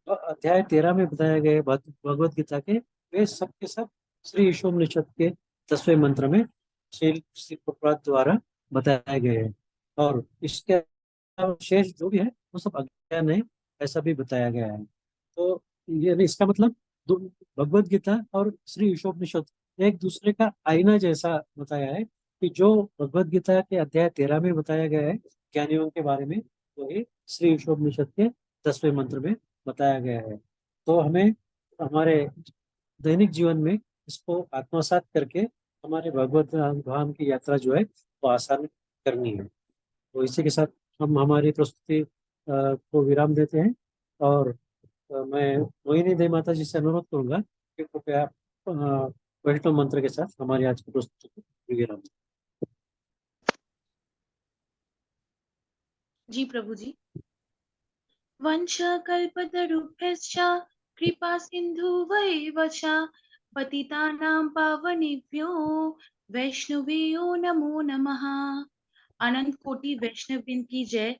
अध्याय 13 में बताए गए भगवद गीता के, वे सब के सब श्री ईशोपनिषद के 10वें मंत्र में श्री प्रभुपाद द्वारा बताए गए हैं। और इसके शेष जो भी है वो सब अज्ञान है, ऐसा भी बताया गया है। तो ये इसका मतलब भगवद गीता और श्री ईशोपनिषद एक दूसरे का आईना जैसा बताया है कि जो भगवद गीता के अध्याय 13 में बताया गया है ज्ञानियों के बारे में, वही श्री ईशोपनिषद के 10वें मंत्र में बताया गया है। तो हमें हमारे दैनिक जीवन में इसको आत्मसात करके हमारे भगवत धाम की यात्रा जो है वो आसान करनी है। तो इसी के साथ हम हमारी प्रस्तुति को विराम देते हैं और मैं मोहिनी देवी माता जी से अनुरोध करूंगा कि कृपया वैष्णव मंत्र के साथ हमारी आज की प्रस्तुति को विराम दें। जी प्रभु जी। वंशकल्पतरुभ्यश्च कृपा सिन्धुवैव च पतितानां पावनेभ्यो वैष्णवेयो नमो नमः। अनंत कोटि वैष्णववृंद की जय।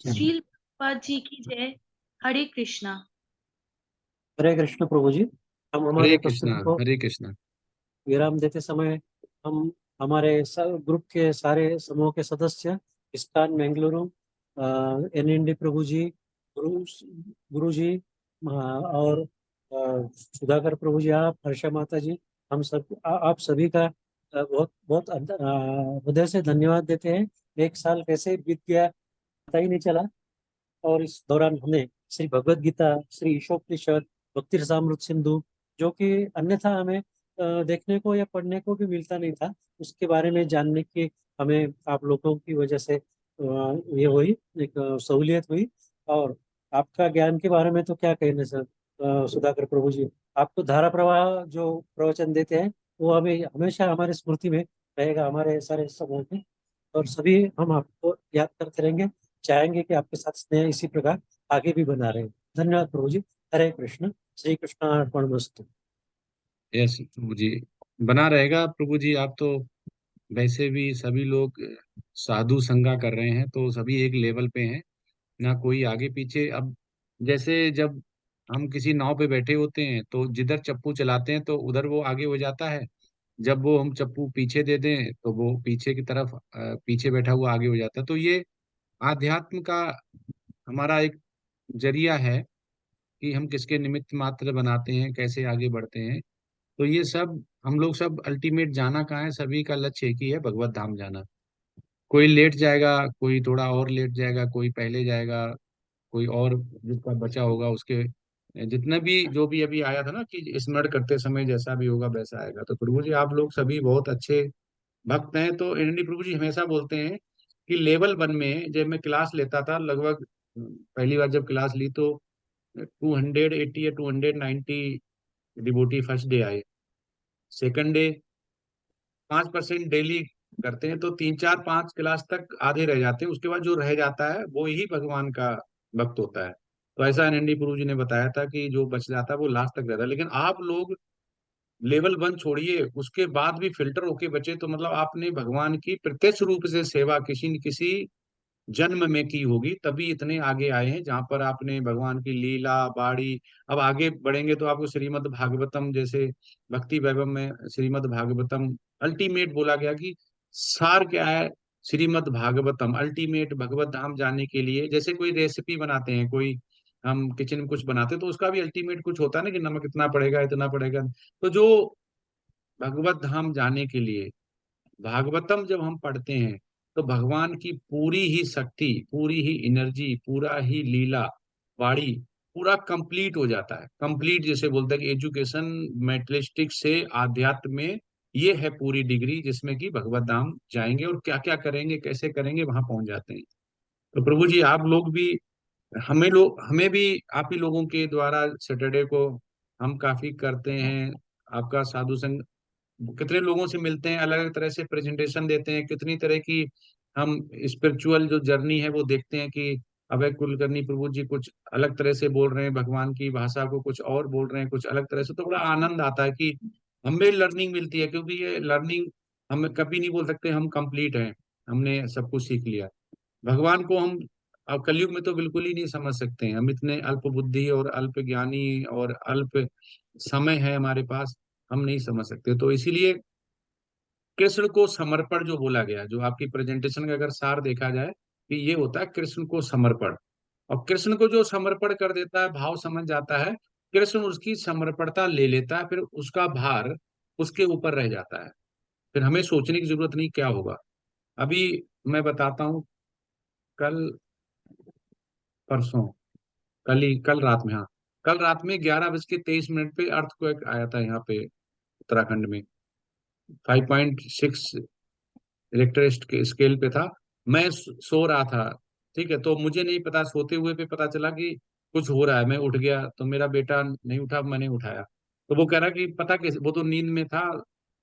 श्रील प्रभुपाद जी की जय। हरे कृष्णा। हरे कृष्ण प्रभु जी। हम हमारे प्रस्तुति को हरे कृष्णा विराम देते समय हम हमारे ग्रुप के सारे समूह के सदस्य, इस्कान बेंगलुरु, NND प्रभु जी, गुरु जी और सुधाकर प्रभु जी, आप, हर्षा माता जी, हम सब आप सभी का बहुत बहुत हृदय से धन्यवाद देते हैं। एक साल कैसे बीत गया पता ही नहीं चला और इस दौरान हमने श्री भगवद गीता, श्री ईशोपनिषद, भक्ति रसामृत सिंधु, जो कि अन्यथा हमें देखने को या पढ़ने को भी मिलता नहीं था, उसके बारे में जानने की हमें आप लोगों की वजह से ये हुई, एक सहूलियत हुई। और आपका ज्ञान के बारे में तो क्या कहने सर, सुधाकर प्रभु जी, आप तो धारा प्रवाह जो प्रवचन देते हैं वो हमें हमेशा हमारे स्मृति में रहेगा, हमारे सारे समूह में। और सभी हम आपको याद करते रहेंगे, चाहेंगे कि आपके साथ स्नेह इसी प्रकार आगे भी बना रहे। धन्यवाद प्रभु जी। हरे कृष्ण। श्री कृष्ण अर्पणमस्तु। यस प्रभु जी, बना रहेगा प्रभु जी। आप तो वैसे भी सभी लोग साधु संगा कर रहे हैं, तो सभी एक लेवल पे हैं, ना कोई आगे पीछे। अब जैसे जब हम किसी नाव पे बैठे होते हैं तो जिधर चप्पू चलाते हैं तो उधर वो आगे हो जाता है, जब वो हम चप्पू पीछे दे दें तो वो पीछे की तरफ पीछे बैठा हुआ आगे हो जाता है। तो ये आध्यात्म का हमारा एक जरिया है कि हम किसके निमित्त मात्र बनाते हैं, कैसे आगे बढ़ते हैं। तो ये सब हम लोग सब अल्टीमेट जाना कहाँ है, सभी का लक्ष्य एक ही है, भगवत धाम जाना। कोई लेट जाएगा, कोई थोड़ा और लेट जाएगा, कोई पहले जाएगा, कोई और जिसका बचा होगा उसके जितना भी जो भी अभी आया था ना कि स्मरण करते समय जैसा भी होगा वैसा आएगा। तो प्रभु जी आप लोग सभी बहुत अच्छे भक्त हैं। तो एनडी प्रभु जी हमेशा बोलते हैं कि लेवल 1 में जब मैं क्लास लेता था, लगभग पहली बार जब क्लास ली तो 280 या 290 डिवोटी फर्स्ट डे आए। सेकंड डे 5% डेली करते हैं, तो 3 4 5 क्लास तक आधे रह जाते हैं। उसके बाद जो रह जाता है वो ही भगवान का भक्त होता है। तो ऐसा एनडी प्रभु जी ने बताया था कि जो बच जाता है वो लास्ट तक रहता है। लेकिन आप लोग लेवल 1 छोड़िए, उसके बाद भी फिल्टर होके बचे, तो मतलब आपने भगवान की प्रत्यक्ष रूप से सेवा किसी न किसी जन्म में की होगी, तभी इतने आगे आए हैं जहां पर आपने भगवान की लीला बाड़ी। अब आगे बढ़ेंगे तो आपको श्रीमद् भागवतम जैसे भक्ति वैभव में श्रीमद् भागवतम अल्टीमेट बोला गया कि सार क्या है, श्रीमद् भागवतम अल्टीमेट भगवत धाम जाने के लिए। जैसे कोई रेसिपी बनाते हैं, कोई हम किचन में कुछ बनाते हैं तो उसका भी अल्टीमेट कुछ होता है ना कि नमक इतना पड़ेगा इतना पड़ेगा। तो जो भगवत धाम जाने के लिए भागवतम जब हम पढ़ते हैं तो भगवान की पूरी ही शक्ति, पूरी ही एनर्जी, पूरा ही लीला वाणी पूरा कंप्लीट हो जाता है। कंप्लीट जैसे बोलते हैं कि एजुकेशन मेटलिस्टिक से आध्यात्म में ये है पूरी डिग्री, जिसमें कि भगवत धाम जाएंगे और क्या क्या करेंगे कैसे करेंगे वहां पहुंच जाते हैं। तो प्रभु जी आप लोग भी हमें भी आप ही लोगों के द्वारा सैटरडे को हम काफी करते हैं आपका साधु संग। कितने लोगों से मिलते हैं, अलग अलग तरह से प्रेजेंटेशन देते हैं, कितनी तरह की हम स्पिरिचुअल जो जर्नी है वो देखते हैं कि अभय कुलकर्णी प्रभु जी कुछ अलग तरह से बोल रहे हैं, भगवान की भाषा को कुछ और बोल रहे हैं कुछ अलग तरह से। तो बड़ा आनंद आता है कि हमें लर्निंग मिलती है, क्योंकि ये लर्निंग हम कभी नहीं बोल सकते हम कंप्लीट हैं, हमने सब कुछ सीख लिया। भगवान को हम अब कलयुग में तो बिल्कुल ही नहीं समझ सकते हैं, हम इतने अल्प बुद्धि और अल्प ज्ञानी और अल्प समय है हमारे पास, हम नहीं समझ सकते। तो इसीलिए कृष्ण को समर्पण जो बोला गया, जो आपकी प्रेजेंटेशन का अगर सार देखा जाए कि ये होता है कृष्ण को समर्पण। और कृष्ण को जो समर्पण कर देता है, भाव समझ जाता है, कृष्ण उसकी समर्पणता ले लेता है, फिर उसका भार उसके ऊपर रह जाता है। फिर हमें सोचने की जरूरत नहीं क्या होगा। अभी मैं बताता हूँ, कल परसों कल रात में, हाँ कल रात में 11:23 पे अर्थक्वेक आया था यहाँ पे उत्तराखंड में। 5.6 रिक्टर के स्केल पे था। मैं सो रहा था, ठीक है, तो मुझे नहीं पता, सोते हुए पे पता चला कि कुछ हो रहा है। मैं उठ गया तो मेरा बेटा नहीं उठा, मैंने उठाया तो वो कह रहा कि पता कैसे, वो तो नींद में था।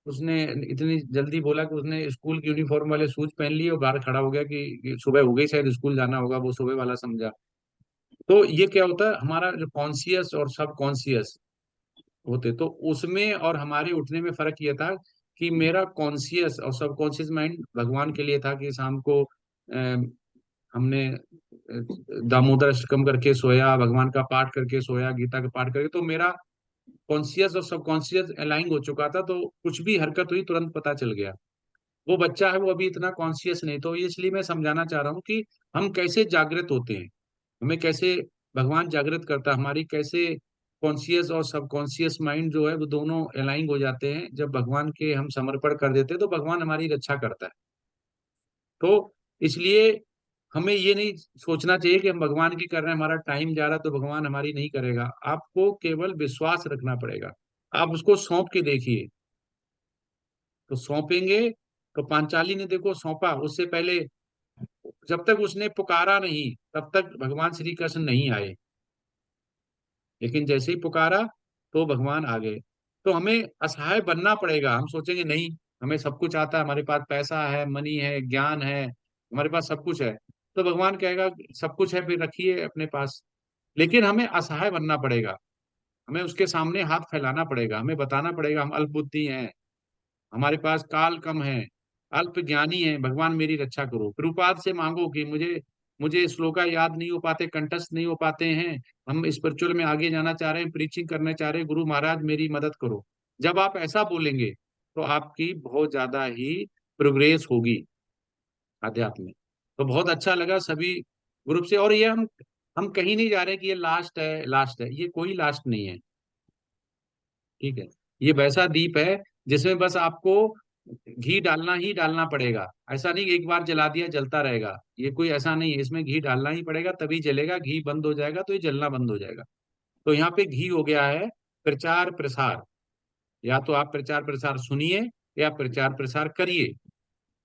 उसने इतनी जल्दी बोला कि उसने स्कूल की यूनिफॉर्म वाले शूज पहन लिए और बाहर खड़ा हो गया कि सुबह हो गई, शायद स्कूल जाना होगा, वो सुबह वाला समझा। तो ये क्या होता है, हमारा जो कॉन्शियस और सब कॉन्शियस होते, तो उसमें और हमारे उठने में फर्क ये था कि मेरा कॉन्शियस और सबकॉन्शियस माइंड भगवान के लिए था कि शाम को हमने दामोदर अष्टकम करके सोया, भगवान का पाठ करके सोया, गीता का पाठ करके, तो मेरा कॉन्शियस और सबकॉन्शियस अलाइन हो चुका था। तो कुछ भी हरकत हुई तुरंत पता चल गया। वो बच्चा है वो अभी इतना कॉन्शियस नहीं, तो इसलिए मैं समझाना चाह रहा हूँ कि हम कैसे जागृत होते हैं, हमें कैसे भगवान जागृत करता है, हमारी कैसे कॉन्शियस और सबकॉन्शियस माइंड जो है वो दोनों अलाइन हो जाते हैं। जब भगवान के हम समर्पण कर देते हैं तो भगवान हमारी रक्षा करता है। तो इसलिए हमें ये नहीं सोचना चाहिए कि हम भगवान की कर रहे हैं, हमारा टाइम जा रहा है तो भगवान हमारी नहीं करेगा। आपको केवल विश्वास रखना पड़ेगा, आप उसको सौंप के देखिए। तो सौंपेंगे, तो पांचाली ने देखो सौंपा, उससे पहले जब तक उसने पुकारा नहीं तब तक भगवान श्री कृष्ण नहीं आए, लेकिन जैसे ही पुकारा तो भगवान आ गए। तो हमें असहाय बनना पड़ेगा। हम सोचेंगे नहीं, हमें सब कुछ आता है, हमारे पास पैसा है, मनी है, ज्ञान है, हमारे पास सब कुछ है, तो भगवान कहेगा सब कुछ है फिर रखिए अपने पास। लेकिन हमें असहाय बनना पड़ेगा, हमें उसके सामने हाथ फैलाना पड़ेगा, हमें बताना पड़ेगा हम अल्प बुद्धि हैं, हमारे पास काल कम है, अल्प ज्ञानी है, भगवान मेरी रक्षा करो। प्रभुपाद से मांगो कि मुझे मुझे श्लोका याद नहीं हो पाते, कंठस्थ नहीं हो पाते हैं, हम स्पिरिचुअल में आगे जाना चाह रहे हैं, प्रीचिंग करना चाह रहे हैं, गुरु महाराज मेरी मदद करो। जब आप ऐसा बोलेंगे तो आपकी बहुत ज्यादा ही प्रोग्रेस होगी अध्यात्म में। तो बहुत अच्छा लगा सभी ग्रुप से। और ये हम कहीं नहीं जा रहे कि ये लास्ट है, लास्ट है, ये कोई लास्ट नहीं है, ठीक है। ये वैसा दीप है जिसमें बस आपको घी डालना ही डालना पड़ेगा। ऐसा नहीं कि एक बार जला दिया जलता रहेगा, ये कोई ऐसा नहीं है, इसमें घी डालना ही पड़ेगा तभी जलेगा। घी बंद हो जाएगा तो ये जलना बंद हो जाएगा। तो यहाँ पे घी हो गया है प्रचार प्रसार। या तो आप प्रचार प्रसार सुनिए या प्रचार प्रसार करिए,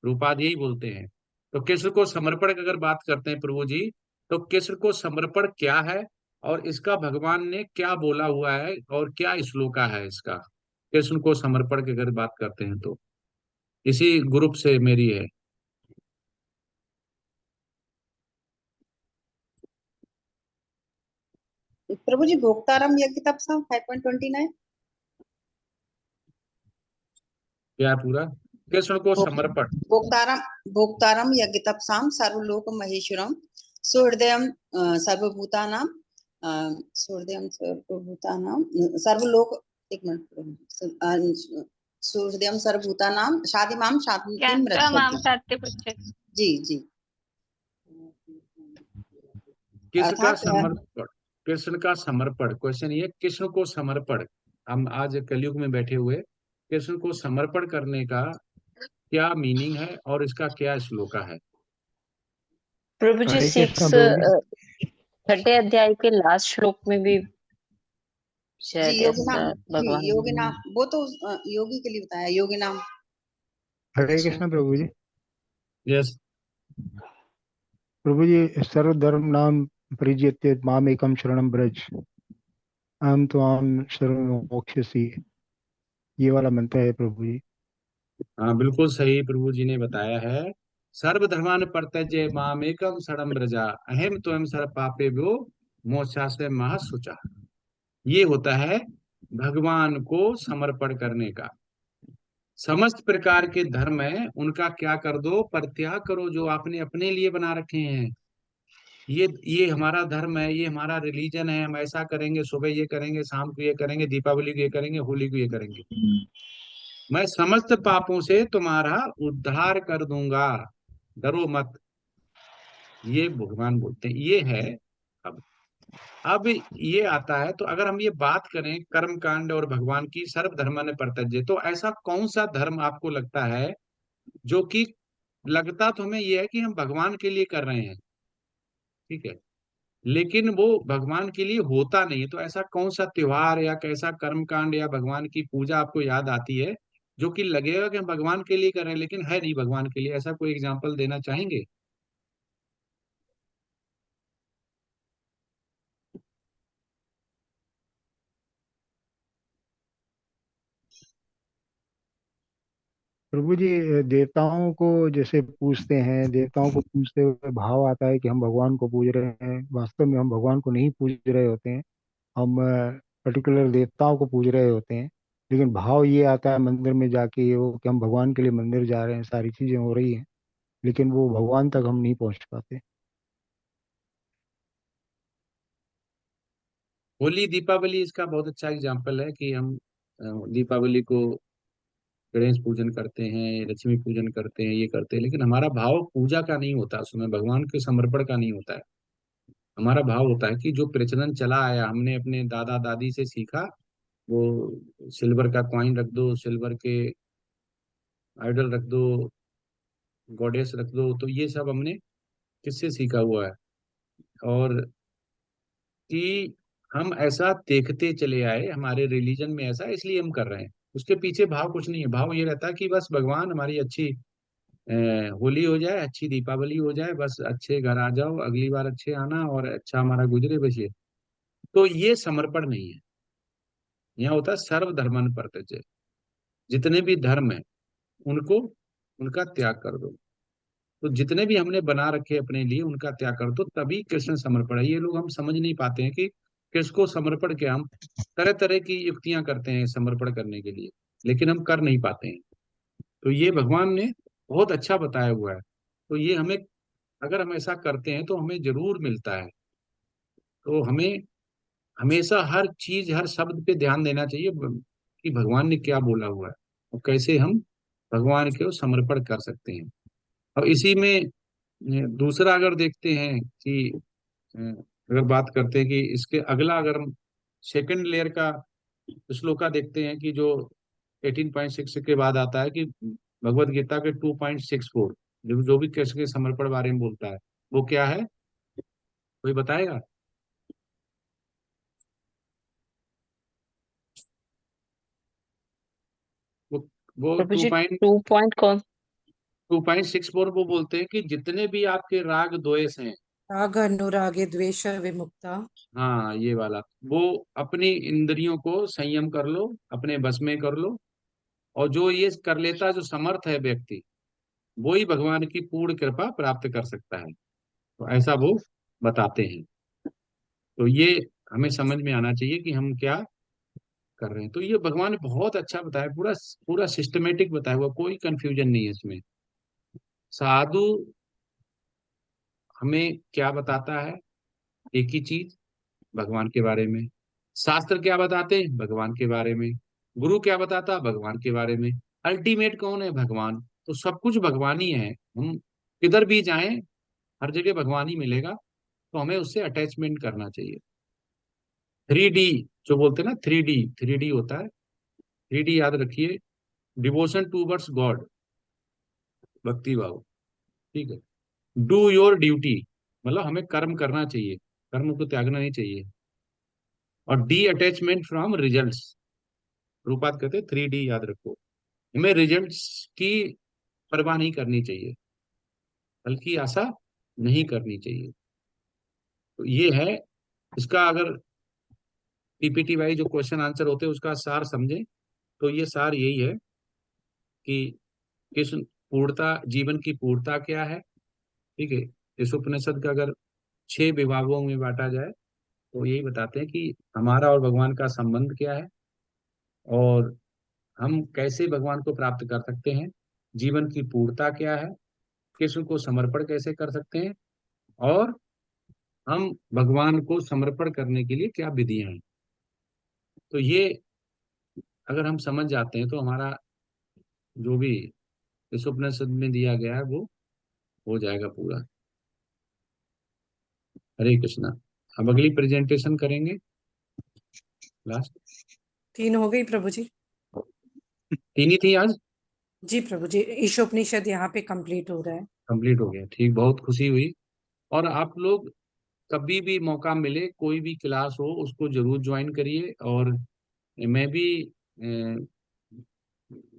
रूपाद यही बोलते हैं। तो कृष्ण को समर्पण की अगर बात करते हैं प्रभु जी, तो कृष्ण को समर्पण क्या है और इसका भगवान ने क्या बोला हुआ है और क्या श्लोका है इसका। कृष्ण को समर्पण की अगर बात करते हैं तो इसी ग्रुप से मेरी है। प्रभु जी भोक्तारम यज्ञ तपसा 5.29 क्या है पूरा? कृष्ण को समर्पण। भोक्तारम भोक्तारम यज्ञ तपसाम सर्वलोक महेश्वरम सुहृदयम सर्वभूतानाम सुहृदयम सर्वभूतानाम सर्वलोक, एक मिनट, सुहृदयम सर्वभूतानाम शादिमाम शांतिम रक्षति। जी जी, कृष्ण का अर्थात समर्पण, कृष्ण का समर्पण। क्वेश्चन ये, कृष्ण को समर्पण, हम आज कलयुग में बैठे हुए कृष्ण को समर्पण करने का क्या मीनिंग है और इसका क्या श्लोका है? प्रभु जी हरे कृष्णा 6 प्रभु जी। छठे अध्याय के लास्ट श्लोक में भी जी शायद योगी नाम, ऐसा जी भगवान योगी नाम, वो तो योगी के लिए बताया, योगी नाम। हरे कृष्णा प्रभु जी। यस प्रभु जी, सर्वधर्म नाम परित्यज्य माम एकम शरणम ब्रज अहम त्वाम शरणं मोक्ष्यसि, ये वाला मंत्र है प्रभु जी। हाँ बिल्कुल सही प्रभु जी ने बताया है। सर्वधर्मान परित्यज्य मामेकम शरणं व्रजा अहम त्वं सर्व पापेभ्यो मोक्षाश्रय महासुचा। ये होता है भगवान को समर्पण करने का। समस्त प्रकार के धर्म है उनका क्या कर दो, परित्याग करो जो आपने अपने लिए बना रखे हैं। ये हमारा धर्म है, ये हमारा रिलीजन है, हम ऐसा करेंगे, सुबह ये करेंगे, शाम को ये करेंगे, दीपावली को ये करेंगे, होली को ये करेंगे। मैं समस्त पापों से तुम्हारा उद्धार कर दूंगा, डरो मत, ये भगवान बोलते हैं। ये है। अब अब ये आता है, तो अगर हम ये बात करें कर्म कांड और भगवान की सर्व धर्म ने परित्यज्य, तो ऐसा कौन सा धर्म आपको लगता है जो कि लगता तो हमें ये है कि हम भगवान के लिए कर रहे हैं, ठीक है, लेकिन वो भगवान के लिए होता नहीं। तो ऐसा कौन सा त्योहार या कैसा कर्म कांड या भगवान की पूजा आपको याद आती है जो कि लगेगा कि हम भगवान के लिए कर रहे हैं लेकिन है नहीं भगवान के लिए? ऐसा कोई एग्जाम्पल देना चाहेंगे? प्रभु जी, देवताओं को जैसे पूजते हैं, देवताओं को पूजते हुए भाव आता है कि हम भगवान को पूज रहे हैं, वास्तव में हम भगवान को नहीं पूज रहे होते हैं, हम पर्टिकुलर देवताओं को पूज रहे होते हैं। लेकिन भाव ये आता है मंदिर में जाके ये वो कि हम भगवान के लिए मंदिर जा रहे हैं, सारी चीजें हो रही हैं, लेकिन वो भगवान तक हम नहीं पहुंच पाते। होली दीपावली इसका बहुत अच्छा एग्जाम्पल है कि हम दीपावली को गणेश पूजन करते हैं, लक्ष्मी पूजन करते हैं, ये करते हैं, लेकिन हमारा भाव पूजा का नहीं होता, उसमें भगवान के समर्पण का नहीं होता है। हमारा भाव होता है कि जो प्रचलन चला आया, हमने अपने दादा दादी से सीखा, वो सिल्वर का कॉइन रख दो, सिल्वर के आइडल रख दो, गॉडेस रख दो, तो ये सब हमने किससे सीखा हुआ है। और कि हम ऐसा देखते चले आए, हमारे रिलीजन में ऐसा, इसलिए हम कर रहे हैं। उसके पीछे भाव कुछ नहीं है, भाव ये रहता है कि बस भगवान हमारी अच्छी होली हो जाए, अच्छी दीपावली हो जाए, बस अच्छे घर आ जाओ, अगली बार अच्छे आना और अच्छा हमारा गुजरे बस ये। तो ये समर्पण नहीं है। यहाँ होता है सर्वधर्मन परित्यज्य, जितने भी धर्म है उनको उनका त्याग कर दो। तो जितने भी हमने बना रखे अपने लिए उनका त्याग कर दो, तभी कृष्ण समर्पण है। ये लोग हम समझ नहीं पाते हैं कि कृष्ण को समर्पण क्या, हम तरह तरह की युक्तियां करते हैं समर्पण करने के लिए, लेकिन हम कर नहीं पाते हैं। तो ये भगवान ने बहुत अच्छा बताया हुआ है। तो ये हमें, अगर हम ऐसा करते हैं तो हमें जरूर मिलता है। तो हमें हमेशा हर चीज, हर शब्द पे ध्यान देना चाहिए कि भगवान ने क्या बोला हुआ है और कैसे हम भगवान को समर्पण कर सकते हैं। और इसी में दूसरा अगर देखते हैं कि अगर बात करते हैं कि इसके अगला, अगर हम सेकंड लेयर का श्लोका देखते हैं कि जो 18.6 के बाद आता है कि भगवत गीता के 2.64 जो भी कृष्ण के समर्पण बारे में बोलता है, वो क्या है, कोई बताएगा? वो वो प्रभु टू जी पॉइंट 2 2.64 वो बोलते हैं कि जितने भी आपके राग द्वेष हैं, राग अनुरागे द्वेष विमुक्ता, हाँ ये वाला, वो अपनी इंद्रियों को संयम कर लो, अपने बस में कर लो। और जो ये कर लेता, जो समर्थ है व्यक्ति, वो ही भगवान की पूर्ण कृपा प्राप्त कर सकता है। तो ऐसा वो बताते हैं। तो ये हमें समझ में आना चाहिए कि हम क्या कर रहे हैं। तो ये भगवान ने बहुत अच्छा बताया, पूरा पूरा सिस्टमेटिक बताया हुआ, कोई कंफ्यूजन नहीं है इसमें। साधु हमें क्या बताता है, एक ही चीज, भगवान के बारे में। शास्त्र क्या बताते हैं, भगवान के बारे में। गुरु क्या बताता है, भगवान के बारे में। अल्टीमेट कौन है, भगवान। तो सब कुछ भगवान ही है। हम किधर भी जाएं, हर जगह भगवान ही मिलेगा। तो हमें उससे अटैचमेंट करना चाहिए। 3D जो बोलते हैं ना, 3D होता है। 3D याद रखिए, डिवोशन टूवर्ड्स गॉड, भक्ति भाव, ठीक है। डू योर ड्यूटी, मतलब हमें कर्म करना चाहिए, कर्म को त्यागना नहीं चाहिए। और डी अटैचमेंट फ्रॉम रिजल्ट्स, रूपात कहते हैं 3D याद रखो। हमें रिजल्ट्स की परवाह नहीं करनी चाहिए, बल्कि आशा नहीं करनी चाहिए। तो ये है इसका, अगर पीपीटी वाइज जो क्वेश्चन आंसर होते हैं उसका सार समझे, तो ये सार यही है कि किस पूर्णता, जीवन की पूर्णता क्या है, ठीक है। इस उपनिषद का अगर 6 विभागों में बांटा जाए तो यही बताते हैं कि हमारा और भगवान का संबंध क्या है, और हम कैसे भगवान को प्राप्त कर सकते हैं, जीवन की पूर्णता क्या है, कृष्ण को समर्पण कैसे कर सकते हैं, और हम भगवान को समर्पण करने के लिए क्या विधियां हैं। तो ये अगर हम समझ जाते हैं तो हमारा जो भी इस उपनिषद में दिया गया है वो हो जाएगा पूरा। हरे कृष्णा। अब अगली प्रेजेंटेशन करेंगे, लास्ट 3 हो गई प्रभु जी। 3 ही थी आज। जी प्रभु जी, ईशोपनिषद यहाँ पे कंप्लीट हो रहा है। कंप्लीट हो गया, ठीक, बहुत खुशी हुई। और आप लोग कभी भी मौका मिले, कोई भी क्लास हो, उसको जरूर ज्वाइन करिए। और मैं भी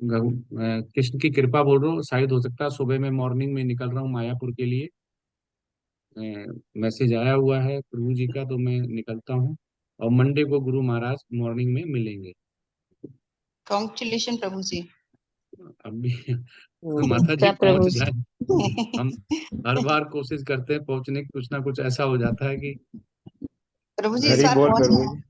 कृष्ण की कृपा बोल रहा हूँ, शायद हो सकता है सुबह में मॉर्निंग में निकल रहा हूँ मायापुर के लिए, मैसेज आया हुआ है प्रभु जी का, तो मैं निकलता हूँ। और मंडे को गुरु महाराज मॉर्निंग में मिलेंगे। कॉन्ग्रेचुलेशन प्रभु जी। अभी माता जी अच्छा पहुंच प्रभु जी। जाए, हम हर बार कोशिश करते हैं पहुंचने की, कुछ ना कुछ ऐसा हो जाता है कि प्रभु जी इस हरी बार बोल पहुंच प्रभु गए। जी।